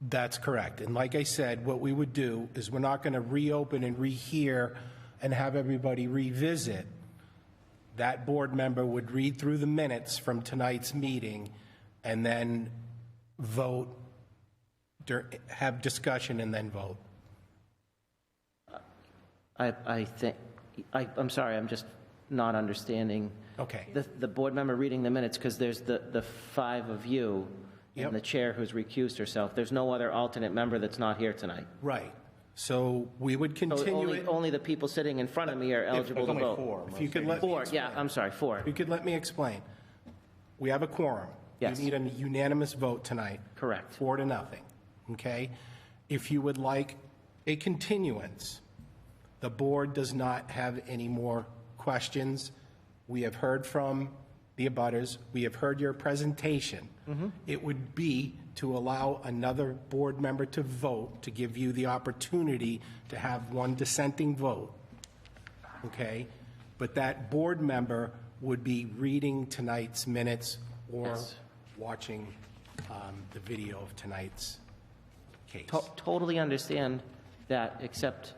That's correct. And like I said, what we would do is we're not going to reopen and rehear and have everybody revisit. That board member would read through the minutes from tonight's meeting and then vote, have discussion and then vote. I'm sorry, I'm just not understanding. Okay. The board member reading the minutes, because there's the five of you and the chair who's recused herself. There's no other alternate member that's not here tonight. Right. So we would continue it. Only the people sitting in front of me are eligible to vote. Four. If you could let four, yeah, I'm sorry, four. If you could let me explain. We have a quorum. Yes. We need a unanimous vote tonight. Correct. 4-0, okay? If you would like a continuance, the board does not have any more questions. We have heard from the abutters. We have heard your presentation. It would be to allow another board member to vote, to give you the opportunity to have one dissenting vote, okay? But that board member would be reading tonight's minutes or watching the video of tonight's case. Totally understand that, except,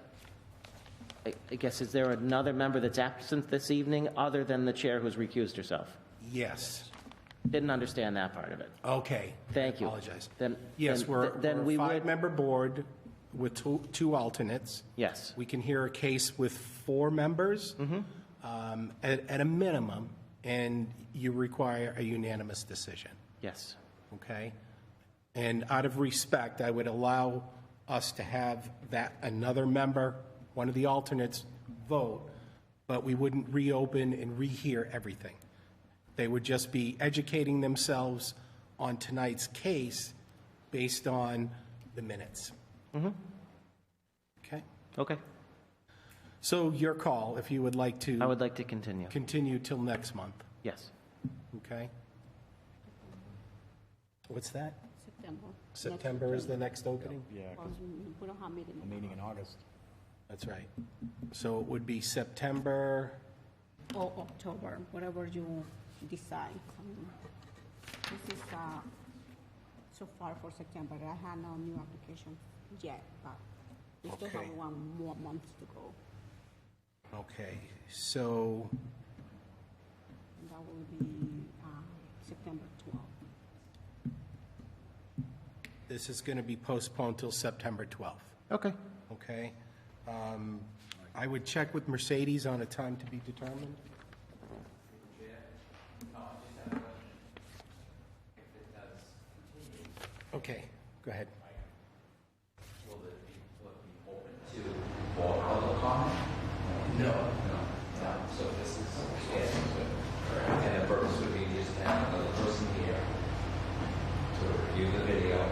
I guess, is there another member that's absent this evening other than the chair who's recused herself? Yes. Didn't understand that part of it. Okay. Thank you. Apologize. Then, Yes, we're we a would, five-member board with two alternates. yes, We can hear a case with 4 members at a minimum, and you require a unanimous decision, yes. okay? And out of respect, I would allow us to have that another member, one of the alternates, vote, but we wouldn't reopen and rehear everything. They would just be educating themselves on tonight's case based on the minutes. Okay? Okay. So your call, if you would like to. I would like to continue. Continue till next month, Yes. okay? What's that? September. September is the next opening? Yeah, because We don't have meeting. the meeting in August. That's right. So it would be September, Or October, whatever you decide. This is so far for September. I have no new application yet, but we still have Okay. 1 more month to go. okay, so, And that will be September 12th. this is going to be postponed till September 12th, Okay. okay? I would check with Mercedes on a time to be determined. Okay, go ahead. So this is, and the purpose would be just to have another person here to review the video.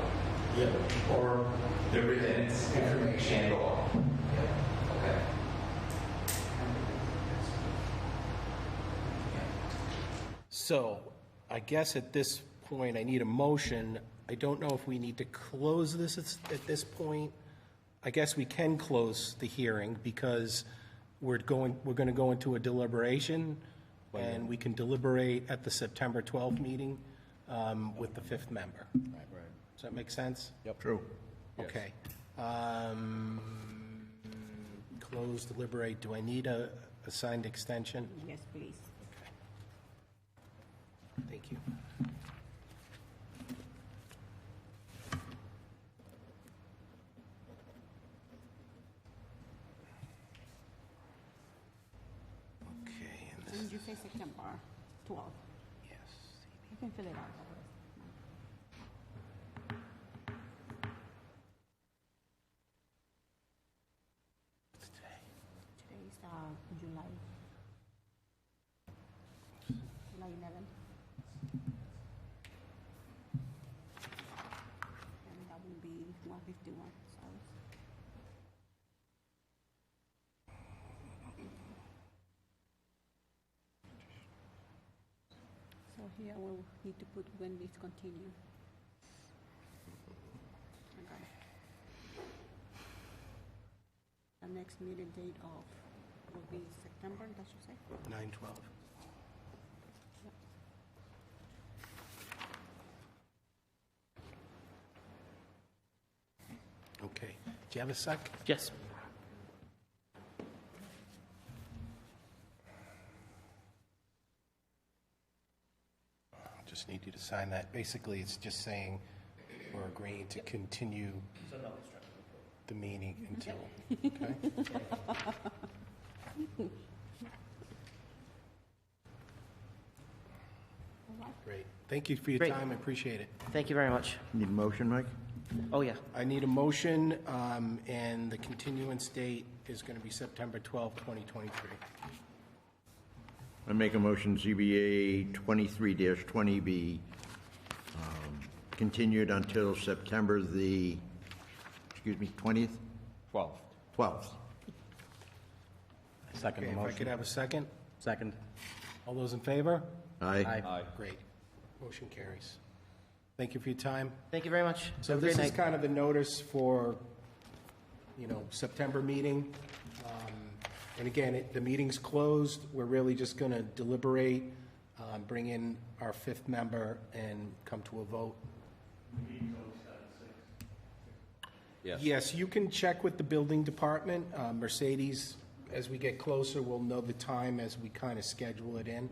Or the minutes, information, or. Okay. So, I guess at this point, I need a motion. I don't know if we need to close this at this point. I guess we can close the hearing because we're going to go into a deliberation, and we can deliberate at the September 12th meeting with the 5th member. Right. Does that make sense? Yep. True. Okay. Close, deliberate. Do I need a signed extension? Yes, please. Thank you. Okay, and this And you say September 12th. yes. You can fill it out. Today. Today is July 11th. And that will be 151. Sorry. So here we'll need to put when this continue. Okay. The next meeting date of will be September, that should say? 9/12. Okay. Do you have a sec? Yes. Just need you to sign that. Basically, it's just saying we're agreeing to continue the meeting until, okay? Great. Thank you for your Great. time. I appreciate it. Thank you very much. Need a motion, Mike? Oh, yeah. I need a motion, and the continuance date is going to be September 12th, 2023. I make a motion ZBA 23-20 be continued until September the, 20th? 12th. Second Okay, the if I motion. could have a second? Second. All those in favor? Aye. Aye. Great. Motion carries. Thank you for your time. Thank you very much. So Have a this great is night. kind of the notice for, September meeting. And again, the meeting's closed. We're really just going to deliberate, bring in our fifth member, and come to a vote. Yes. Yes, you can check with the building department. Mercedes, as we get closer, we'll know the time as we kind of schedule it in.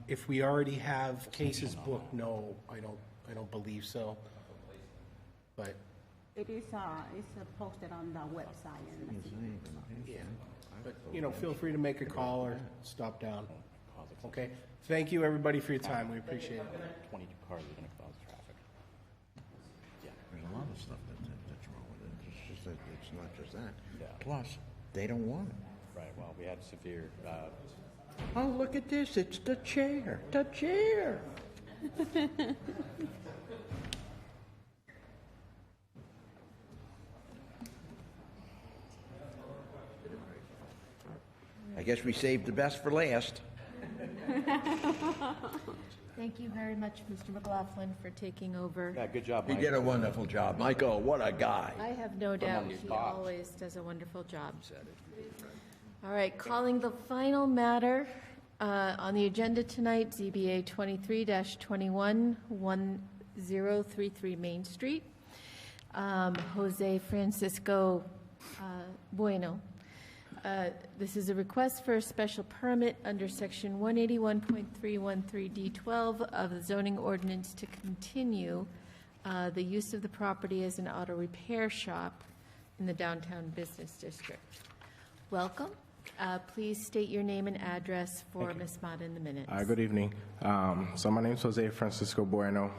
If we already have cases booked, no, I don't believe so. But, It is it's posted on the website. yeah, but, feel free to make a call or stop down. Okay? Thank you, everybody, for your time. We appreciate it. 22 cars are going to cause traffic. There's a lot of stuff that's wrong with it. It's just that it's not just that. Yeah. Plus, they don't want it. Right, well, we had severe, Oh, look at this. It's the chair. The chair. I guess we saved the best for last. Thank you very much, Mr. McLaughlin, for taking over. yeah, good job, He Mike. did a wonderful job. Michael, what a guy. I have no doubt these he box. always does a wonderful job. All right, calling the final matter on the agenda tonight, ZBA 23-21, 1033 Main Street. Jose Francisco Bueno. This is a request for a special permit under Section 181.313D12 of the zoning ordinance to continue the use of the property as an auto repair shop in the downtown business district. Welcome. Please state your name and address for Ms. Mata in the minutes. Good evening. So my name is Jose Francisco Bueno.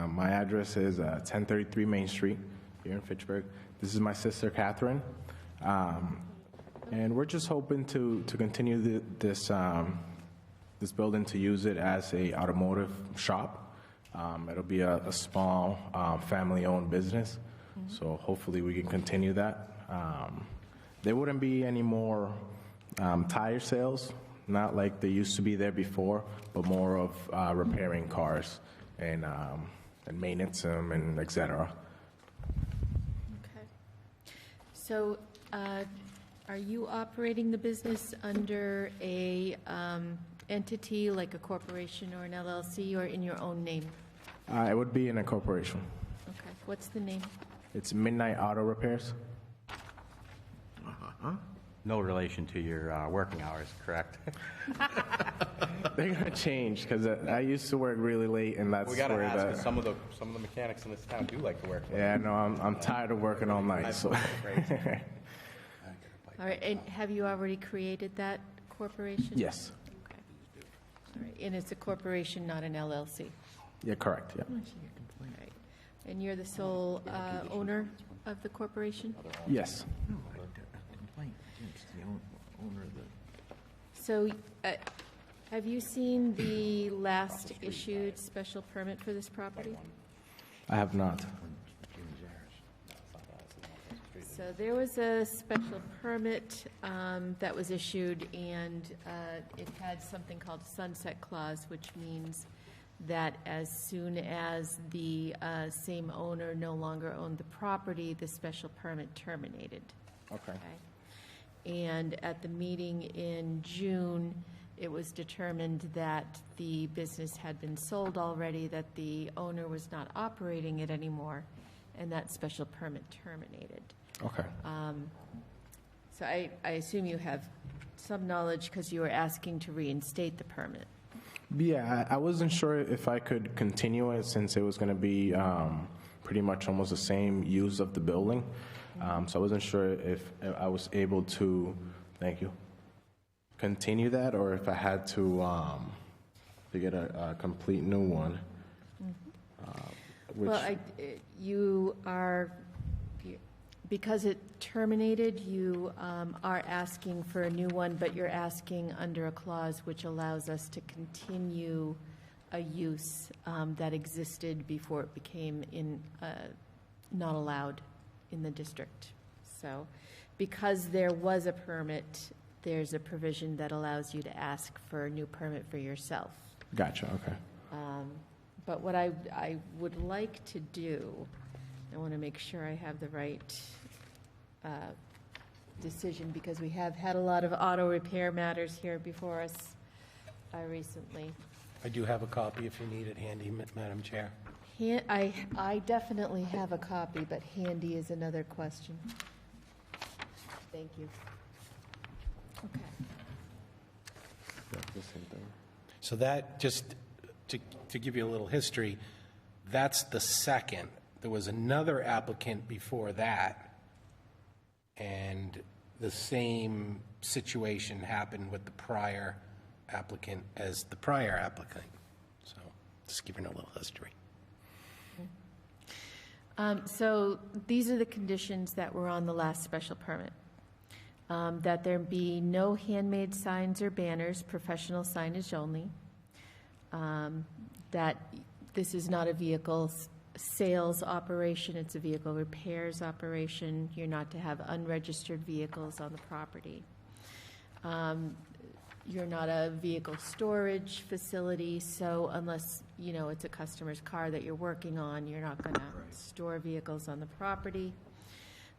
My address is 1033 Main Street here in Fitchburg. This is my sister, Catherine. And we're just hoping to continue this building, to use it as a automotive shop. It'll be a small family-owned business, so hopefully we can continue that. There wouldn't be any more tire sales, not like they used to be there before, but more of repairing cars and maintenance them and et cetera. Okay. So, are you operating the business under a entity like a corporation or an LLC, or in your own name? It would be in a corporation. Okay. What's the name? It's Midnight Auto Repairs. No relation to your working hours, correct? They're gonna change because I used to work really late, and that's We gotta where ask, the 'cause some of the mechanics in this town do like to work late. yeah. No, I'm tired of working all night. So All right, and have you already created that corporation? yes, Okay. All right, and it's a corporation, not an LLC? yeah, correct. Yeah, All right. And you're the sole owner of the corporation? yes. Complaint against the owner of the... So, have you seen the last issued special permit for this property? I have not. So there was a special permit that was issued, and it had something called a sunset clause, which means that as soon as the same owner no longer owned the property, the special permit terminated. Okay. And at the meeting in June, it was determined that the business had been sold already, that the owner was not operating it anymore, and that special permit terminated. Okay. So I assume you have some knowledge because you were asking to reinstate the permit. Yeah, I wasn't sure if I could continue it since it was going to be pretty much almost the same use of the building. So I wasn't sure if I was able to, thank you, continue that, or if I had to get a complete new one. Well, you are, because it terminated, you are asking for a new one, but you're asking under a clause which allows us to continue a use that existed before it became not allowed in the district. So because there was a permit there's a provision that allows you to ask for a new permit for yourself. Gotcha, okay. But what I would like to do, I want to make sure I have the right decision, because we have had a lot of auto repair matters here before us recently. I do have a copy if you need it handy, Madam Chair. I definitely have a copy, but handy is another question. Thank you. Okay. So that, just to give you a little history, that's the second. There was another applicant before that, and the same situation happened with the prior applicant as the prior applicant. So just giving a little history. So these are the conditions that were on the last special permit. That there be no handmade signs or banners, professional signage only. That this is not a vehicle sales operation, it's a vehicle repairs operation. You're not to have unregistered vehicles on the property. You're not a vehicle storage facility, so unless, you know, it's a customer's car that you're working on, you're not going to store vehicles on the property.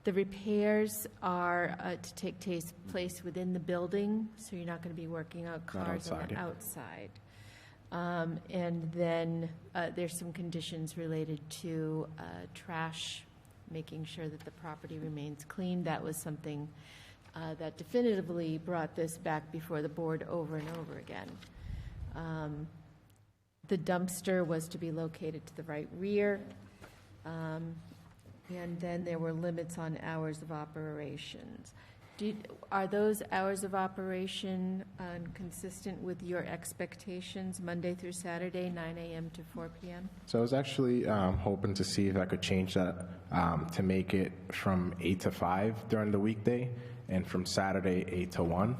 The repairs are to take place within the building, so you're not going to be working out cars on the outside. And then there's some conditions related to trash, making sure that the property remains clean. That was something that definitively brought this back before the board over and over again. The dumpster was to be located to the right rear. And then there were limits on hours of operations. Are those hours of operation consistent with your expectations, Monday through Saturday, 9 a.m. to 4 p.m.? So I was actually hoping to see if I could change that to make it from 8 to 5 during the weekday and from Saturday 8 to 1.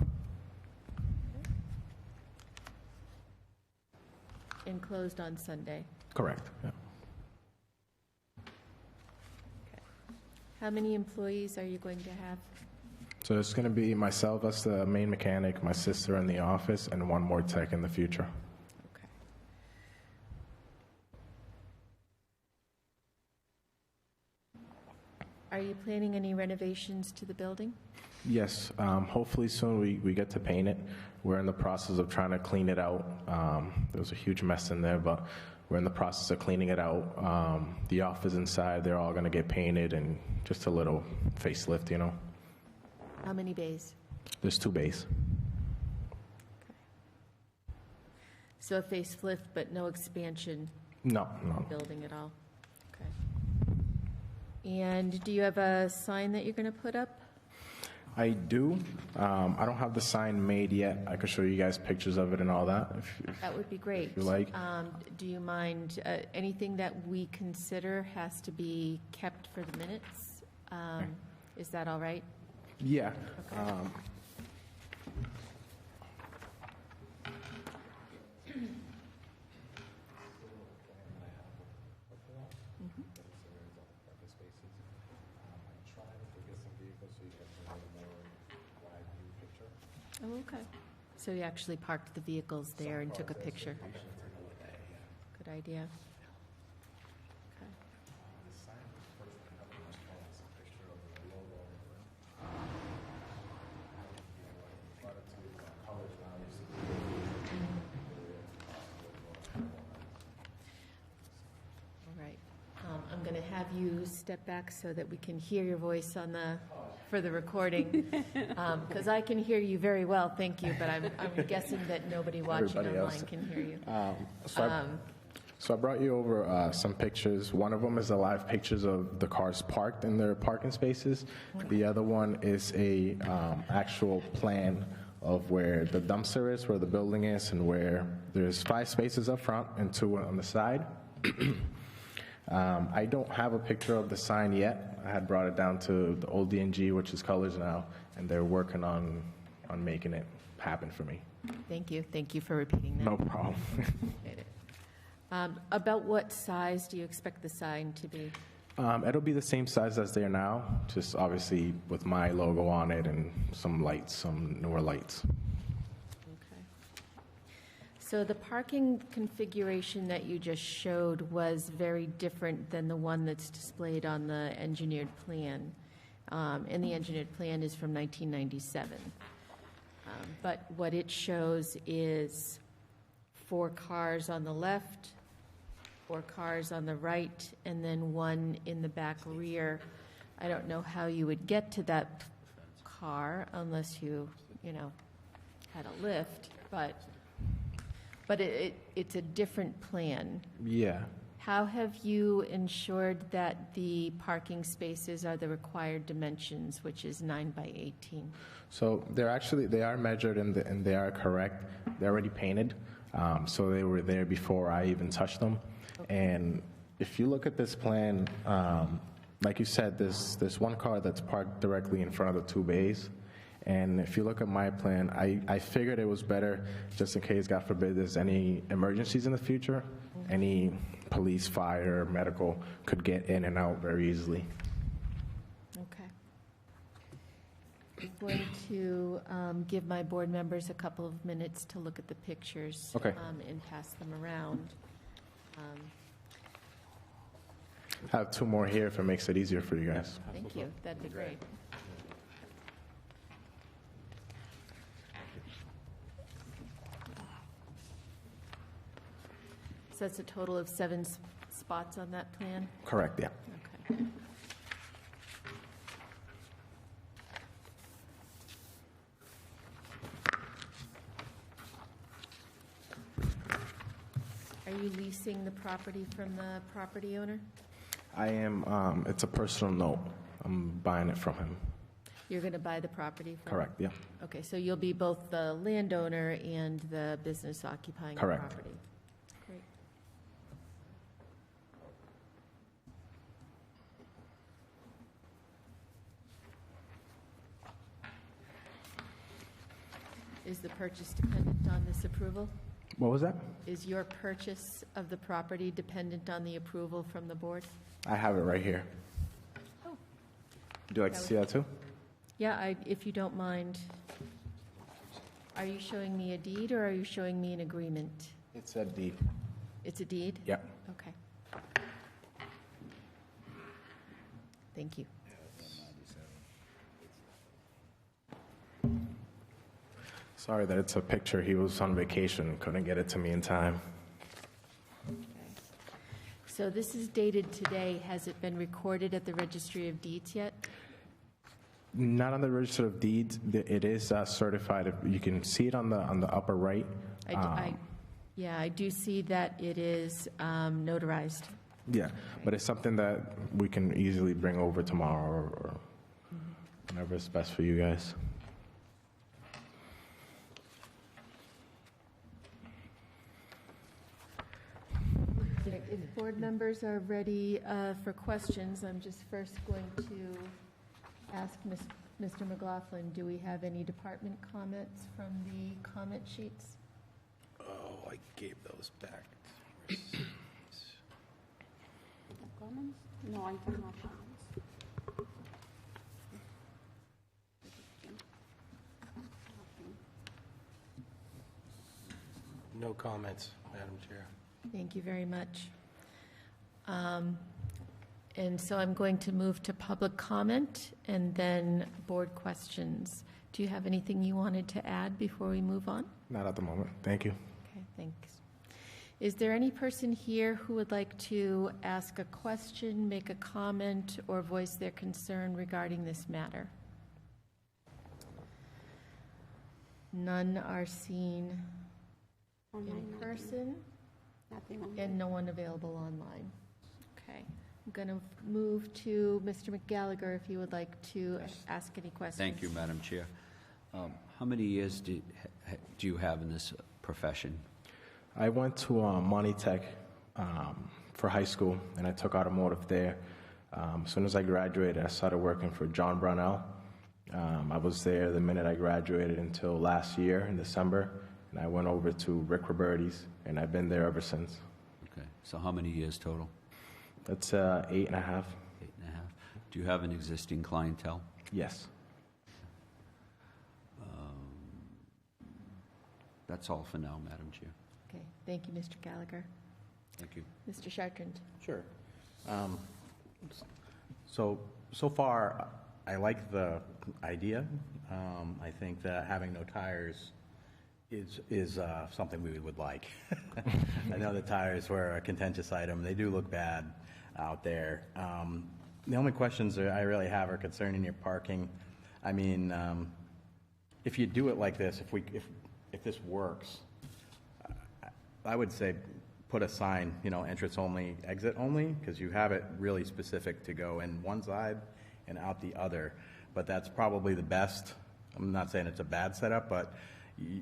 And closed on Sunday. Correct. Yeah. Okay. How many employees are you going to have? So it's going to be myself as the main mechanic, my sister in the office, and one more tech in the future. Okay. Are you planning any renovations to the building? Yes, hopefully soon we get to paint it. We're in the process of trying to clean it out. There was a huge mess in there, but we're in the process of cleaning it out. The office inside, they're all going to get painted and just a little facelift, you know. How many bays? There's 2 bays. So a facelift, but no expansion? No. Building at all? Okay. And do you have a sign that you're going to put up? I do. I don't have the sign made yet. I could show you guys pictures of it and all that. If that would be great. If you like. Do you mind, anything that we consider has to be kept for the minutes? Okay. Is that all right? Yeah. Okay. Oh, okay. So you actually parked the vehicles there and took a picture? Good idea. Okay. All right. I'm going to have you step back so that we can hear your voice on for the recording, because I can hear you very well, thank you, but I'm guessing that nobody watching online can hear you. So I brought you over some pictures. One of them is the live pictures of the cars parked in their parking spaces. The other one is a actual plan of where the dumpster is, where the building is, and where there's 5 spaces up front and 2 on the side. I don't have a picture of the sign yet. I had brought it down to the old D&G, which is Colors now, and they're working on making it happen for me. Thank you. Thank you for repeating that. No problem. About what size do you expect the sign to be? It'll be the same size as they are now, just obviously with my logo on it and some lights, some newer lights. So the parking configuration that you just showed was very different than the one that's displayed on the engineered plan. And the engineered plan is from 1997. But what it shows is 4 cars on the left, 4 cars on the right, and then 1 in the back rear. I don't know how you would get to that car unless you had a lift, but it's a different plan. Yeah. How have you ensured that the parking spaces are the required dimensions, which is 9 by 18? So they are measured and they are correct. They're already painted, so they were there before I even touched them. Okay. And if you look at this plan, like you said, there's one car that's parked directly in front of the 2 bays. And if you look at my plan, I figured it was better just in case, God forbid, there's any emergencies in the future. Mm-hmm. Any police, fire, medical could get in and out very easily. Okay. I'm going to give my board members a couple of minutes to look at the pictures. Okay. And pass them around. I have 2 more here if it makes it easier for you guys. Thank you. That'd be great. So that's a total of 7 spots on that plan? Correct, yeah. Okay. Are you leasing the property from the property owner? I am, it's a personal note. I'm buying it from him. You're going to buy the property from him? Correct, yeah. Okay, so you'll be both the landowner and the business occupying the Correct. property? Great. Is the purchase dependent on this approval? What was that? Is your purchase of the property dependent on the approval from the board? I have it right here. Oh. Would you like to see that too? Yeah, if you don't mind. Are you showing me a deed or are you showing me an agreement? It's a deed. It's a deed? Yep. Okay. Thank you. Sorry that it's a picture. He was on vacation, couldn't get it to me in time. So this is dated today. Has it been recorded at the Registry of Deeds yet? Not on the Register of Deeds. It is certified. You can see it on the upper right. Yeah, I do see that it is notarized. Yeah, but it's something that we can easily bring over tomorrow or whenever it's best for you guys. If board members are ready for questions, I'm just first going to ask Mr. McLaughlin, do we have any department comments from the comment sheets? Oh, I gave those back. Comments? No, I have no comments. No comments, Madam Chair. Thank you very much. And so I'm going to move to public comment and then board questions. Do you have anything you wanted to add before we move on? Not at the moment. Thank you. Okay, thanks. Is there any person here who would like to ask a question, make a comment, or voice their concern regarding this matter? None are seen in person, and no one available online. Okay. I'm going to move to Mr. McGallagher if you would like to ask any questions. Thank you, Madam Chair. How many years do you have in this profession? I went to Monty Tech for high school, and I took automotive there. As soon as I graduated, I started working for John Brownell. I was there the minute I graduated until last year in December, and I went over to Rick Roberti's, and I've been there ever since. Okay, so how many years total? That's 8.5. 8.5. Do you have an existing clientele? Yes. That's all for now, Madam Chair. Okay, thank you, Mr. Gallagher. Thank you. Mr. Chartrand? Sure. So far, I like the idea. I think that having no tires is something we would like. I know the tires were a contentious item. They do look bad out there. The only questions that I really have are concerning your parking. I mean, if you do it like this, if this works, I would say put a sign, entrance only, exit only, because you have it really specific to go in one side and out the other. But that's probably the best. I'm not saying it's a bad setup, but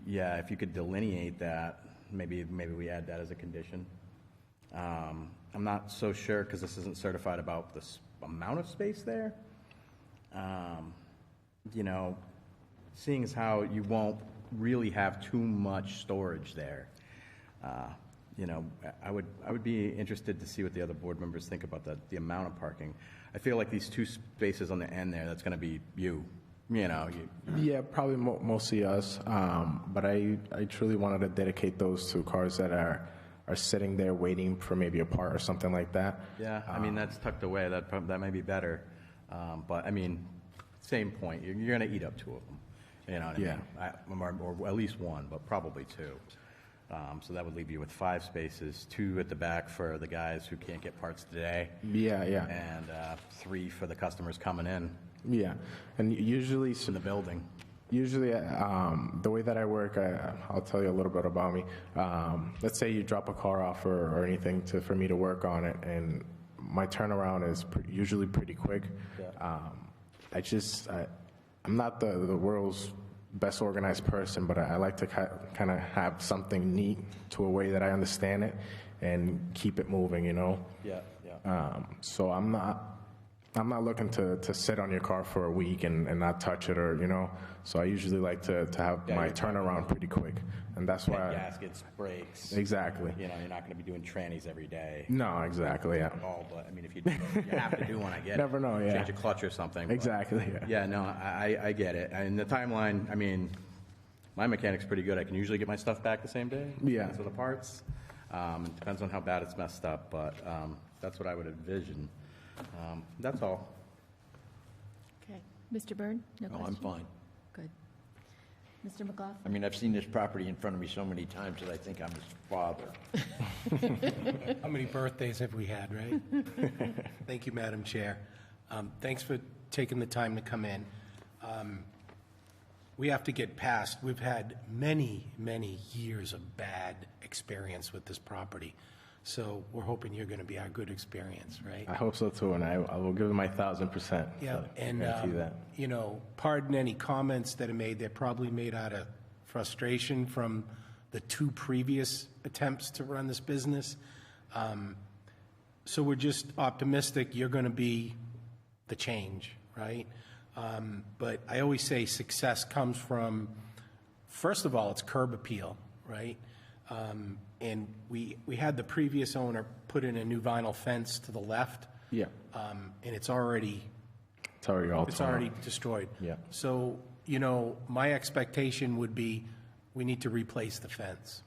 yeah, if you could delineate that, maybe we add that as a condition. I'm not so sure, because this isn't certified, about the amount of space there. Seeing as how you won't really have too much storage there, I would be interested to see what the other board members think about the amount of parking. I feel like these two spaces on the end there, that's going to be you. Yeah, probably mostly us. But I truly wanted to dedicate those to cars that are sitting there waiting for maybe a part or something like that. Yeah, I mean, that's tucked away. That may be better. But I mean, same point. You're going to eat up two of them. You know what I mean? Or at least one, but probably two. So that would leave you with 5 spaces, 2 at the back for the guys who can't get parts today. Yeah. And 3 for the customers coming in. Yeah, and usually in the building. Usually, the way that I work, I'll tell you a little bit about me. Let's say you drop a car off or anything for me to work on it, and my turnaround is usually pretty quick. Yeah. I'm not the world's best organized person, but I like to kind of have something neat to a way that I understand it and keep it moving, Yeah. So I'm not looking to sit on your car for a week and not touch it so I usually like to have my turnaround pretty quick, and that's why gaskets, brakes. Exactly. You're not going to be doing trannies every day. No, exactly, yeah. But I mean, if you have to do one, I get it. Never know, yeah. Change a clutch or something. Exactly, Yeah, no, I get it. And the timeline, I mean, my mechanic's pretty good. I can usually get my stuff back the same day. Yeah. So the parts. It depends on how bad it's messed up, but that's what I would envision. That's all. Okay. Mr. Byrne? No No, I'm questions? fine. Good. Mr. McLaughlin? I mean, I've seen this property in front of me so many times that I think I'm his father. How many birthdays have we had, right? Thank you, Madam Chair. Thanks for taking the time to come in. We have to get past, we've had many, many years of bad experience with this property. So we're hoping you're going to be our good experience, right? I hope so too, and I will give it my 1,000%. Yeah, so and, guarantee that. Pardon any comments that are made. They're probably made out of frustration from the 2 previous attempts to run this business. So we're just optimistic you're going to be the change, right? But I always say success comes from, first of all, it's curb appeal, right? And we had the previous owner put in a new vinyl fence to the left. Yeah. And it's already destroyed. Yeah. So, my expectation would be we need to replace the fence.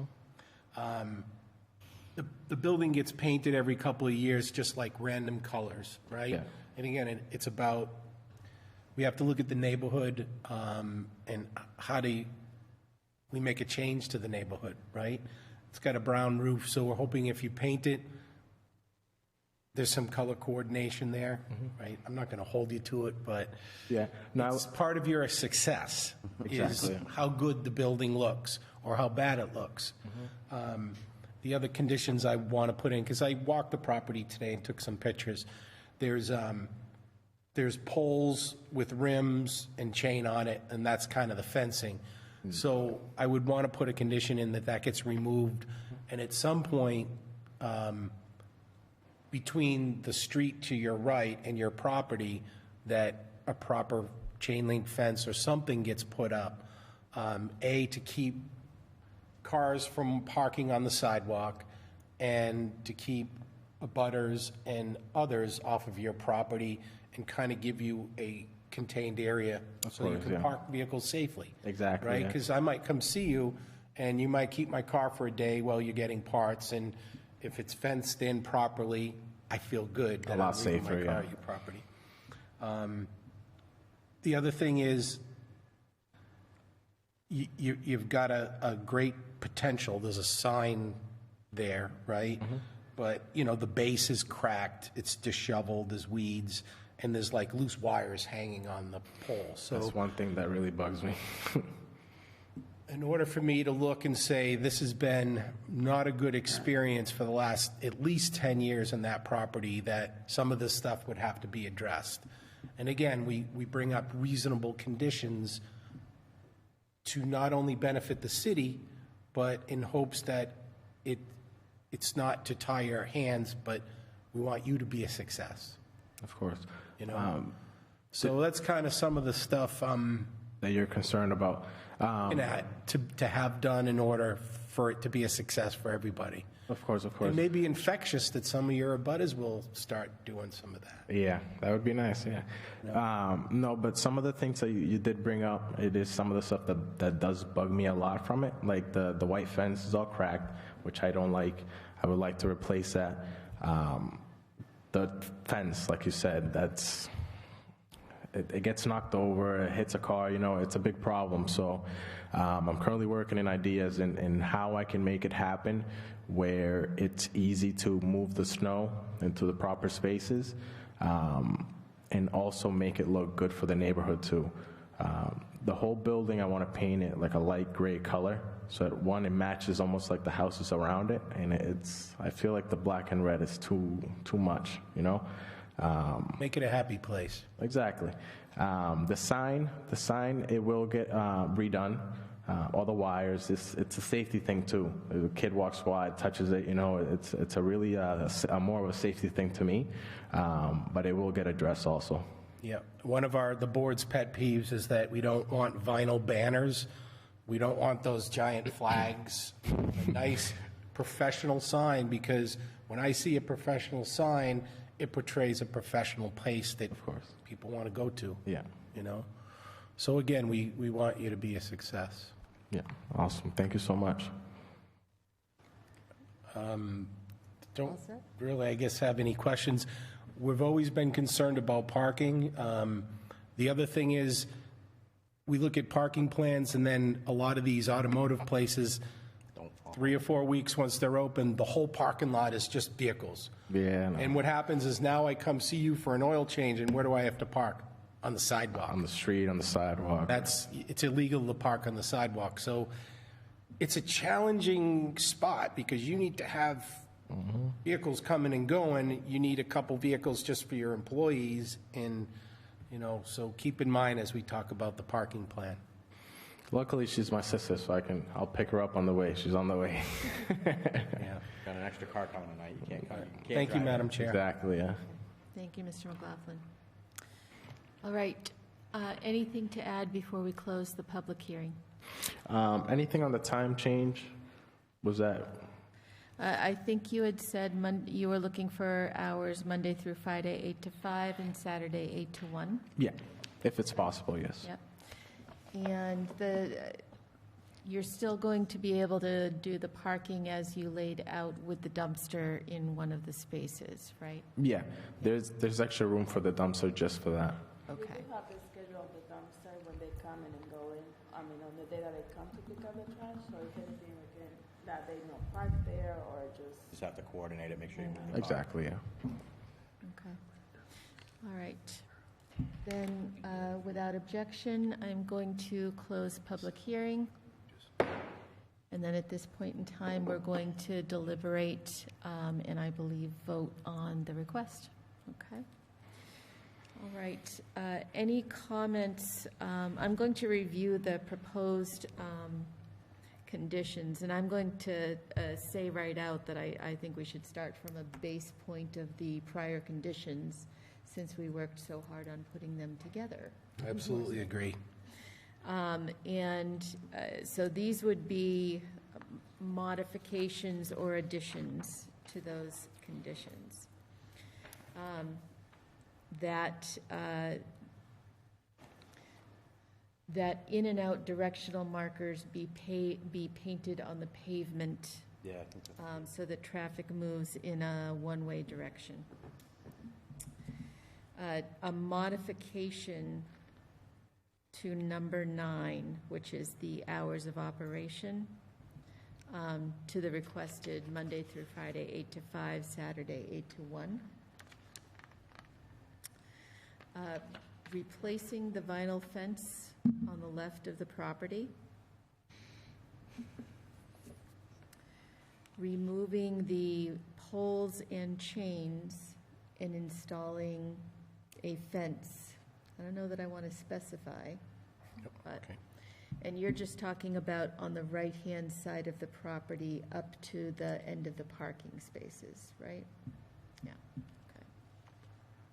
The building gets painted every couple of years, just like random colors, right? Yeah. And again, it's about, we have to look at the neighborhood and how do we make a change to the neighborhood, right? It's got a brown roof, so we're hoping if you paint it, there's some color coordination there, right? I'm not going to hold you to it, but yeah, it's part of your success is how good the building looks or how bad it looks. The other conditions I want to put in, because I walked the property today and took some pictures, there's poles with rims and chain on it, and that's kind of the fencing. So I would want to put a condition in that gets removed, and at some point, between the street to your right and your property, that a proper chain link fence or something gets put up, to keep cars from parking on the sidewalk, and to keep abutters and others off of your property and kind of give you a contained area so you course, can yeah. park vehicles safely. Exactly, Right? yeah. Because I might come see you, and you might keep my car for a day while you're getting parts, and if it's fenced in properly, I feel good that lot I'm leaving safer, my car yeah. at your property. The other thing is, you've got a great potential. There's a sign there, right? Mm-hmm. But, you know, the base is cracked, it's disheveled, there's weeds, and there's like loose wires hanging on the pole. So That's one thing that really bugs me. in order for me to look and say, this has been not a good experience for the last at least 10 years in that property, that some of this stuff would have to be addressed. And again, we bring up reasonable conditions to not only benefit the city, but in hopes that it's not to tie your hands, but we want you to be a success, Of course. you know? So that's kind of some of the stuff That you're concerned about. to have done in order for it to be a success for everybody. Of course, of course. It may be infectious that some of your abutters will start doing some of that. Yeah, that would be nice, yeah. No, but some of the things that you did bring up, it is some of the stuff that does bug me a lot from it. Like the white fence is all cracked, which I don't like. I would like to replace that. The fence, like you said, it gets knocked over, it hits a car, you know, it's a big problem. So I'm currently working in ideas in how I can make it happen where it's easy to move the snow into the proper spaces, and also make it look good for the neighborhood too. The whole building, I want to paint it like a light gray color, so that one, it matches almost like the houses around it, and I feel like the black and red is too much, you know? Make it a happy place. Exactly. The sign, it will get redone. All the wires, it's a safety thing too. The kid walks by, touches it, you know, it's a really more of a safety thing to me, but it will get addressed also. Yeah, one of the board's pet peeves is that we don't want vinyl banners. We don't want those giant flags. A nice professional sign, because when I see a professional sign, it portrays a professional place that, of course, people want to go to. Yeah. You know? So again, we want you to be a success. Yeah, awesome. Thank you so much. Don't really, I guess, have any questions. We've always been concerned about parking. The other thing is, we look at parking plans, and then a lot of these automotive places, 3 or 4 weeks once they're open, the whole parking lot is just vehicles. Yeah. No. And what happens is, now I come see you for an oil change, and where do I have to park? On the sidewalk. On the street, on the sidewalk. It's illegal to park on the sidewalk. So it's a challenging spot, because you need to have vehicles coming and going. You need a couple vehicles just for your employees, and, you know, so keep in mind as we talk about the parking plan. Luckily, she's my sister, so I'll pick her up on the way. She's on the way. Yeah. Got an extra car coming tonight, you can't come. Thank you, Madam Chair. Exactly, yeah. Thank you, Mr. McLaughlin. All right. Anything to add before we close the public hearing? Anything on the time change? Was that? I think you had said you were looking for hours Monday through Friday, 8 to 5, and Saturday, 8 to 1? Yeah, if it's possible, yes. Yep. And you're still going to be able to do the parking as you laid out with the dumpster in one of the spaces, right? Yeah, there's extra room for the dumpster just for that. Okay. We do have the schedule of the dumpster when they come in and go in. I mean, on the day that they come to pick up the trash, so if anything, again, that they not park there or Just have to coordinate it, make sure you move the car. Exactly, yeah. Okay. All right. Then, without objection, I'm going to close public hearing. And then at this point in time, we're going to deliberate and I believe vote on the request. Okay. All right. Any comments? I'm going to review the proposed conditions, and I'm going to say right out that I think we should start from a base point of the prior conditions, since we worked so hard on putting them together. Absolutely agree. So these would be modifications or additions to those conditions. That in and out directional markers be painted on the pavement. Yeah, I think that's So that traffic moves in a one-way direction. A modification to number 9, which is the hours of operation, to the requested Monday through Friday, 8 to 5, Saturday, 8 to 1. Replacing the vinyl fence on the left of the property. Removing the poles and chains and installing a fence. I don't know that I want to specify, but, and you're just talking about on the right-hand side of the property up to the end of the parking spaces, right? Yeah, okay.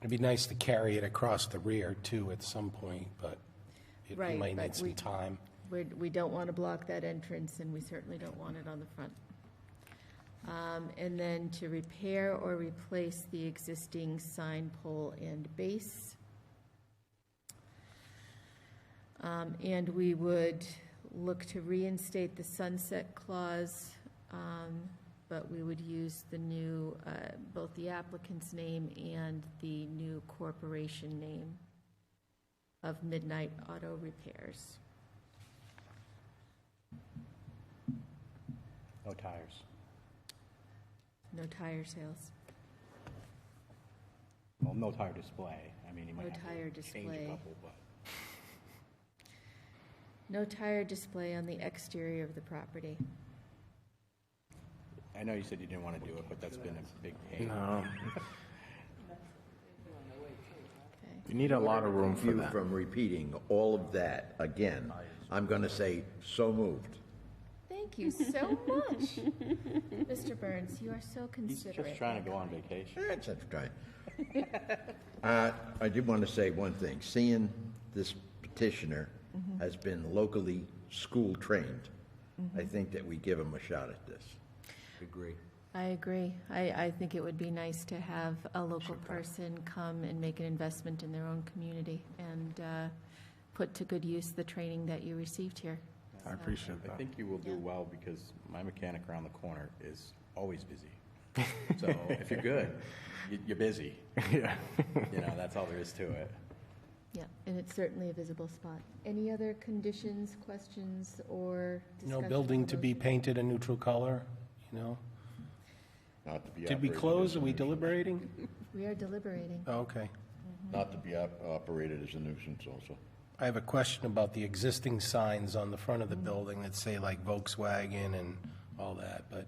It'd be nice to carry it across the rear too at some point, but it Right, might but need some time. We don't want to block that entrance, and we certainly don't want it on the front. And then to repair or replace the existing sign pole and base. And we would look to reinstate the sunset clause, but we would use the new, both the applicant's name and the new corporation name of Midnight Auto Repairs. no tires. No tire sales. Well, no tire display. I mean, you might No have tire to change display. a couple, but No tire display on the exterior of the property. I know you said you didn't want to do it, but that's been a big pain. No. You need a lot of room for You that. from repeating all of that again, I'm going to say, so moved. Thank you so much. Mr. Burns, you are so He's considerate. just trying to go on vacation. That's right. I did want to say one thing. Seeing this petitioner has been locally school-trained, I think that we give him a shot at this. Agree. I agree. I think it would be nice to have a local person come and make an investment in their own community and put to good use the training that you received here. I appreciate I that. think you will do well because my mechanic around the corner is always busy. So if you're good, you're busy. Yeah. You know, that's all there is to it. Yeah, and it's certainly a visible spot. Any other conditions, questions, or discussion? No building to be painted a neutral color, you know? Not to be Did we operated close? as a Are we nuisance. deliberating? We are deliberating. Oh, okay. Not to be operated as a nuisance also. I have a question about the existing signs on the front of the building that say like Volkswagen and all that, but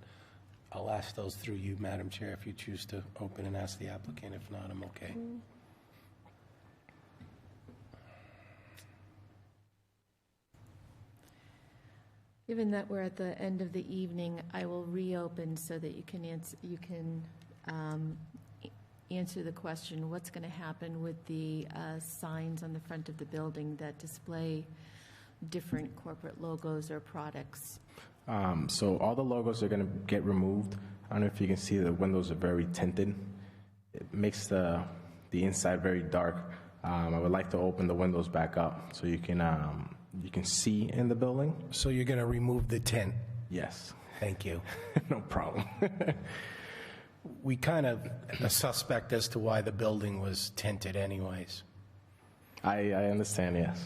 I'll ask those through you, Madam Chair, if you choose to open and ask the applicant. If not, I'm okay. Given that we're at the end of the evening, I will reopen so that you can answer the question, what's going to happen with the signs on the front of the building that display different corporate logos or products? So all the logos are going to get removed. I don't know if you can see the windows are very tinted. It makes the inside very dark. I would like to open the windows back up so you can see in the building. So you're going to remove the tint? Yes. Thank you. No problem. We kind of a suspect as to why the building was tinted anyways. I understand, yes.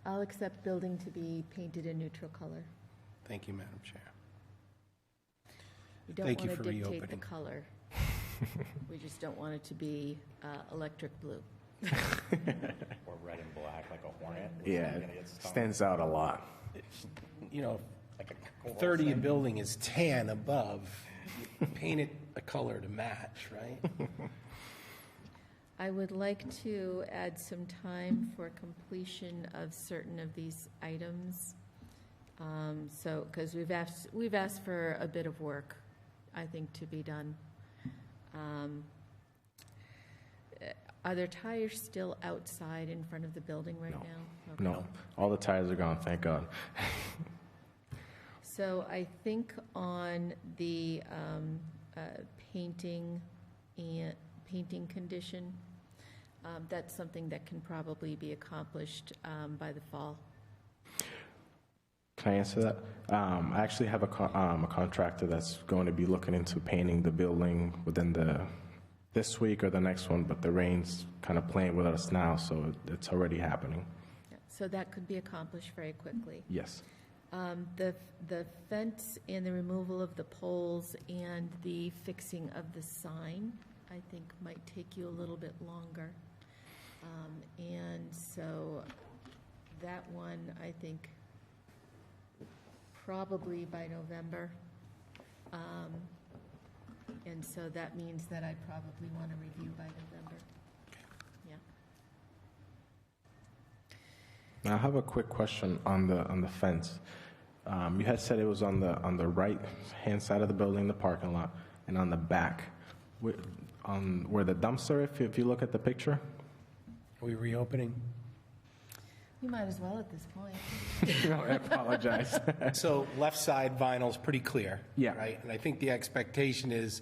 I'll accept building to be painted a neutral color. Thank you, Madam Chair. We don't Thank you want to for dictate the reopening. color. We just don't want it to be electric blue. Or red and black like a hornet. Yeah, You're gonna it get stung. stands out a lot. You know, Like a coral 30 snake. building is tan above. Paint it a color to match, right? I would like to add some time for completion of certain of these items. So, because we've asked for a bit of work, I think, to be done. Are there tires still outside in front of the building right now? Okay. No, all the tires are gone, thank God. So I think on the painting condition, that's something that can probably be accomplished by the fall. Can I answer that? I actually have a contractor that's going to be looking into painting the building within this week or the next one, but the rain's kind of playing with us now, so it's already happening. Yeah, so that could be accomplished very quickly. Yes. The fence and the removal of the poles and the fixing of the sign, I think might take you a little bit longer. And so that one, I think, probably by November. And so that means that I'd probably want to review by November. Yeah. Now, I have a quick question on the fence. You had said it was on the right hand side of the building, the parking lot, and on the back, where the dumpster. If you look at the picture, Are we reopening? You might as well at this point. No, I apologize. So left side vinyl's pretty clear. Yeah. Right? And I think the expectation is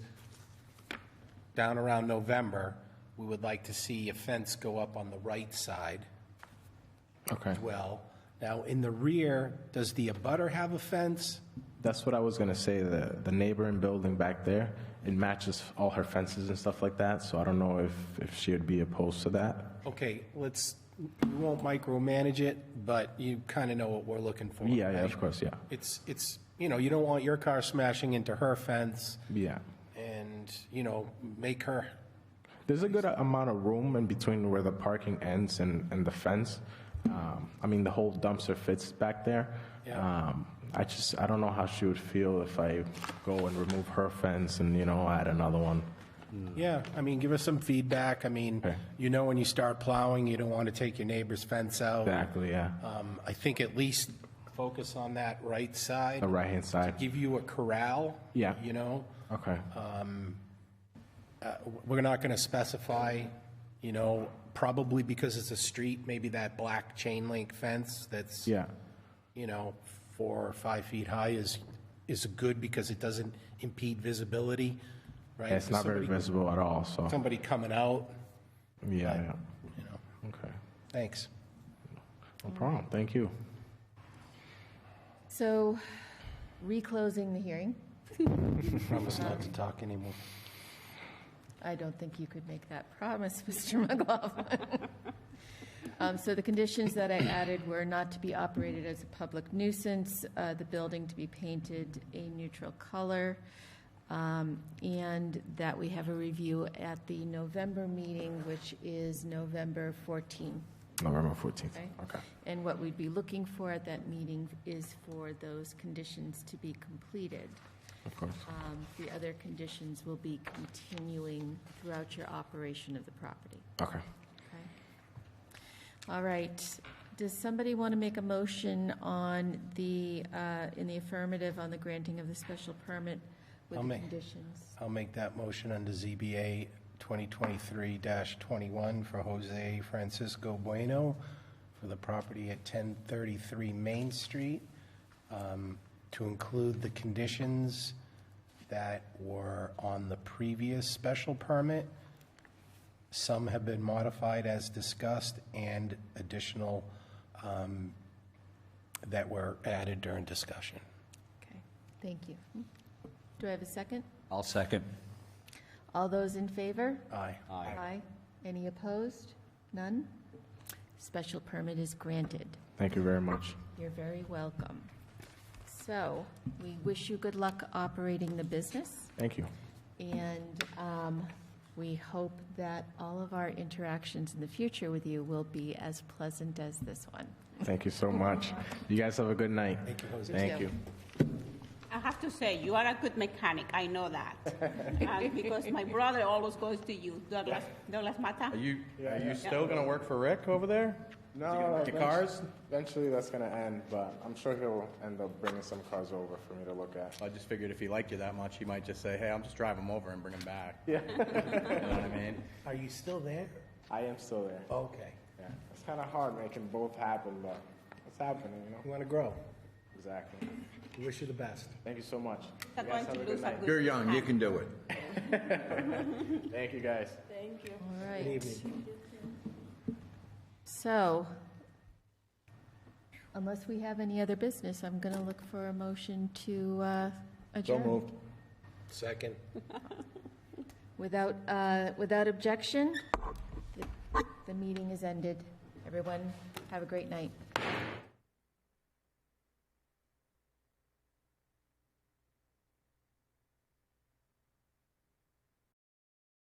down around November, we would like to see a fence go up on the right side Okay. as well. Now, in the rear, does the abutter have a fence? That's what I was gonna say. The neighboring building back there, it matches all her fences and stuff like that. So I don't know if she would be opposed to that. Okay, we won't micromanage it, but you kind of know what we're looking for. Yeah, right? of course, yeah. It's, you don't want your car smashing into her fence Yeah. and, make her, There's a good amount of room in between where the parking ends and the fence. The whole dumpster fits back there. Yeah. I don't know how she would feel if I go and remove her fence and, add another one. yeah, give us some feedback. When you start plowing, you don't want to take your neighbor's fence out. Exactly, yeah. I think at least focus on that right side. The right-hand side. Give you a corral. Yeah. Okay. We're not going to specify, probably because it's a street, maybe that black chain link fence that's, Yeah. 4 or 5 feet high is good because it doesn't impede visibility, right? It's not very visible at all, so. Somebody coming out, Yeah. Okay. thanks. No problem. Thank you. So, reclosing the hearing. Promise not to talk anymore. I don't think you could make that promise, Mr. McLaughlin. So the conditions that I added were not to be operated as a public nuisance, the building to be painted a neutral color, and that we have a review at the November meeting, which is November 14th. November 14th. Okay. And what we'd be looking for at that meeting is for those conditions to be completed. Of course. The other conditions will be continuing throughout your operation of the property. Okay. All right. Does somebody want to make a motion on in the affirmative on the granting of the special permit with the conditions? I'll make that motion under ZBA 2023-21 for Jose Francisco Bueno for the property at 1033 Main Street, to include the conditions that were on the previous special permit. Some have been modified as discussed, and additional that were added during discussion. Okay, thank you. Do I have a second? I'll second. All those in favor? Aye. Aye. Any opposed? None? Special permit is granted. Thank you very much. You're very welcome. So, we wish you good luck operating the business, Thank you. and we hope that all of our interactions in the future with you will be as pleasant as this one. Thank you so much. You guys have a good night. Thank you, Jose. Thank you. I have to say, you are a good mechanic. I know that. Because my brother always goes to you, Douglas Mata. Are you still going to work for Rick over there? No. The cars? Eventually that's going to end, but I'm sure he'll end up bringing some cars over for me to look at. I just figured if he liked you that much, he might just say, hey, I'll just drive him over and bring him back. Yeah. You know what I mean? Are you still there? I am still there. Okay. Yeah, it's kind of hard making both happen, but it's happening, you know? You want to grow. Exactly. We wish you the best. Thank you so much. Está You guys going to have a lose good a night. good You're young, you can do it. Thank you, guys. Thank you. All right. Good evening. So, unless we have any other business, I'm going to look for a motion to adjourn. So moved. Second. Without objection, the meeting is ended. Everyone, have a great night.